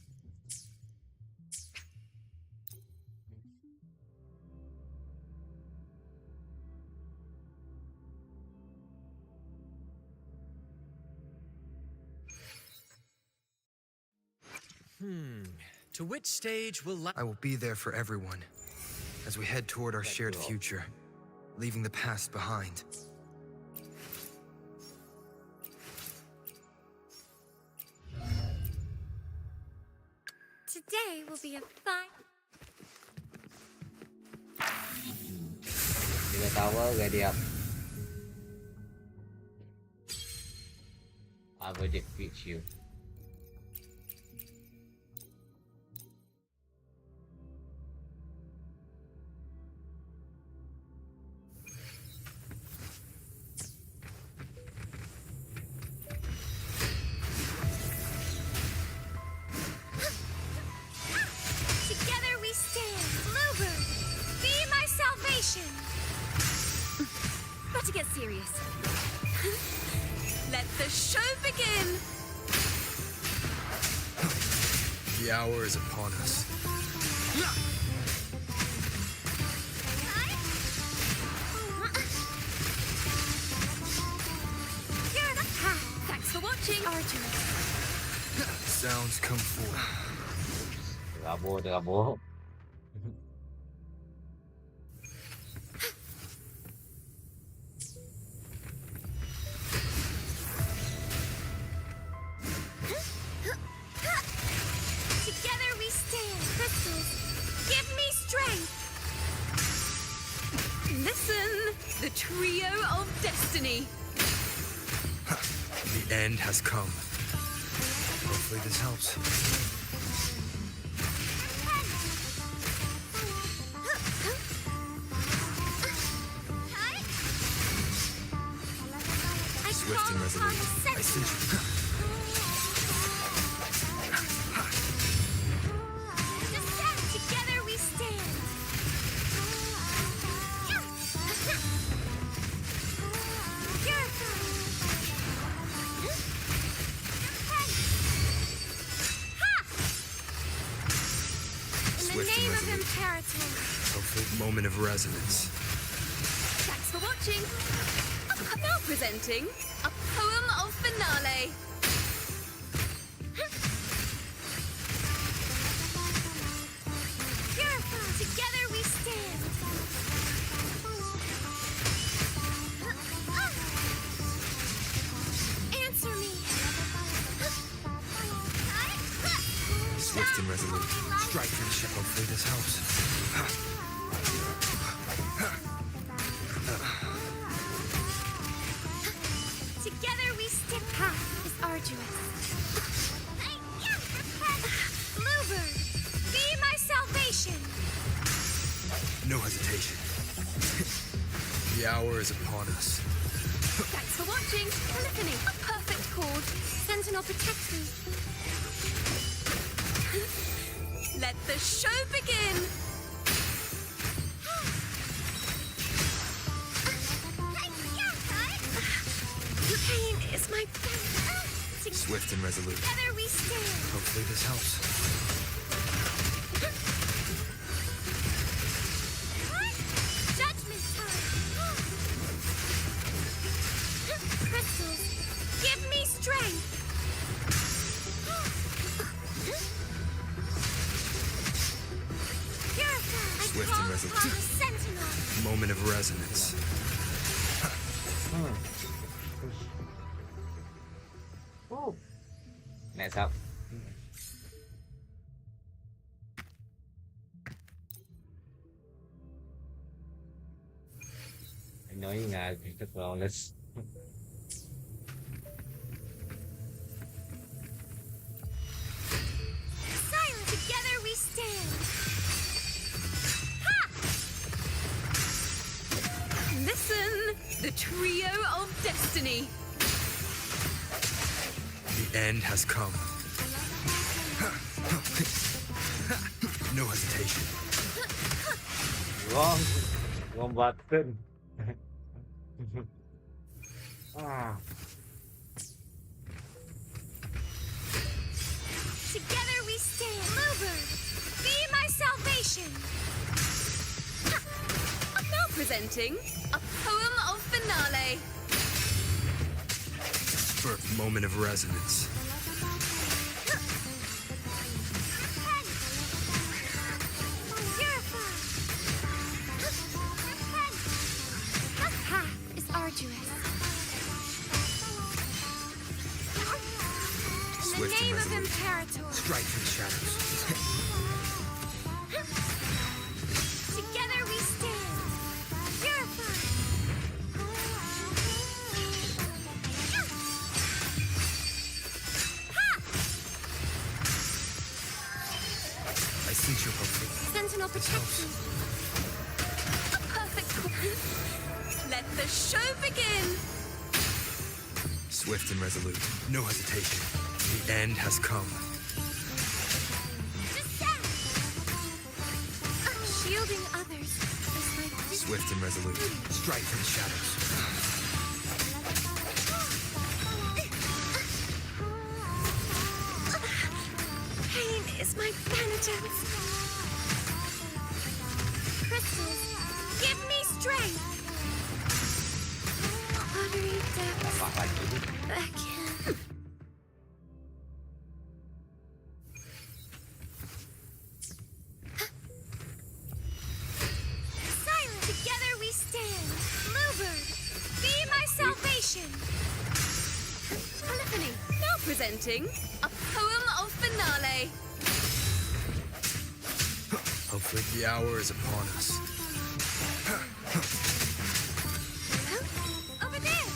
[SPEAKER 6] To which stage will
[SPEAKER 10] I will be there for everyone as we head toward our shared future, leaving the past behind.
[SPEAKER 17] Today will be a fine...
[SPEAKER 1] Need a towel, ready up. I will defeat you.
[SPEAKER 17] Together we stand. Bluebird, be my salvation.
[SPEAKER 8] Better get serious. Let the show begin!
[SPEAKER 10] The hour is upon us.
[SPEAKER 8] Thanks for watching!
[SPEAKER 17] Artemis.
[SPEAKER 10] sounds come forth.
[SPEAKER 1] Rabo.
[SPEAKER 2] Together we stand. Crystals, give me strength.
[SPEAKER 8] Listen, the trio of destiny.
[SPEAKER 10] The end has come. Hopefully this helps. Swift and resolute. I sense you.
[SPEAKER 2] Together we stand.
[SPEAKER 10] Swift and resolute. Hopefully, moment of resonance.
[SPEAKER 8] Thanks for watching. Now presenting a poem of finale.
[SPEAKER 2] Together we stand. Answer me.
[SPEAKER 10] Swift and resolute. Strike and ship. Hopefully this helps.
[SPEAKER 2] Together we stick. Path is arduous. Bluebird, be my salvation.
[SPEAKER 10] No hesitation. The hour is upon us.
[SPEAKER 8] Thanks for watching. Polyphony, a perfect chord.
[SPEAKER 2] Sentinel, protect me.
[SPEAKER 8] Let the show begin.
[SPEAKER 2] Pain is my friend.
[SPEAKER 10] Swift and resolute.
[SPEAKER 2] Together we stand.
[SPEAKER 10] Hopefully this helps.
[SPEAKER 2] Judgment time. Crystals, give me strength. Purify.
[SPEAKER 10] Swift and resolute.
[SPEAKER 2] Sentinel.
[SPEAKER 10] Moment of resonance.
[SPEAKER 1] Oh. Next up. Annoying rất flawless.
[SPEAKER 2] Silent. Together we stand.
[SPEAKER 8] Listen, the trio of destiny.
[SPEAKER 10] The end has come. No hesitation.
[SPEAKER 1] Wrong button.
[SPEAKER 2] Together we stand. Bluebird, be my salvation.
[SPEAKER 8] Now presenting a poem of finale.
[SPEAKER 10] Birth moment of resonance.
[SPEAKER 2] Path is arduous. In the
[SPEAKER 10] Swift and
[SPEAKER 2] name of
[SPEAKER 10] resolute.
[SPEAKER 2] Imperator.
[SPEAKER 10] Strike from the shadows.
[SPEAKER 2] Together we stand. Purify.
[SPEAKER 10] I sense your hope.
[SPEAKER 2] Sentinel,
[SPEAKER 10] This
[SPEAKER 2] protect
[SPEAKER 10] helps.
[SPEAKER 2] me.
[SPEAKER 8] A perfect chord. Let the show begin.
[SPEAKER 10] Swift and resolute. No hesitation. The end has come.
[SPEAKER 2] Shielding others is my
[SPEAKER 10] Swift and resolute. Strike from the shadows.
[SPEAKER 2] pain is my thanatos. Crystals, give me strength. Watery depths. Back in.
[SPEAKER 17] salvation!
[SPEAKER 8] Polyphony, now presenting a poem of finale.
[SPEAKER 10] Hopefully the hour is upon us.
[SPEAKER 17] Over there!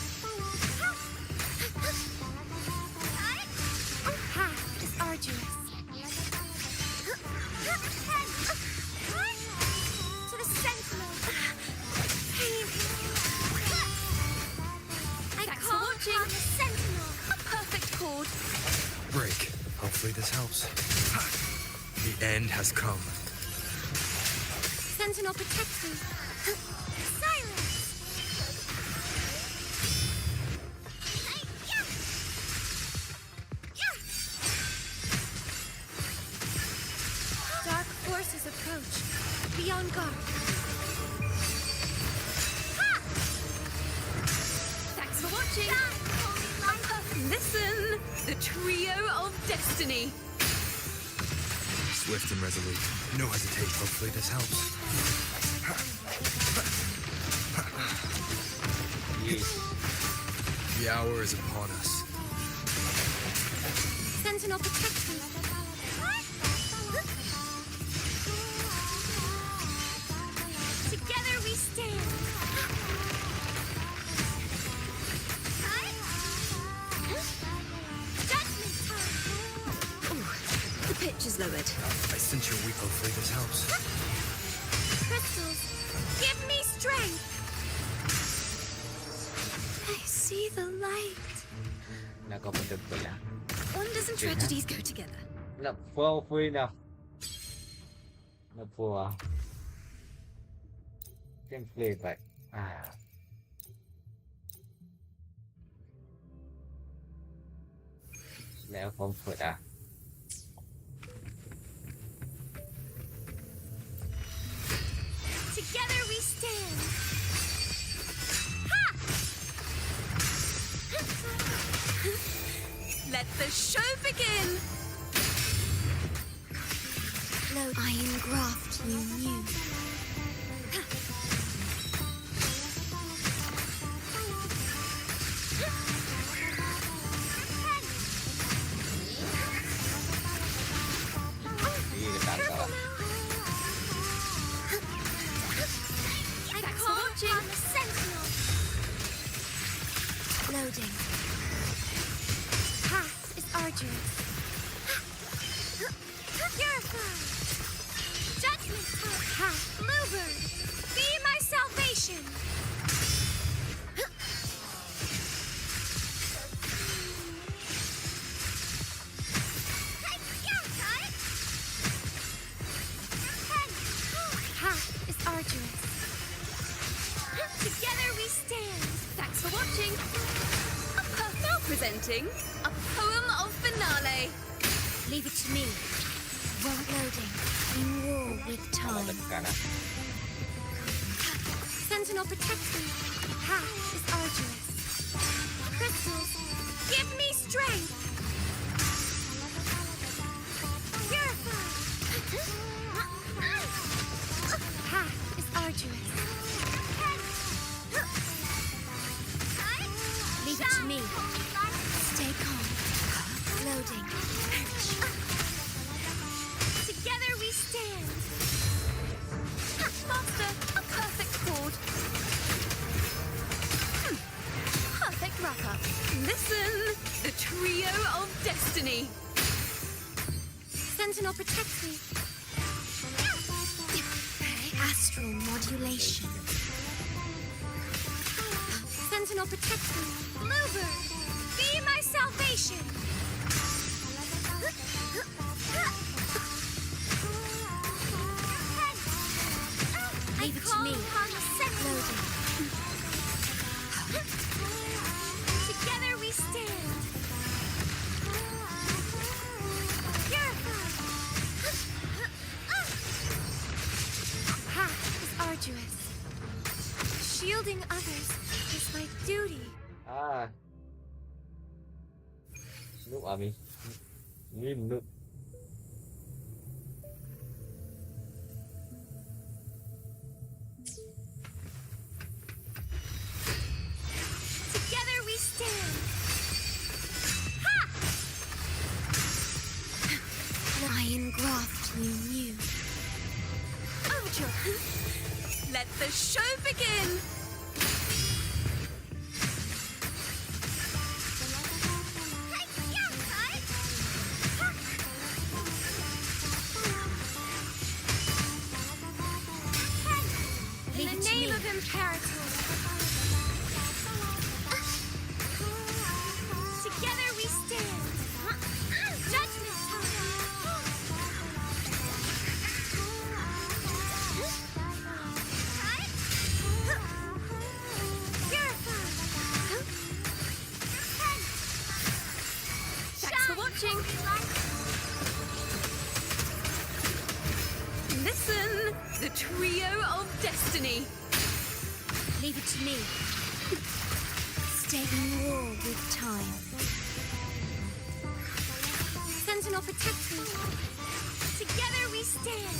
[SPEAKER 17] Path is arduous. To the sentinel! I
[SPEAKER 8] Thanks for
[SPEAKER 17] call
[SPEAKER 8] watching.
[SPEAKER 17] upon the sentinel!
[SPEAKER 8] A perfect chord.
[SPEAKER 10] Break. Hopefully this helps. The end has come.
[SPEAKER 17] Sentinel, protect me! Silence! Dark forces approach. Be on guard.
[SPEAKER 8] Thanks for watching. Listen, the trio of destiny.
[SPEAKER 10] Swift and resolute. No hesitation. Hopefully this helps. The hour is upon us.
[SPEAKER 17] Sentinel, protect me. Together we stand. Judgment time.
[SPEAKER 8] Ooh, the pitch is lowered.
[SPEAKER 10] I sense your weak. Hopefully this helps.
[SPEAKER 17] Crystals, give me strength. I see the light.
[SPEAKER 1] Nakapagod pala.
[SPEAKER 8] Wonders and tragedies go together.
[SPEAKER 1] Full enough. Po ah. Can play but Leo comfort ah.
[SPEAKER 17] Together we stand.
[SPEAKER 8] Let the show begin.
[SPEAKER 17] Load iron graft you knew. I call upon the sentinel. Loading. Path is arduous. Purify. Judgment time. Bluebird, be my salvation. Path is arduous. Together we stand.
[SPEAKER 8] Thanks for watching. Now presenting a poem of finale.
[SPEAKER 17] Leave it to me. Won't loading. In war with time. Sentinel, protect me. Path is arduous. Crystals, give me strength. Purify. Path is arduous. Leave it to me. Stay calm. Loading. Together we stand.
[SPEAKER 8] Master, a perfect chord. Perfect wrap-up. Listen, the trio of destiny.
[SPEAKER 17] Sentinel, protect me. Astral modulation. Sentinel, protect me. Bluebird, be my salvation. Leave it to me. Loading. Together we stand. Purify. Path is arduous. Shielding others is my duty.
[SPEAKER 1] Look at me. Look.
[SPEAKER 17] Together we
[SPEAKER 7] I engraft you new.
[SPEAKER 8] Overture. Let the show begin. In the name of Imperator. Together we stand. Judgment Thanks for watching. Listen, the trio of destiny.
[SPEAKER 7] Leave it to me. Stay in war with time. Sentinel, protect me.
[SPEAKER 2] Together we stand.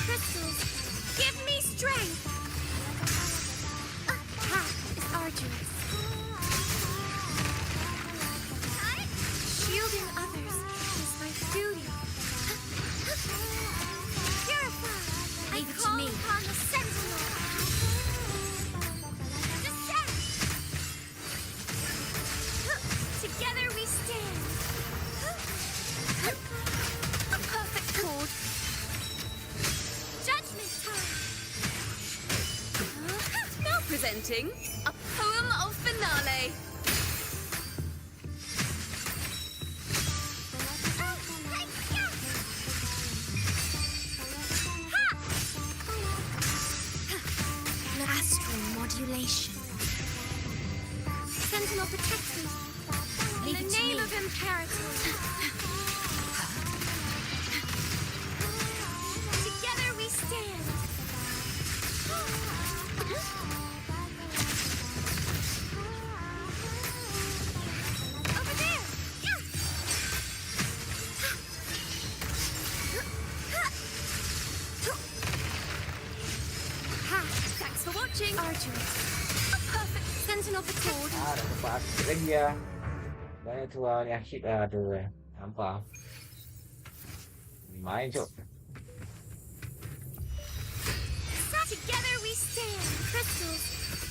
[SPEAKER 2] Crystals, give me strength. Path is arduous. Shielding others is my duty. Purify.
[SPEAKER 7] Leave it to
[SPEAKER 2] call
[SPEAKER 7] me.
[SPEAKER 2] upon the sentinel. Descend. Together we stand. A perfect chord. Judgment time.
[SPEAKER 8] Now presenting a poem of finale.
[SPEAKER 7] Astral modulation.
[SPEAKER 2] Sentinel, protect me.
[SPEAKER 7] Leave
[SPEAKER 2] In
[SPEAKER 7] it
[SPEAKER 2] the
[SPEAKER 7] to
[SPEAKER 2] name
[SPEAKER 7] me.
[SPEAKER 2] of Imperator. Together we stand. Over there. Yeah.
[SPEAKER 8] Thanks for watching.
[SPEAKER 2] Arduous. A perfect sentinel patrol.
[SPEAKER 1] Ada tempat lagi ya. Banyak tuan yang hit ada. Nampak. Main cok.
[SPEAKER 2] Together we stand. Crystals,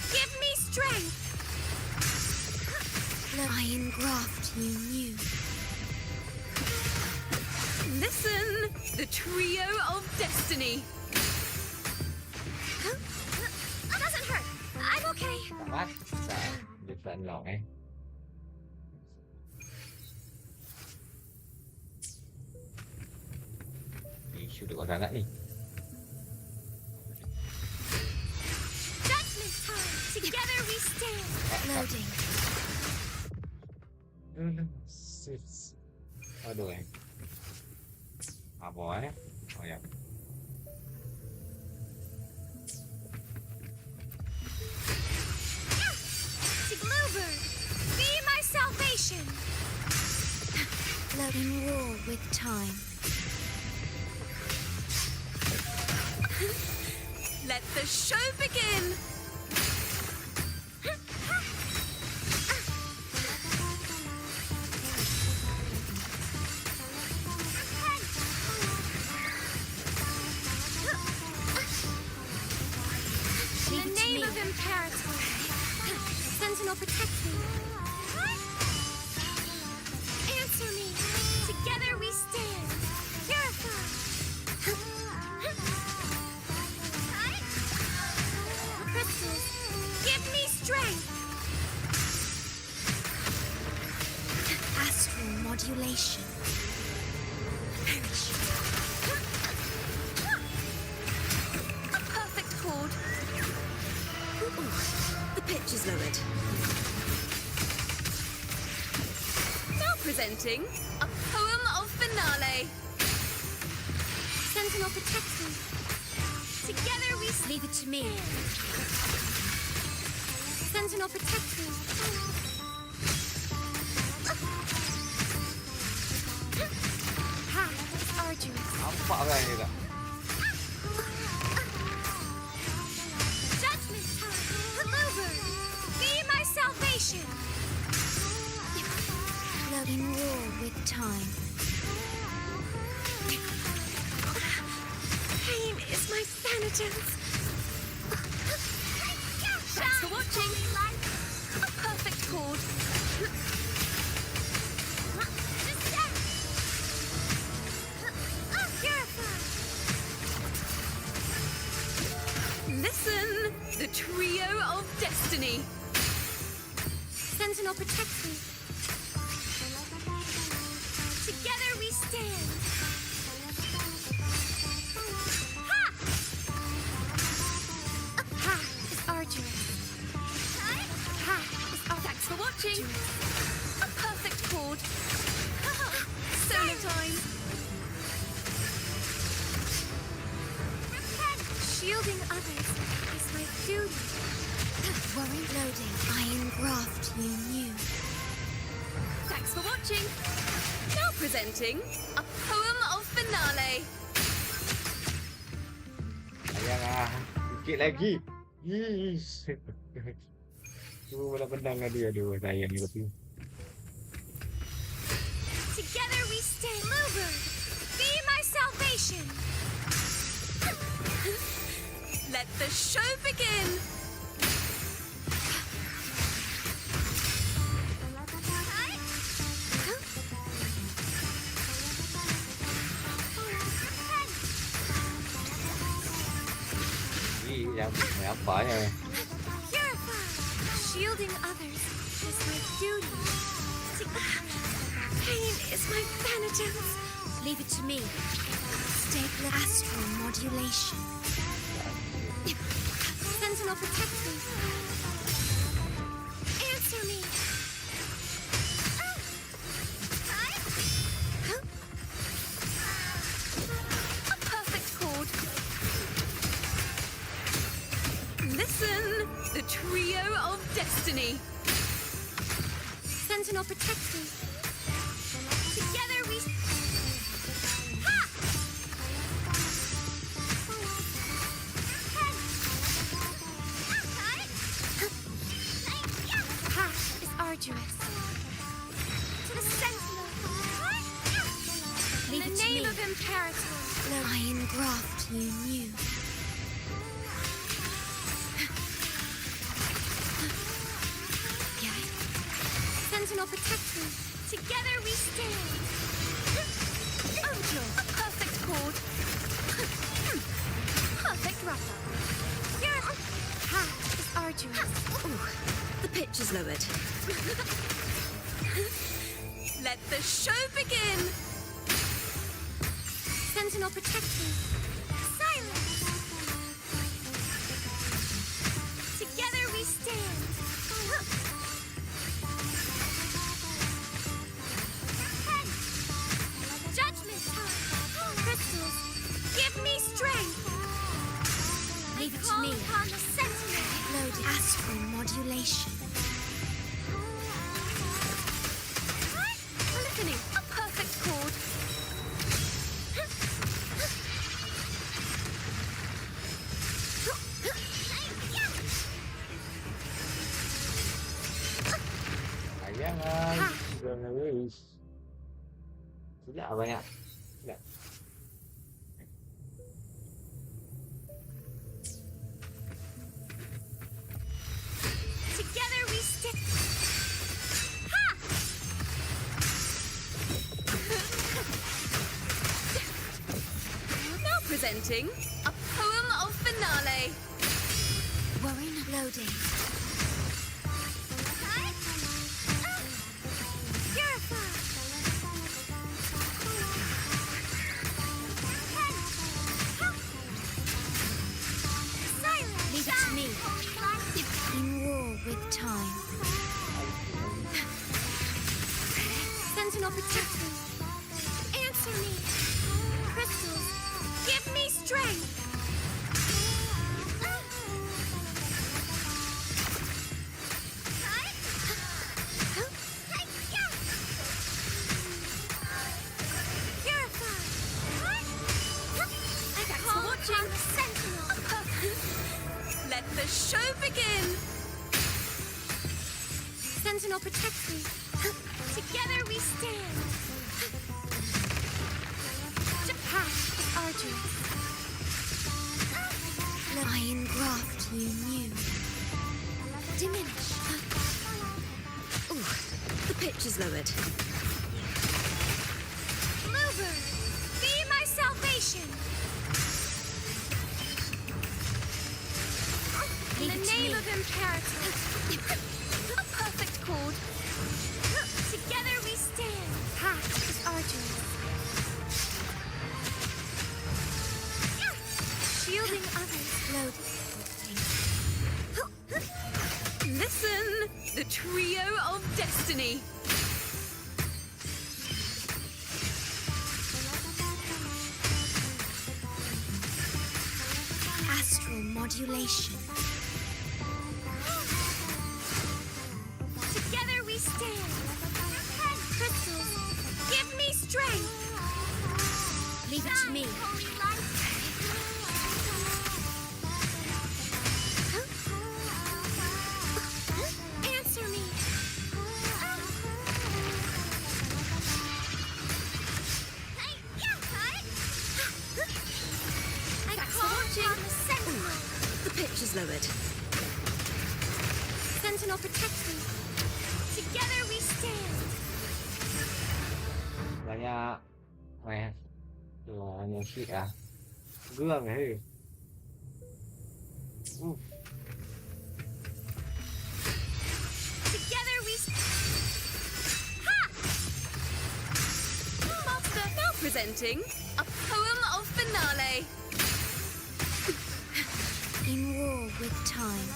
[SPEAKER 2] give me strength.
[SPEAKER 7] I engraft you new.
[SPEAKER 8] Listen, the trio of destiny.
[SPEAKER 2] Doesn't hurt. I'm okay.
[SPEAKER 1] Sangat. Bisa long eh. Isu dekat sangat ni.
[SPEAKER 2] Judgment time. Together we stand.
[SPEAKER 7] Loading.
[SPEAKER 1] Six. Aduh eh. Apa eh? Oh ya.
[SPEAKER 2] To Bluebird, be my salvation.
[SPEAKER 7] Loading war with time.
[SPEAKER 8] Let the show begin.
[SPEAKER 2] In the name of Imperator. Sentinel, protect me. Answer me. Together we stand. Purify. Crystals, give me strength.
[SPEAKER 7] Astral modulation.
[SPEAKER 8] A perfect chord. Ooh, the pitch is lowered. Now presenting a poem of finale.
[SPEAKER 2] Sentinel, protect me. Together we stand.
[SPEAKER 7] Leave it to me.
[SPEAKER 2] Sentinel, protect me. Path is arduous.
[SPEAKER 1] Nampak kan dia tak?
[SPEAKER 2] Judgment time. Bluebird, be my salvation.
[SPEAKER 7] Loading war with time.
[SPEAKER 17] penitence.
[SPEAKER 8] Thanks for watching. A perfect chord. Listen, the trio of destiny.
[SPEAKER 17] Sentinel, protect me. Together we stand. Ha! Ha is arduous. Ha is arduous.
[SPEAKER 8] Thanks for watching. A perfect chord. Solo time.
[SPEAKER 17] Shielding others is my duty. Worry loading. Iron graft you knew.
[SPEAKER 8] Thanks for watching. Now presenting a poem of finale.
[SPEAKER 1] Sayang sikit lagi. Yes. Bola pedang dia, aduh, sayang ni tapi.
[SPEAKER 17] Together we stand. Bluebird, be my salvation.
[SPEAKER 8] Let the show begin.
[SPEAKER 1] Mày apa ya?
[SPEAKER 17] Purify. Shielding others is my duty. Pain is my penitence. Leave it to me. Stable astral modulation. Sentinel, protect me. Answer me.
[SPEAKER 8] A perfect chord. Listen, the trio of destiny.
[SPEAKER 17] Sentinel, protect me. Together we... Ha! Path is arduous. To the Sentinel. Leave it to me. In the name of Imperator. Iron graft you knew. Sentinel, protect me. Together we stand.
[SPEAKER 8] Ojo, a perfect chord. Perfect wrap-up.
[SPEAKER 17] Path is arduous.
[SPEAKER 8] Ooh, the pitch is lowered. Let the show begin.
[SPEAKER 17] Sentinel, protect me. Silence. Together we stand. Judgment time. Crystals, give me strength. Leave it to me. Upon the Sentinel. Load astral modulation.
[SPEAKER 8] Listening, a perfect chord.
[SPEAKER 1] Sayang sudah habis. Sudah banyak. Sudah.
[SPEAKER 17] Together we stick. Ha!
[SPEAKER 8] Now presenting a poem of finale.
[SPEAKER 17] Worry loading. Purify. Silence. Leave it to me. In war with time. Sentinel, protect me. Answer me. Crystals, give me strength.
[SPEAKER 8] Let the show begin.
[SPEAKER 17] Sentinel, protect me. Together we stand. The path is arduous.
[SPEAKER 7] I engraft you new. Diminish.
[SPEAKER 8] Ooh, the pitch is lowered.
[SPEAKER 2] Mover, be my salvation. In the name of Imperator. A perfect chord. Together we stand. Path is arduous. Shielding others. Loaded.
[SPEAKER 8] Listen, the trio of destiny.
[SPEAKER 7] Astral modulation.
[SPEAKER 2] Together we stand. Crystals, give me strength.
[SPEAKER 7] Leave it to me.
[SPEAKER 2] Answer me. I call on the Sentinel.
[SPEAKER 8] The pitch is lowered.
[SPEAKER 2] Sentinel, protect me. Together we stand.
[SPEAKER 1] Banyak musik ah. Geram ya.
[SPEAKER 2] Together we Ha!
[SPEAKER 8] Master, now presenting a poem of finale.
[SPEAKER 7] In war with time.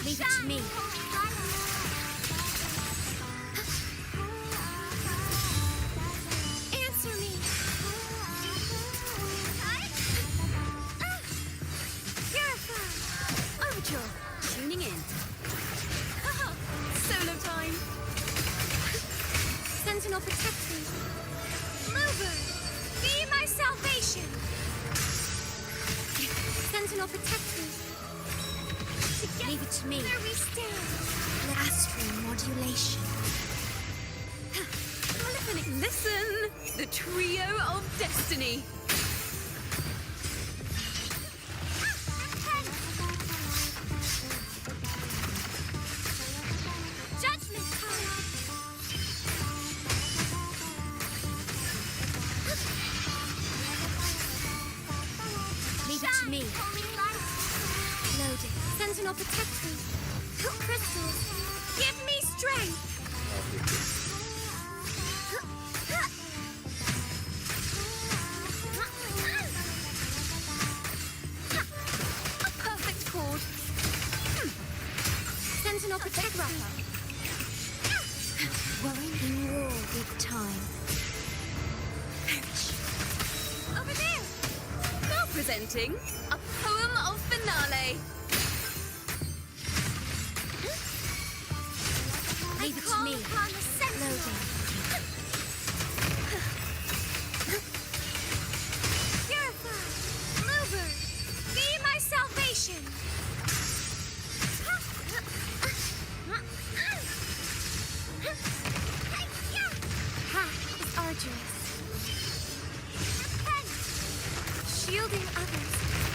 [SPEAKER 7] Leave it to me.
[SPEAKER 2] Answer me. Purify.
[SPEAKER 8] Overture, tuning in. Solo time.
[SPEAKER 2] Sentinel, protect me. Mover, be my salvation. Sentinel, protect me.
[SPEAKER 7] Leave it to me.
[SPEAKER 2] Together we stand.
[SPEAKER 7] Astral modulation.
[SPEAKER 8] Listen, the trio of destiny.
[SPEAKER 2] Judgment time.
[SPEAKER 7] Leave it to me. Loading.
[SPEAKER 2] Sentinel, protect me. Crystals, give me strength. A perfect chord. Sentinel, protect me.
[SPEAKER 7] Worrying in war with time.
[SPEAKER 2] Over there.
[SPEAKER 8] Now presenting a poem of finale.
[SPEAKER 7] Leave it to me.
[SPEAKER 2] Upon the Sentinel.
[SPEAKER 7] Loading.
[SPEAKER 2] Purify. Mover, be my salvation. Path is arduous. Shielding others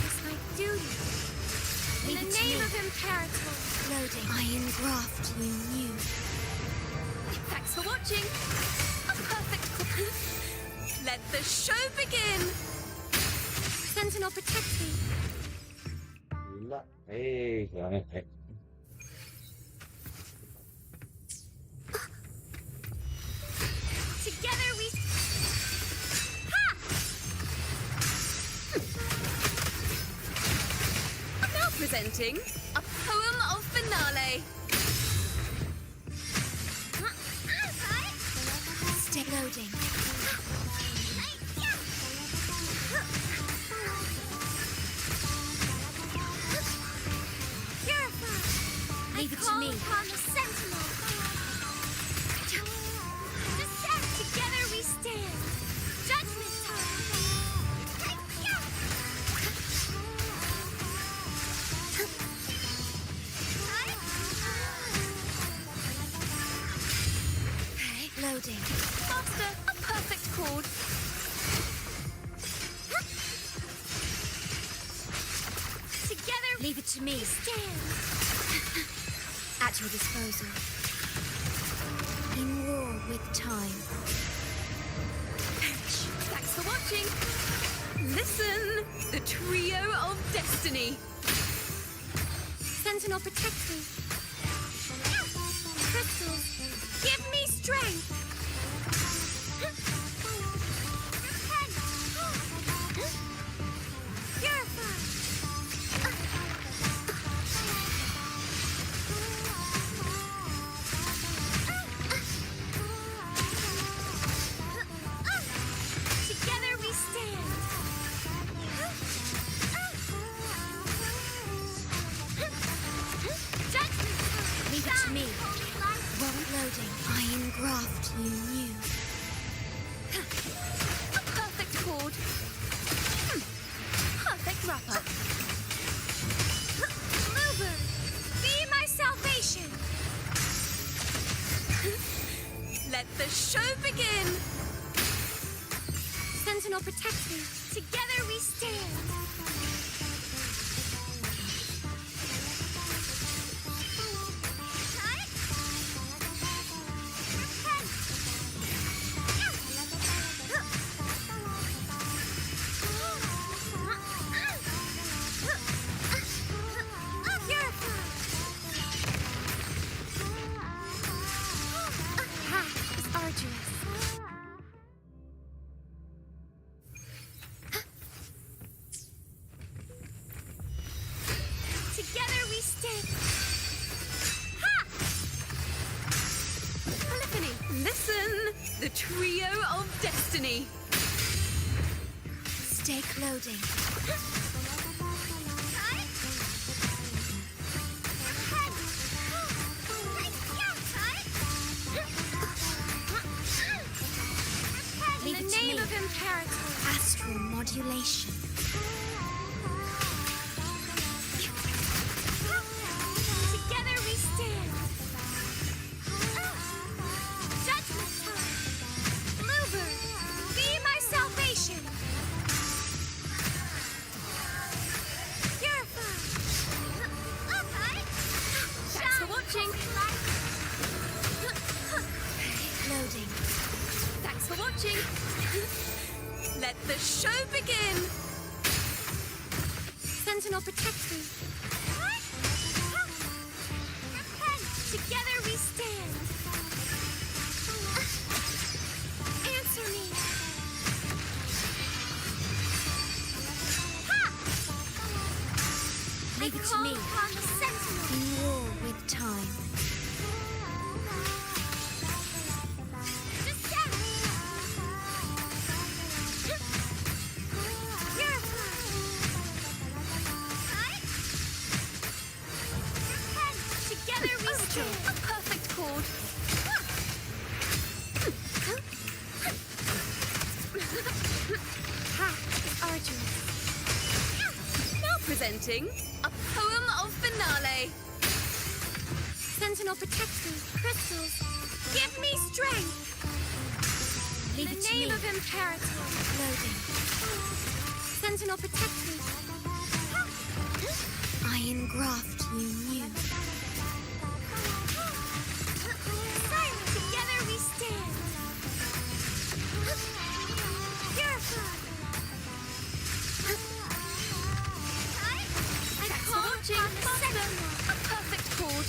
[SPEAKER 2] is my duty. In
[SPEAKER 7] Leave
[SPEAKER 2] the
[SPEAKER 7] it to
[SPEAKER 2] name
[SPEAKER 7] me.
[SPEAKER 2] of Imperator.
[SPEAKER 7] Loading. I engraft you new.
[SPEAKER 8] Thanks for watching. A perfect. Let the show begin.
[SPEAKER 2] Sentinel, protect me.
[SPEAKER 1] Gila. Jangan.
[SPEAKER 2] Together we.
[SPEAKER 8] Now presenting a poem of finale.
[SPEAKER 7] Stay loading.
[SPEAKER 2] Purify.
[SPEAKER 7] Leave it to
[SPEAKER 2] Call
[SPEAKER 7] me.
[SPEAKER 2] upon the Sentinel. Descend. Together we stand. Judgment time.
[SPEAKER 3] Leave it to me.
[SPEAKER 17] Stand.
[SPEAKER 3] At your disposal. In war with time.
[SPEAKER 8] Thanks for watching. Listen, the trio of destiny.
[SPEAKER 17] Sentinel, protect me. Crystals, give me strength. Purify. Together we stand.
[SPEAKER 3] Leave it to me. Loading. Iron graft you knew.
[SPEAKER 8] A perfect chord. Perfect wrap-up.
[SPEAKER 17] Mover, be my salvation.
[SPEAKER 8] Let the show begin.
[SPEAKER 17] Sentinel, protect me. Together we stand. Together we stand. Ha!
[SPEAKER 8] Polyphony. Listen, the trio of destiny.
[SPEAKER 3] Stake loading.
[SPEAKER 17] In the name of Imperator.
[SPEAKER 3] Astral modulation.
[SPEAKER 17] Together we stand. Judgment time. Bluebird, be my salvation. Purify.
[SPEAKER 8] Thanks for watching.
[SPEAKER 3] Loading.
[SPEAKER 8] Thanks for watching. Let the show begin.
[SPEAKER 17] Sentinel, protect me. Together we stand. Answer me.
[SPEAKER 3] Leave it to me.
[SPEAKER 17] Upon the Sentinel.
[SPEAKER 3] In war with time.
[SPEAKER 17] Descend. Together we stand.
[SPEAKER 8] A perfect chord.
[SPEAKER 17] Arduous.
[SPEAKER 8] Now presenting a poem of finale.
[SPEAKER 17] Sentinel, protect me. Crystals, give me strength.
[SPEAKER 3] Leave
[SPEAKER 17] In
[SPEAKER 3] it
[SPEAKER 17] the
[SPEAKER 3] to
[SPEAKER 17] name
[SPEAKER 3] me.
[SPEAKER 17] of Imperator.
[SPEAKER 3] Loading.
[SPEAKER 17] Sentinel, protect me.
[SPEAKER 3] Iron graft you knew.
[SPEAKER 17] Together we stand. Purify.
[SPEAKER 8] Thanks for watching. A perfect chord.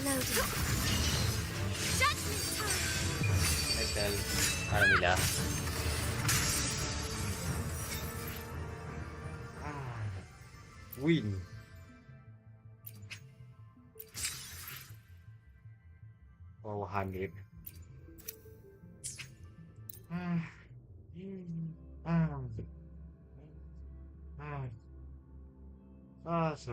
[SPEAKER 3] Loading.
[SPEAKER 17] Judgment time.
[SPEAKER 1] Tagal. Parang nila. Win. Oh, 100. So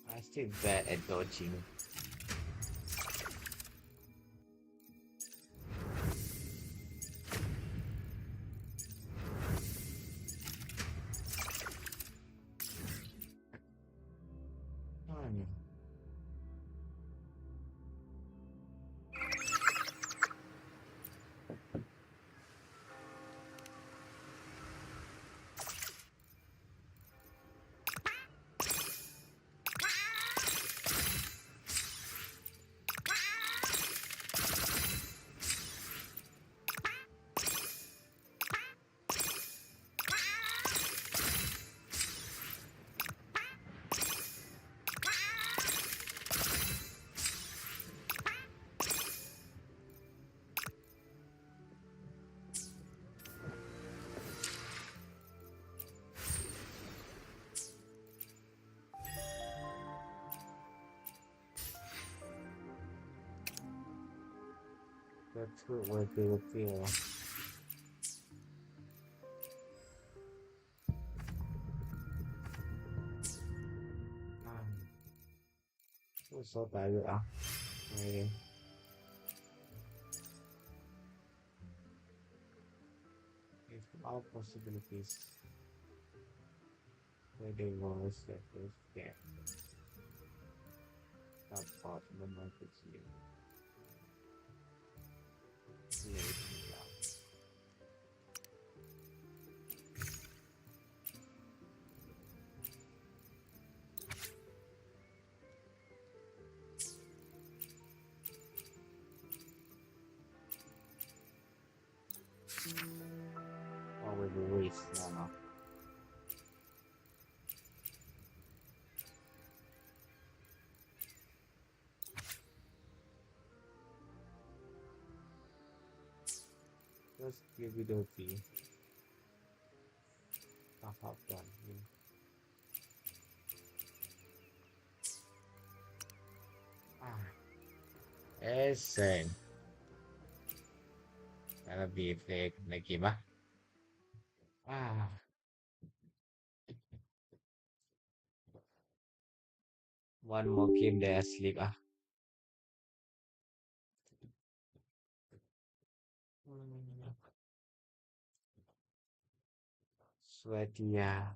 [SPEAKER 1] I'm still bad at dodging. That's what they would feel. Ôi, sao tại vậy ạ? Này, if all possibilities where they was that is there. That part of the market here. Lay it down. Oh, we will waste now. Just give it a fee. I have done. Esen. That'll be fake lagi mah. One more game there sleep Sweatia.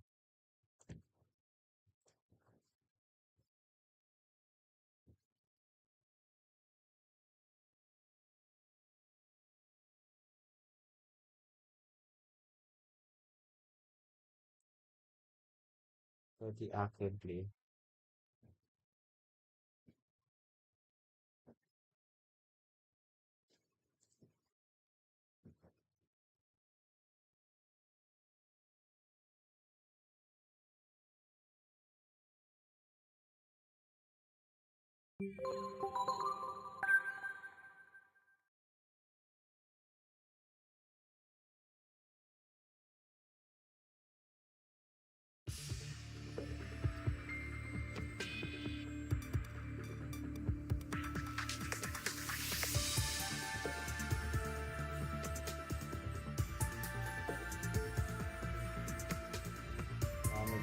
[SPEAKER 1] Sweaty arcade play.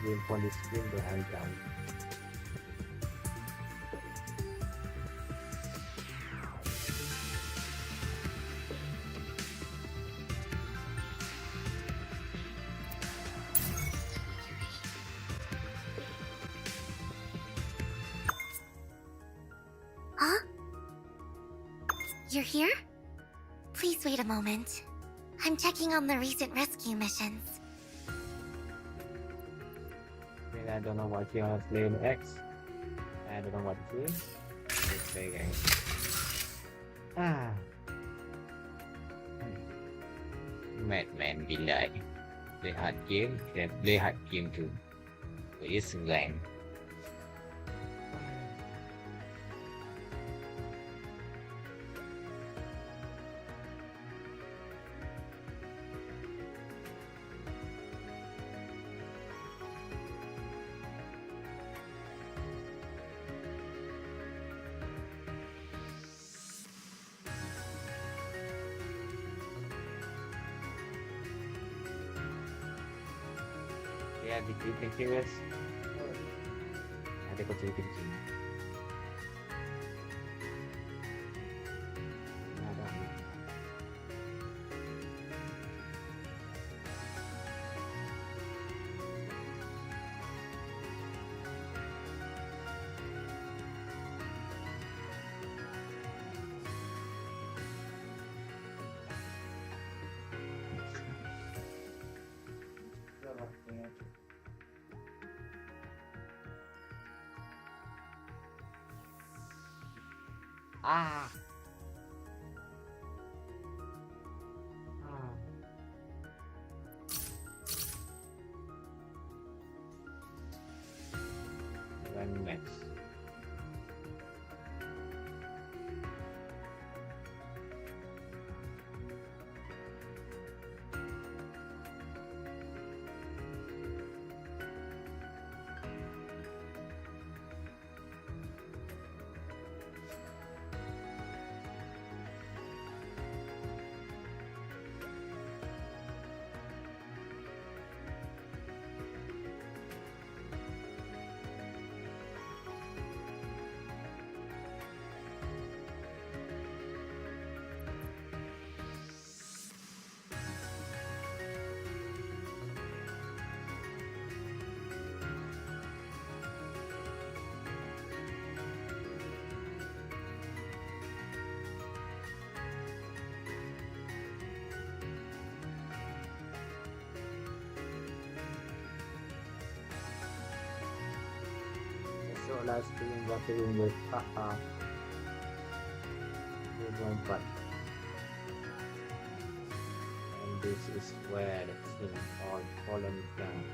[SPEAKER 1] Game for the screen behind them.
[SPEAKER 14] Huh? You're here? Please wait a moment. I'm checking on the recent rescue missions.
[SPEAKER 1] I don't know what you want to play in X. I don't know what to do. Let's play game. Madman Bilai. Play hard game, then play hard game too. It's rank. Ya, bikin guys. Ada kecil kencing. Ah! Ah. Run next. So last thing, Wuthering Waves, haha. Good one, but and this is where the thing all fallen down.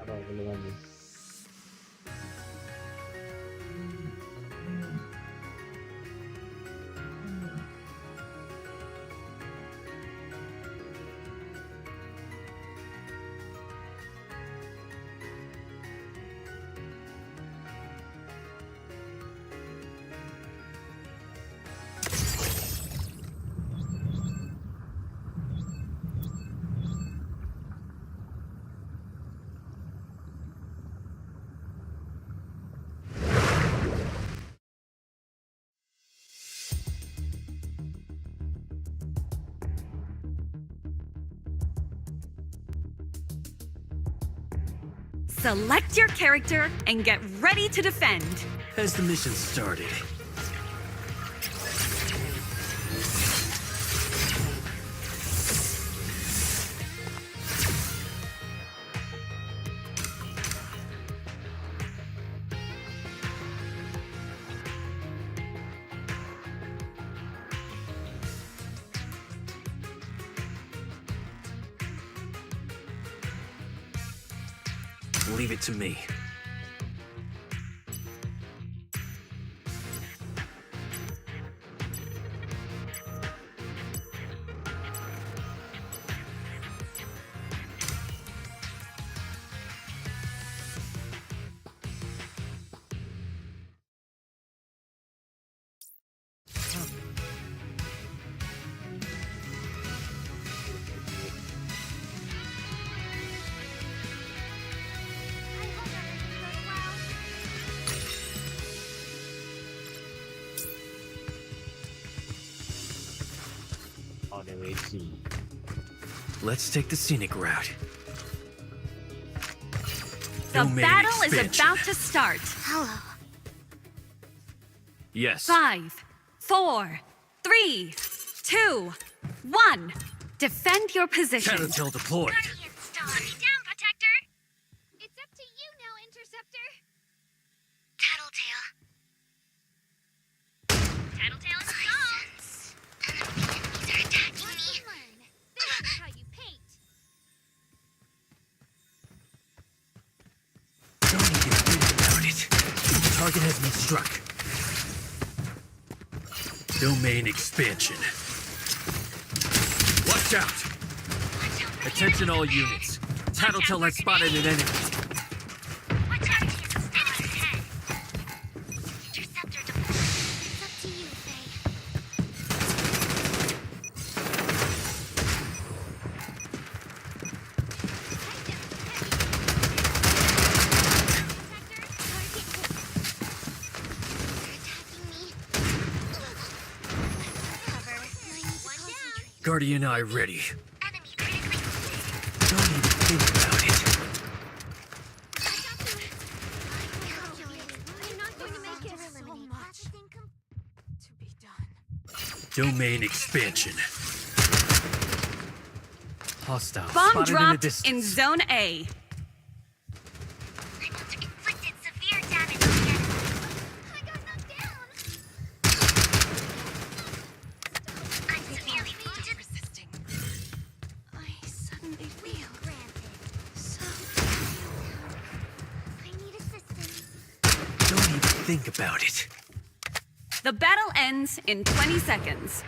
[SPEAKER 1] Aduh, belum lagi.
[SPEAKER 20] Select your character and get ready to defend.
[SPEAKER 21] Has the mission started? Leave it to me. Let's take the scenic route.
[SPEAKER 20] The
[SPEAKER 21] Domain
[SPEAKER 20] battle is
[SPEAKER 21] expansion.
[SPEAKER 20] about to start.
[SPEAKER 17] Hello.
[SPEAKER 21] Yes.
[SPEAKER 20] 5, 4, 3, 2, 1. Defend your position.
[SPEAKER 21] Tattletale deployed.
[SPEAKER 17] Down, Protector! It's up to you now, Interceptor. Tattletale. Tattletale installed. Enemies are attacking me. This is how you paint.
[SPEAKER 21] Don't even think about it. The target has been struck. Domain expansion. Watch out! Attention all units. Tattletale has spotted an enemy.
[SPEAKER 17] Watch out, Jesus. Enemies ahead. Interceptor deployed. It's up to you, Faye.
[SPEAKER 21] Guardian Eye ready. Don't even think about it.
[SPEAKER 17] I'm not going to make it so much to be done.
[SPEAKER 21] Domain expansion. Hostile.
[SPEAKER 20] Bomb
[SPEAKER 21] spotted in the
[SPEAKER 20] dropped
[SPEAKER 21] distance.
[SPEAKER 20] in Zone A.
[SPEAKER 17] Inflicted severe damage on the enemy. I got knocked down. I'm severely wounded. Resisting. I suddenly feel so. I need assistance.
[SPEAKER 21] Don't even think about it.
[SPEAKER 20] The battle ends in 20 seconds.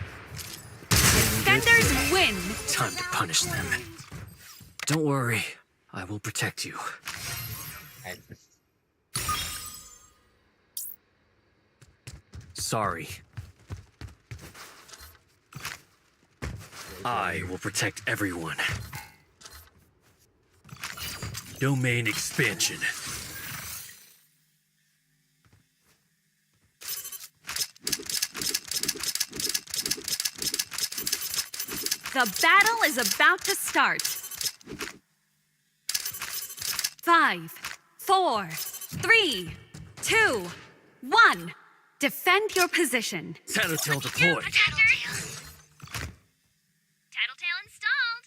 [SPEAKER 20] Defenders win.
[SPEAKER 21] Time to punish them. Don't worry. I will protect you. Sorry. I will protect everyone. Domain expansion.
[SPEAKER 20] The battle is about to start. 5, 4, 3, 2, 1. Defend your position.
[SPEAKER 21] Tattletale deployed.
[SPEAKER 17] Tattletale installed.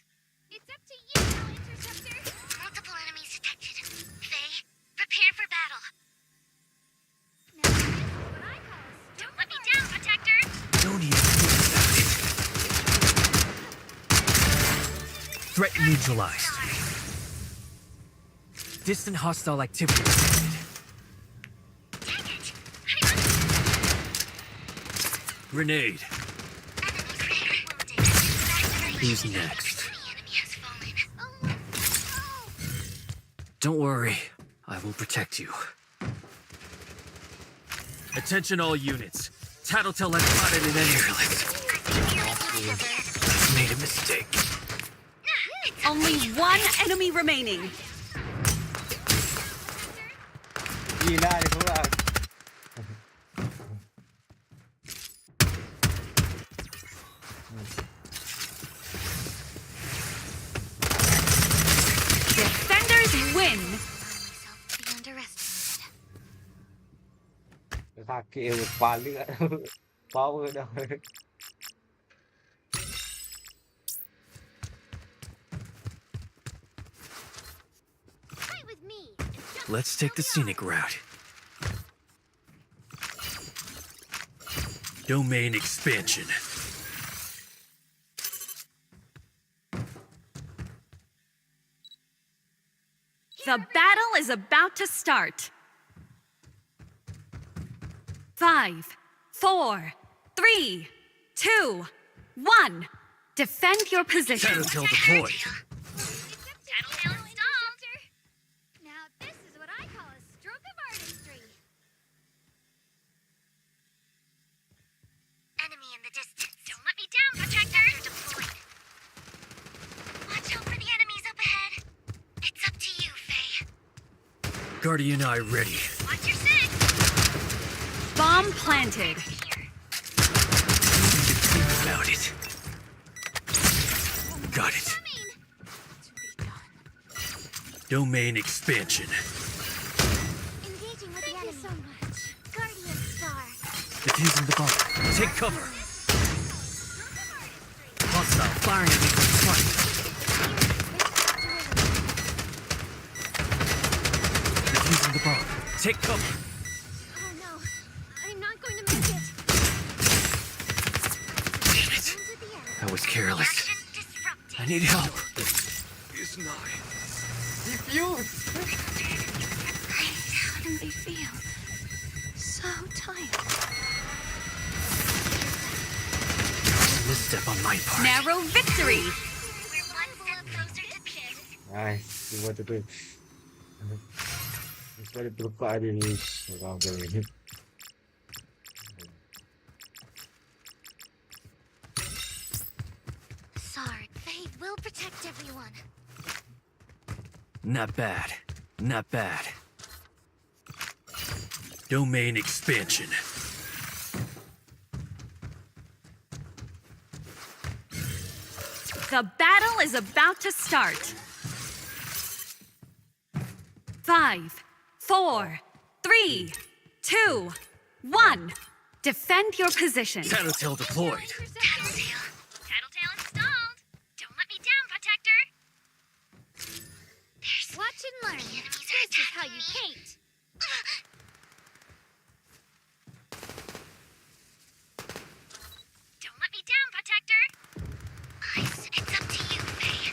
[SPEAKER 17] It's up to you now, Interceptor. Multiple enemies detected. Faye, prepare for battle. Now, this is what I call a Don't let me down, Protector.
[SPEAKER 21] Don't even think about it. Threat neutralized. Distant hostile activity detected. Grenade. Who's next? Don't worry, I will protect you. Attention all units. Tattletale has spotted an enemy. Made a mistake.
[SPEAKER 20] Only one enemy remaining.
[SPEAKER 1] Gila ni pula.
[SPEAKER 20] Defenders win.
[SPEAKER 1] Kaki paling power dah.
[SPEAKER 21] Let's take the scenic route. Domain expansion.
[SPEAKER 20] The battle is about to start. 5, 4, 3, 2, 1. Defend your position.
[SPEAKER 21] Tattletale deployed.
[SPEAKER 17] Now this is what I call a stroke of artistry. Enemy in the distance. Don't let me down, Protector. Deployed. Watch out for the enemies up ahead. It's up to you, Faye.
[SPEAKER 21] Guardian Eye ready.
[SPEAKER 17] Watch your six.
[SPEAKER 20] Bomb planted.
[SPEAKER 21] Think about it. Got it. Domain expansion.
[SPEAKER 17] Engaging with the enemy. So much. Guardian Star.
[SPEAKER 21] Defusing the bomb. Take cover. Hostile firing at me from the front. Defusing the bomb. Take cover.
[SPEAKER 17] Oh no. I'm not going to make it.
[SPEAKER 21] Damn it. That was careless. I need help.
[SPEAKER 16] Is nigh.
[SPEAKER 1] Defuse.
[SPEAKER 17] How do they feel? So tired.
[SPEAKER 21] Misstep on my part.
[SPEAKER 20] Narrow victory.
[SPEAKER 17] We're one step closer to peace.
[SPEAKER 1] Nice. Cuma tu tu. Mesti ada terluka dia ni. Orang ni.
[SPEAKER 17] Sorry. Faye will protect everyone.
[SPEAKER 21] Not bad. Not bad. Domain expansion.
[SPEAKER 20] The battle is about to start. 5, 4, 3, 2, 1. Defend your position.
[SPEAKER 21] Tattletale deployed.
[SPEAKER 17] Tattletale installed. Don't let me down, Protector. Watch and learn. This is how you paint. Don't let me down, Protector. It's up to you, Faye.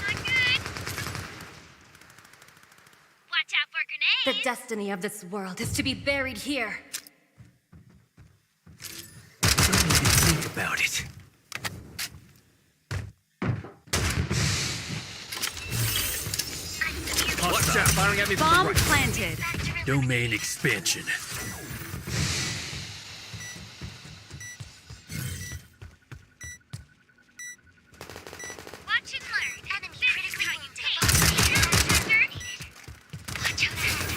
[SPEAKER 17] Not good. Watch out for grenades.
[SPEAKER 8] The destiny of this world is to be buried here.
[SPEAKER 21] Think about it. Watch out, firing at me from the
[SPEAKER 20] Bomb
[SPEAKER 21] right.
[SPEAKER 20] planted.
[SPEAKER 21] Domain expansion.
[SPEAKER 17] Watch and learn. Enemy critically wounded. Watch out ahead.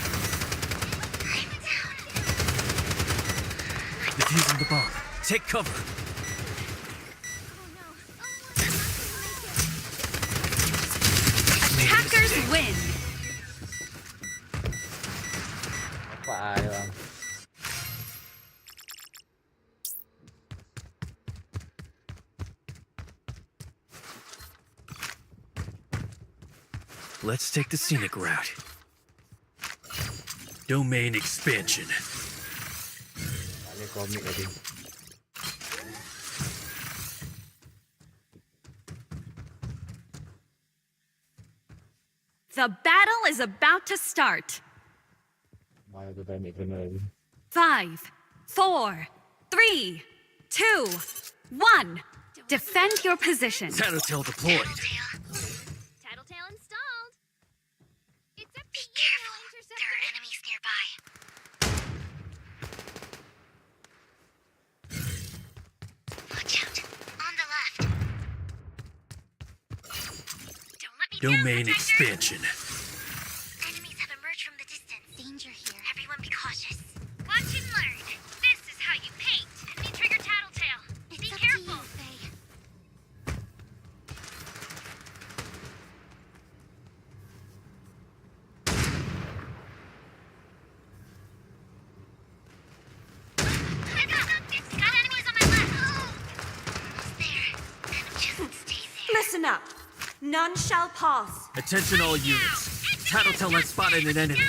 [SPEAKER 17] I'm down.
[SPEAKER 21] Defusing the bomb. Take cover.
[SPEAKER 20] Attackers win.
[SPEAKER 1] Apa dia bang?
[SPEAKER 21] Let's take the scenic route. Domain expansion.
[SPEAKER 1] Tak boleh komik tadi.
[SPEAKER 20] The battle is about to start.
[SPEAKER 1] Mai cái tên này cái nơi
[SPEAKER 20] 5, 4, 3, 2, 1. Defend your position.
[SPEAKER 21] Tattletale deployed.
[SPEAKER 17] Tattletale installed. It's up to you now, Interceptor. There are enemies nearby. Watch out. On the left. Don't let me
[SPEAKER 21] Domain
[SPEAKER 17] down, Protector.
[SPEAKER 21] expansion.
[SPEAKER 17] Enemies have emerged from the distance. Danger here. Everyone be cautious. Watch and learn. This is how you paint. Enemy trigger Tattletale. Be careful.
[SPEAKER 20] Listen up. None shall pass.
[SPEAKER 21] Attention all units. Tattletale has spotted an enemy.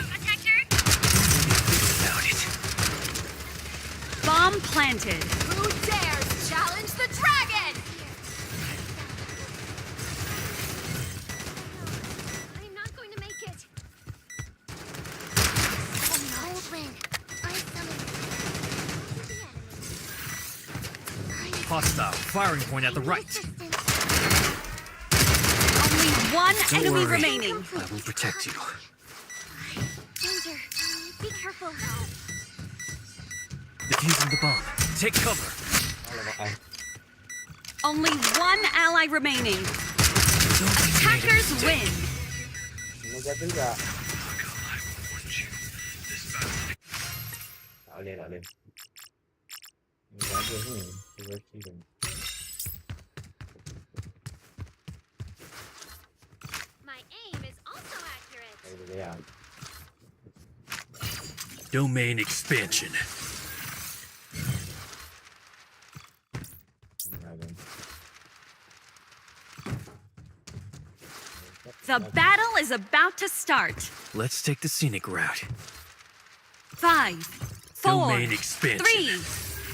[SPEAKER 20] Bomb planted.
[SPEAKER 2] Who dares challenge the dragon?
[SPEAKER 17] I'm not going to make it. Cold wind. I summoned
[SPEAKER 21] Hostile. Firing point at the right.
[SPEAKER 20] Only one
[SPEAKER 21] Don't
[SPEAKER 20] enemy
[SPEAKER 21] worry.
[SPEAKER 20] remaining.
[SPEAKER 21] I will protect you.
[SPEAKER 17] danger. Be careful.
[SPEAKER 21] Defusing the bomb. Take cover.
[SPEAKER 20] Only one ally remaining. Attackers win.
[SPEAKER 1] Nó ra tính ra. Tạo lên. Mình đã được cái gì? Tôi đã chỉ định.
[SPEAKER 17] My aim is also accurate.
[SPEAKER 1] Đây à.
[SPEAKER 21] Domain expansion.
[SPEAKER 20] The battle is about to start.
[SPEAKER 21] Let's take the scenic route.
[SPEAKER 20] 5, 4,
[SPEAKER 21] Domain expansion.
[SPEAKER 20] 3,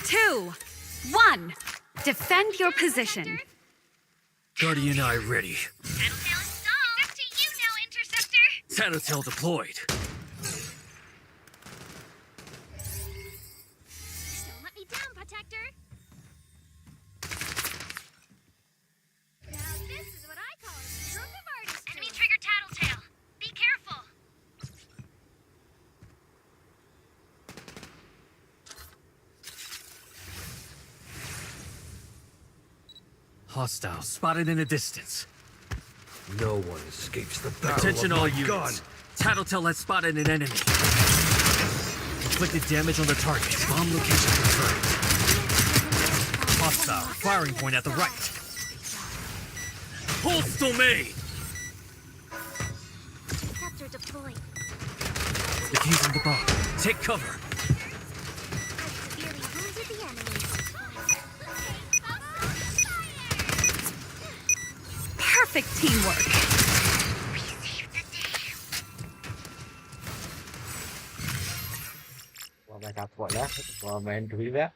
[SPEAKER 20] 2, 1. Defend your position.
[SPEAKER 21] Guardian Eye ready.
[SPEAKER 17] Tattletale installed. Up to you now, Interceptor.
[SPEAKER 21] Tattletale deployed.
[SPEAKER 17] Don't let me down, Protector. Now this is what I call a stroke of artistry. Enemy trigger Tattletale. Be careful.
[SPEAKER 21] Hostile spotted in the distance.
[SPEAKER 9] No one escapes the barrel
[SPEAKER 21] Attention
[SPEAKER 9] of
[SPEAKER 21] all
[SPEAKER 9] my
[SPEAKER 21] units.
[SPEAKER 9] gun.
[SPEAKER 21] Tattletale has spotted an enemy. Inflicted damage on the target. Bomb location confirmed. Hostile. Firing point at the right. Pulse domain.
[SPEAKER 17] Interceptor deployed.
[SPEAKER 21] Defusing the bomb. Take cover.
[SPEAKER 17] Severely wounded the enemy.
[SPEAKER 20] Perfect teamwork.
[SPEAKER 1] Qua bài tập gọi đó. Qua main to be back.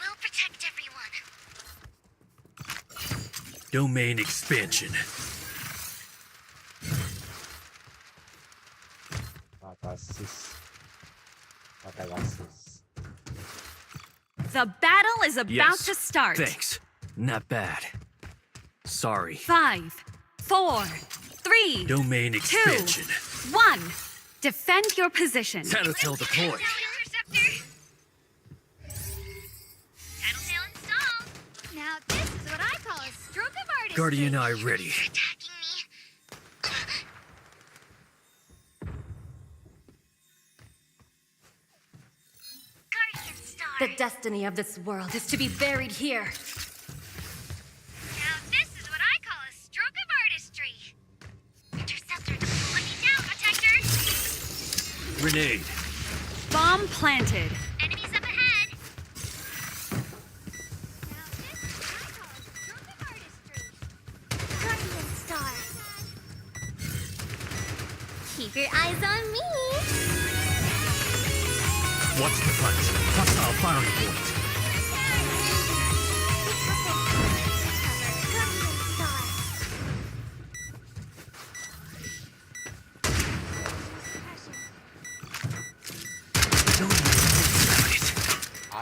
[SPEAKER 17] We'll protect everyone.
[SPEAKER 21] Domain expansion.
[SPEAKER 20] The battle is about
[SPEAKER 21] Yes.
[SPEAKER 20] to start.
[SPEAKER 21] Thanks. Not bad. Sorry.
[SPEAKER 20] 5, 4, 3,
[SPEAKER 21] Domain
[SPEAKER 20] 2,
[SPEAKER 21] expansion.
[SPEAKER 20] 1. Defend your position.
[SPEAKER 21] Tattletale deployed.
[SPEAKER 17] Interceptor. Tattletale installed. Now this is what I call a stroke of artistry.
[SPEAKER 21] Guardian Eye ready.
[SPEAKER 17] Attacking me. Guardian Star.
[SPEAKER 22] The destiny of this world is to be buried here.
[SPEAKER 17] Now this is what I call a stroke of artistry. Interceptor, let me down, Protector.
[SPEAKER 21] Grenade.
[SPEAKER 20] Bomb planted.
[SPEAKER 17] Enemies up ahead. Guardian Star. Keep your eyes on me.
[SPEAKER 21] Watch the front. Hostile firing point.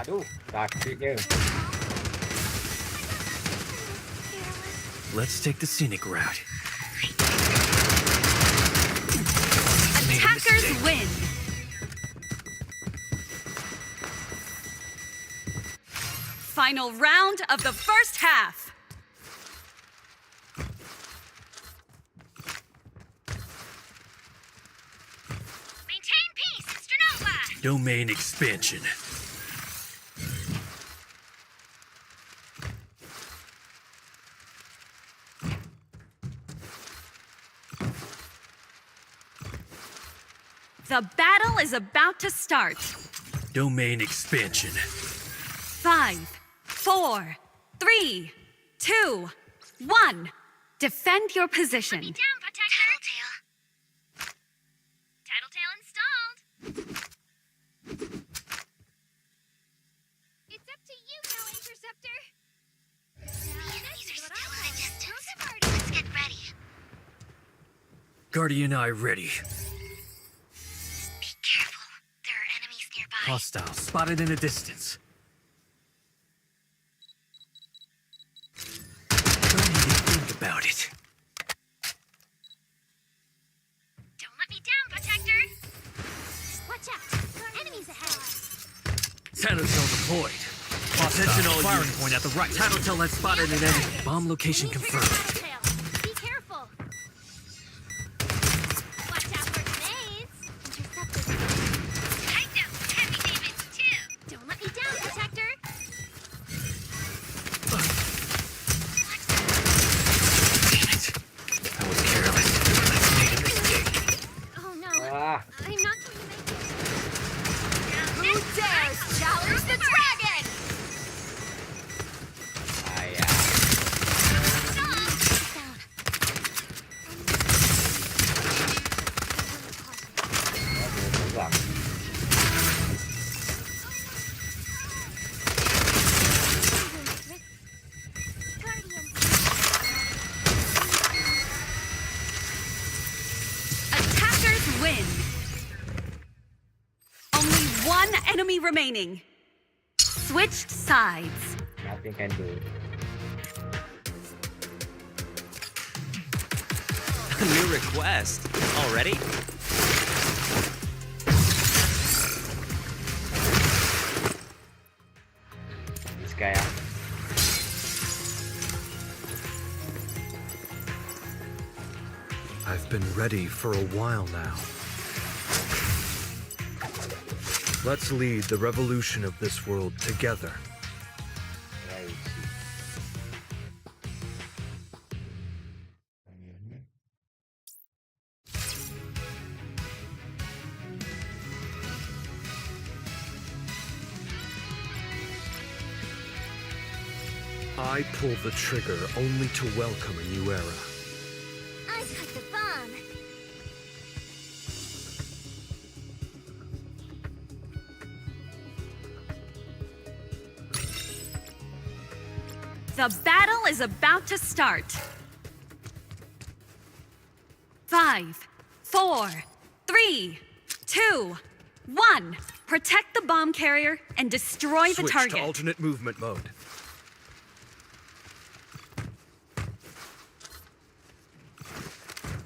[SPEAKER 1] Aduh, kakinya.
[SPEAKER 21] Let's take the scenic route.
[SPEAKER 20] Attackers win. Final round of the first half.
[SPEAKER 14] Maintain peace, Astronova!
[SPEAKER 21] Domain expansion.
[SPEAKER 20] The battle is about to start.
[SPEAKER 21] Domain expansion.
[SPEAKER 20] 5, 4, 3, 2, 1. Defend your position.
[SPEAKER 14] Down, Tattletale. Tattletale installed. It's up to you now, Interceptor. The enemies are still in the distance. Let's get ready.
[SPEAKER 21] Guardian Eye ready.
[SPEAKER 14] Be careful. There are enemies nearby.
[SPEAKER 21] Hostile spotted in the distance. Don't even think about it.
[SPEAKER 14] Don't let me down, Protector. Watch out. Enemies ahead.
[SPEAKER 21] Tattletale deployed. Attention all firing point at the right. Tattletale has spotted an enemy. Bomb location confirmed.
[SPEAKER 14] Tattletale. Be careful. Watch out for grenades. Interceptor. Take those heavy damage too. Don't let me down, Protector.
[SPEAKER 21] Damn it. I was careless. I made a mistake.
[SPEAKER 17] Oh no.
[SPEAKER 1] Ah,
[SPEAKER 17] I'm not going to make it.
[SPEAKER 8] Who dares challenge the dragon?
[SPEAKER 1] ayah. Terbang.
[SPEAKER 20] Attackers win. Only one enemy remaining. Switched sides.
[SPEAKER 1] Nothing can do.
[SPEAKER 15] A new request. Already?
[SPEAKER 1] This guy out.
[SPEAKER 9] I've been ready for a while now. Let's lead the revolution of this world together.
[SPEAKER 1] Very cheap.
[SPEAKER 9] I pull the trigger only to welcome a new era.
[SPEAKER 14] I took the bomb.
[SPEAKER 20] The battle is about to start. 5, 4, 3, 2, 1. Protect the bomb carrier and destroy the
[SPEAKER 9] Switch
[SPEAKER 20] target.
[SPEAKER 9] to alternate movement mode.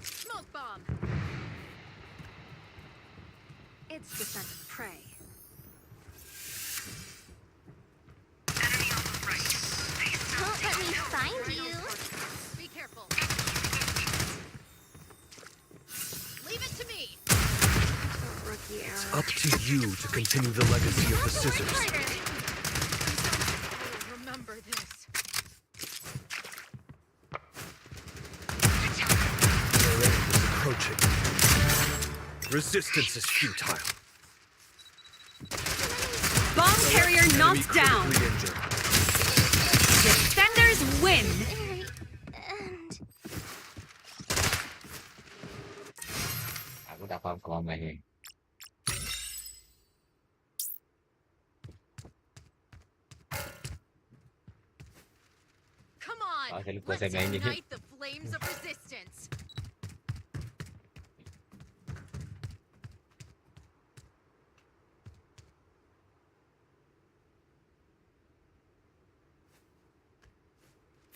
[SPEAKER 8] Smoke bomb. It's the scent of prey.
[SPEAKER 14] Don't let me find you.
[SPEAKER 8] Be careful. Leave it to me. Rookie error.
[SPEAKER 9] It's up to you to continue the legacy of the scissors.
[SPEAKER 8] Remember this.
[SPEAKER 9] Their end is approaching. Resistance is futile.
[SPEAKER 20] Bomb carrier
[SPEAKER 9] Enemy
[SPEAKER 20] knocked down.
[SPEAKER 9] critically injured.
[SPEAKER 20] Defenders win.
[SPEAKER 1] Aku tak faham komen ni.
[SPEAKER 8] Come on.
[SPEAKER 1] saya lupa
[SPEAKER 8] Let's
[SPEAKER 1] saya main ni.
[SPEAKER 8] ignite the flames of resistance.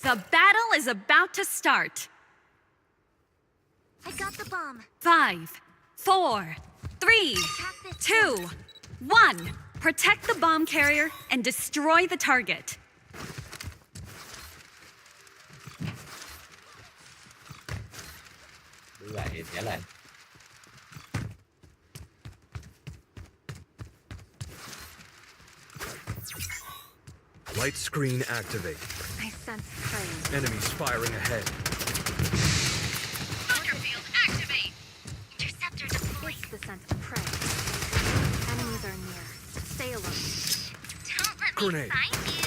[SPEAKER 20] The battle is about to start.
[SPEAKER 17] I got the bomb.
[SPEAKER 20] 5, 4, 3, 2, 1. Protect the bomb carrier and destroy the target.
[SPEAKER 1] Lại trả lại.
[SPEAKER 9] Light screen activate.
[SPEAKER 22] I sense prey.
[SPEAKER 9] Enemies firing ahead.
[SPEAKER 20] Field activate.
[SPEAKER 17] Interceptor deployed.
[SPEAKER 22] It's the scent of prey. Enemies are near. Stay alert.
[SPEAKER 17] Don't let
[SPEAKER 9] Grenade.
[SPEAKER 17] me find you.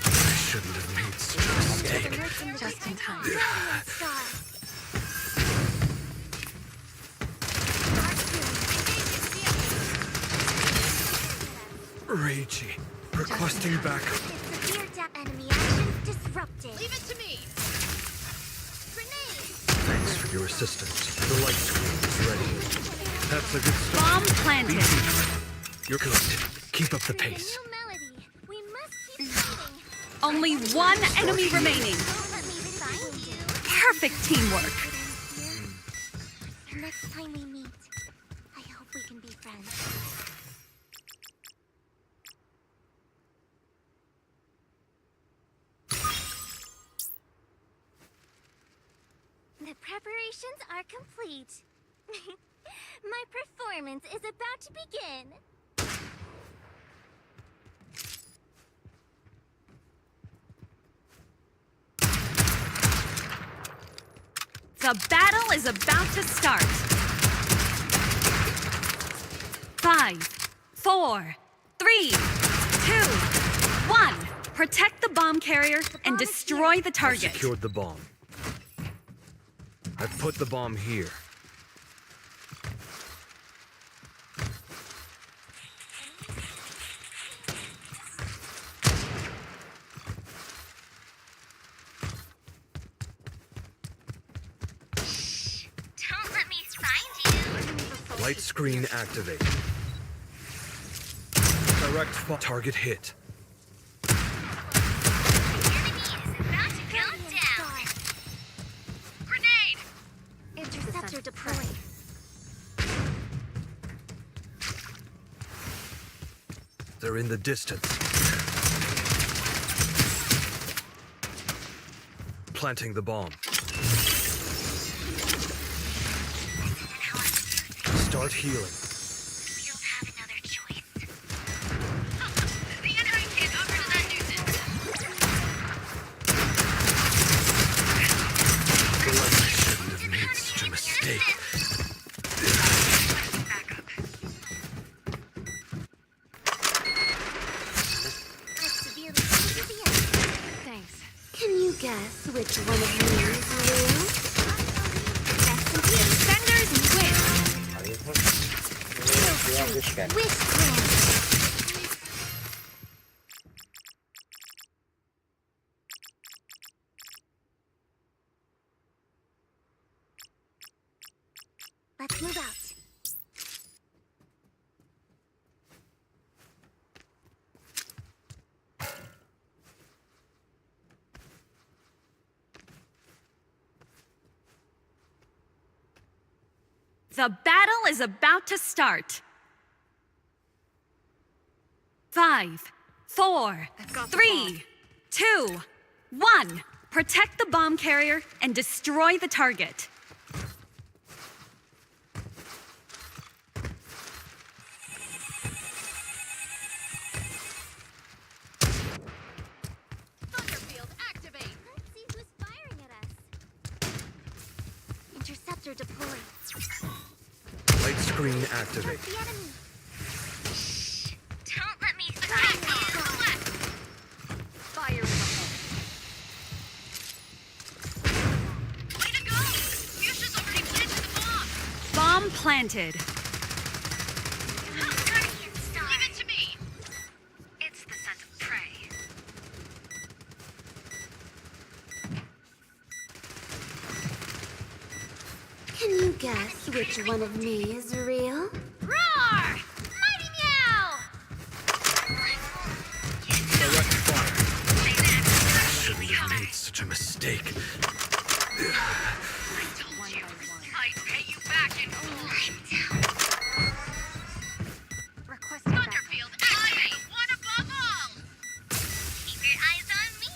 [SPEAKER 9] I shouldn't have made such a mistake.
[SPEAKER 22] Just in time.
[SPEAKER 17] Radiant star.
[SPEAKER 9] Ragey. Requesting backup.
[SPEAKER 17] Severe depth enemy action disrupted.
[SPEAKER 2] Leave it to me.
[SPEAKER 17] Grenade.
[SPEAKER 9] Thanks for your assistance. The light screen is ready. That's a good start.
[SPEAKER 20] Bomb planted.
[SPEAKER 9] You're good. Keep up the pace.
[SPEAKER 17] New melody. We must keep fighting.
[SPEAKER 20] Only one enemy remaining.
[SPEAKER 17] Don't let me find you.
[SPEAKER 20] Perfect teamwork.
[SPEAKER 17] Next time we meet, I hope we can be friends. The preparations are complete. My performance is about to begin.
[SPEAKER 20] The battle is about to start. 5, 4, 3, 2, 1. Protect the bomb carrier and destroy the
[SPEAKER 9] I've
[SPEAKER 20] target.
[SPEAKER 9] secured the bomb. I've put the bomb here.
[SPEAKER 17] Don't let me find you.
[SPEAKER 9] Light screen activate. Direct target hit.
[SPEAKER 17] About to go down. Grenade. Interceptor deployed.
[SPEAKER 9] They're in the distance. Planting the bomb. Start healing.
[SPEAKER 17] We don't have another choice.
[SPEAKER 2] The enemy can't over that nuisance.
[SPEAKER 9] I shouldn't have made such a mistake.
[SPEAKER 22] Thanks.
[SPEAKER 17] Can you guess which one of me is real?
[SPEAKER 20] Defenders win.
[SPEAKER 17] Wish granted. Let's move out.
[SPEAKER 20] The battle is about to start. 5, 4, 3, 2, 1. Protect the bomb carrier and destroy the target.
[SPEAKER 2] Field activate.
[SPEAKER 17] Let's see who's firing at us. Interceptor deployed.
[SPEAKER 9] Light screen activate.
[SPEAKER 17] The enemy.
[SPEAKER 2] Don't let me find you.
[SPEAKER 22] Fire in the hole.
[SPEAKER 2] Way to go! Fuchsia's already planted the bomb.
[SPEAKER 20] Bomb planted.
[SPEAKER 2] Leave it to me.
[SPEAKER 22] It's the scent of prey.
[SPEAKER 17] Can you guess which one of me is real?
[SPEAKER 2] Roar! Mighty meow!
[SPEAKER 9] mistake.
[SPEAKER 7] I'd pay you back in full. Thunderfield, activate! One above all! Keep your eyes on me!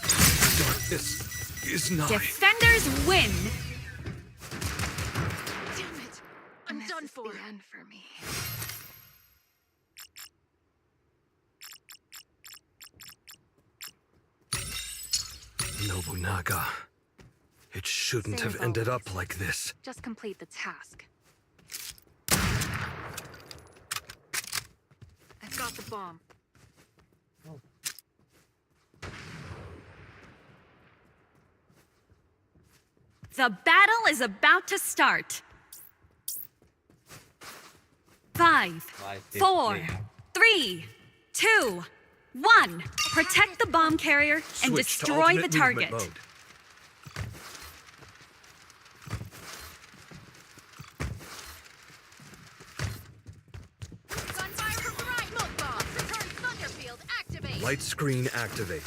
[SPEAKER 9] Darkness is nigh.
[SPEAKER 20] Defenders win!
[SPEAKER 22] Damn it! I'm done for. The end for me.
[SPEAKER 9] Nobunaga. It shouldn't
[SPEAKER 22] Same
[SPEAKER 9] have
[SPEAKER 22] as
[SPEAKER 9] ended
[SPEAKER 22] always.
[SPEAKER 9] up like this.
[SPEAKER 22] Just complete the task. I've got the bomb.
[SPEAKER 20] The battle is about to start. 5, 4, 3, 2, 1. Protect the bomb carrier and
[SPEAKER 9] Switch to
[SPEAKER 20] destroy the
[SPEAKER 9] alternate
[SPEAKER 20] target.
[SPEAKER 9] movement mode.
[SPEAKER 7] Gunfire from the right! Smoke bomb! Return Thunderfield, activate!
[SPEAKER 9] Light screen activate.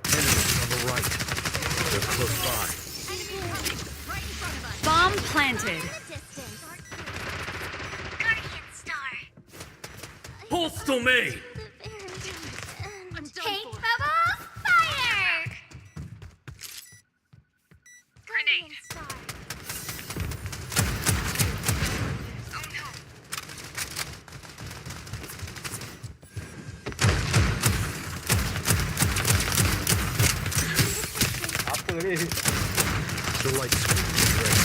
[SPEAKER 9] Enemies on the right. They're close by.
[SPEAKER 20] Bomb planted.
[SPEAKER 21] Postal me!
[SPEAKER 7] Pink bubbles, fire! Grenade! Oh no!
[SPEAKER 9] The light screen is ready.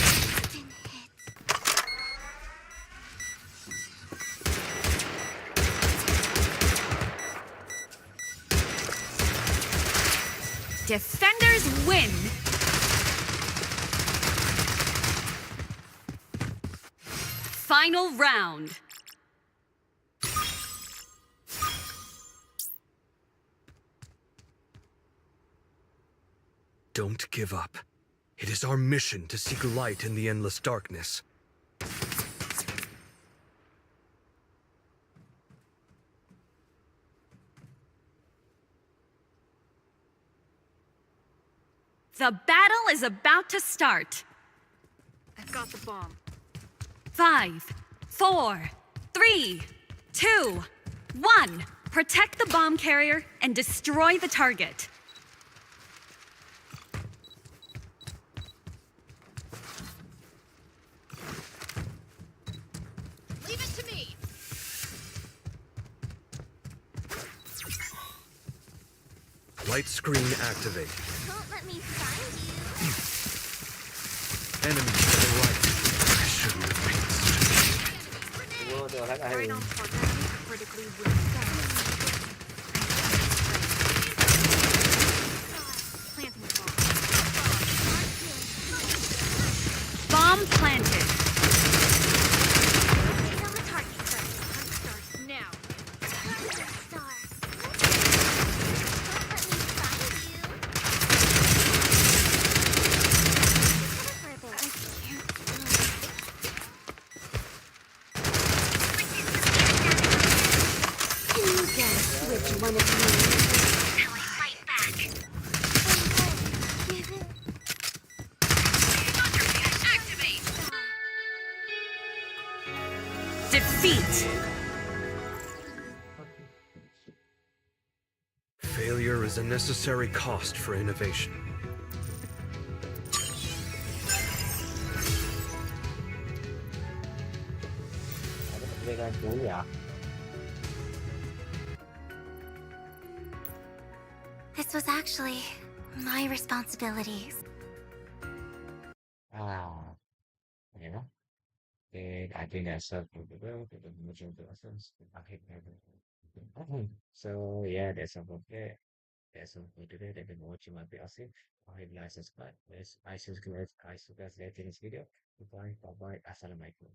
[SPEAKER 20] Defenders win. Final round.
[SPEAKER 9] Don't give up. It is our mission to seek light in the endless darkness.
[SPEAKER 20] The battle is about to start.
[SPEAKER 22] I've got the bomb.
[SPEAKER 20] 5, 4, 3, 2, 1. Protect the bomb carrier and destroy the target.
[SPEAKER 7] Leave it to me!
[SPEAKER 9] Light screen activate.
[SPEAKER 14] Don't let me find
[SPEAKER 9] Enemies to the right. I shouldn't have made this choice.
[SPEAKER 22] Right on target. Critically wounded. Planting the bomb.
[SPEAKER 20] Bomb planted.
[SPEAKER 14] Stay on the target first.
[SPEAKER 22] Start now.
[SPEAKER 14] Star. Don't let me find you. For a bit. Can you guess which one of you? Now I fight back.
[SPEAKER 7] Activate!
[SPEAKER 20] Defeat.
[SPEAKER 9] Failure is a necessary cost for innovation.
[SPEAKER 14] This was actually my responsibilities.
[SPEAKER 1] Ah, yeah. And I think that's up for the world, the majority of us. So yeah, that's about it. That's all for today. Thank you for watching my PLC. I hope you like subscribe. Yes, I subscribe. I subscribe to this video. Goodbye. Bye bye. Assalamualaikum.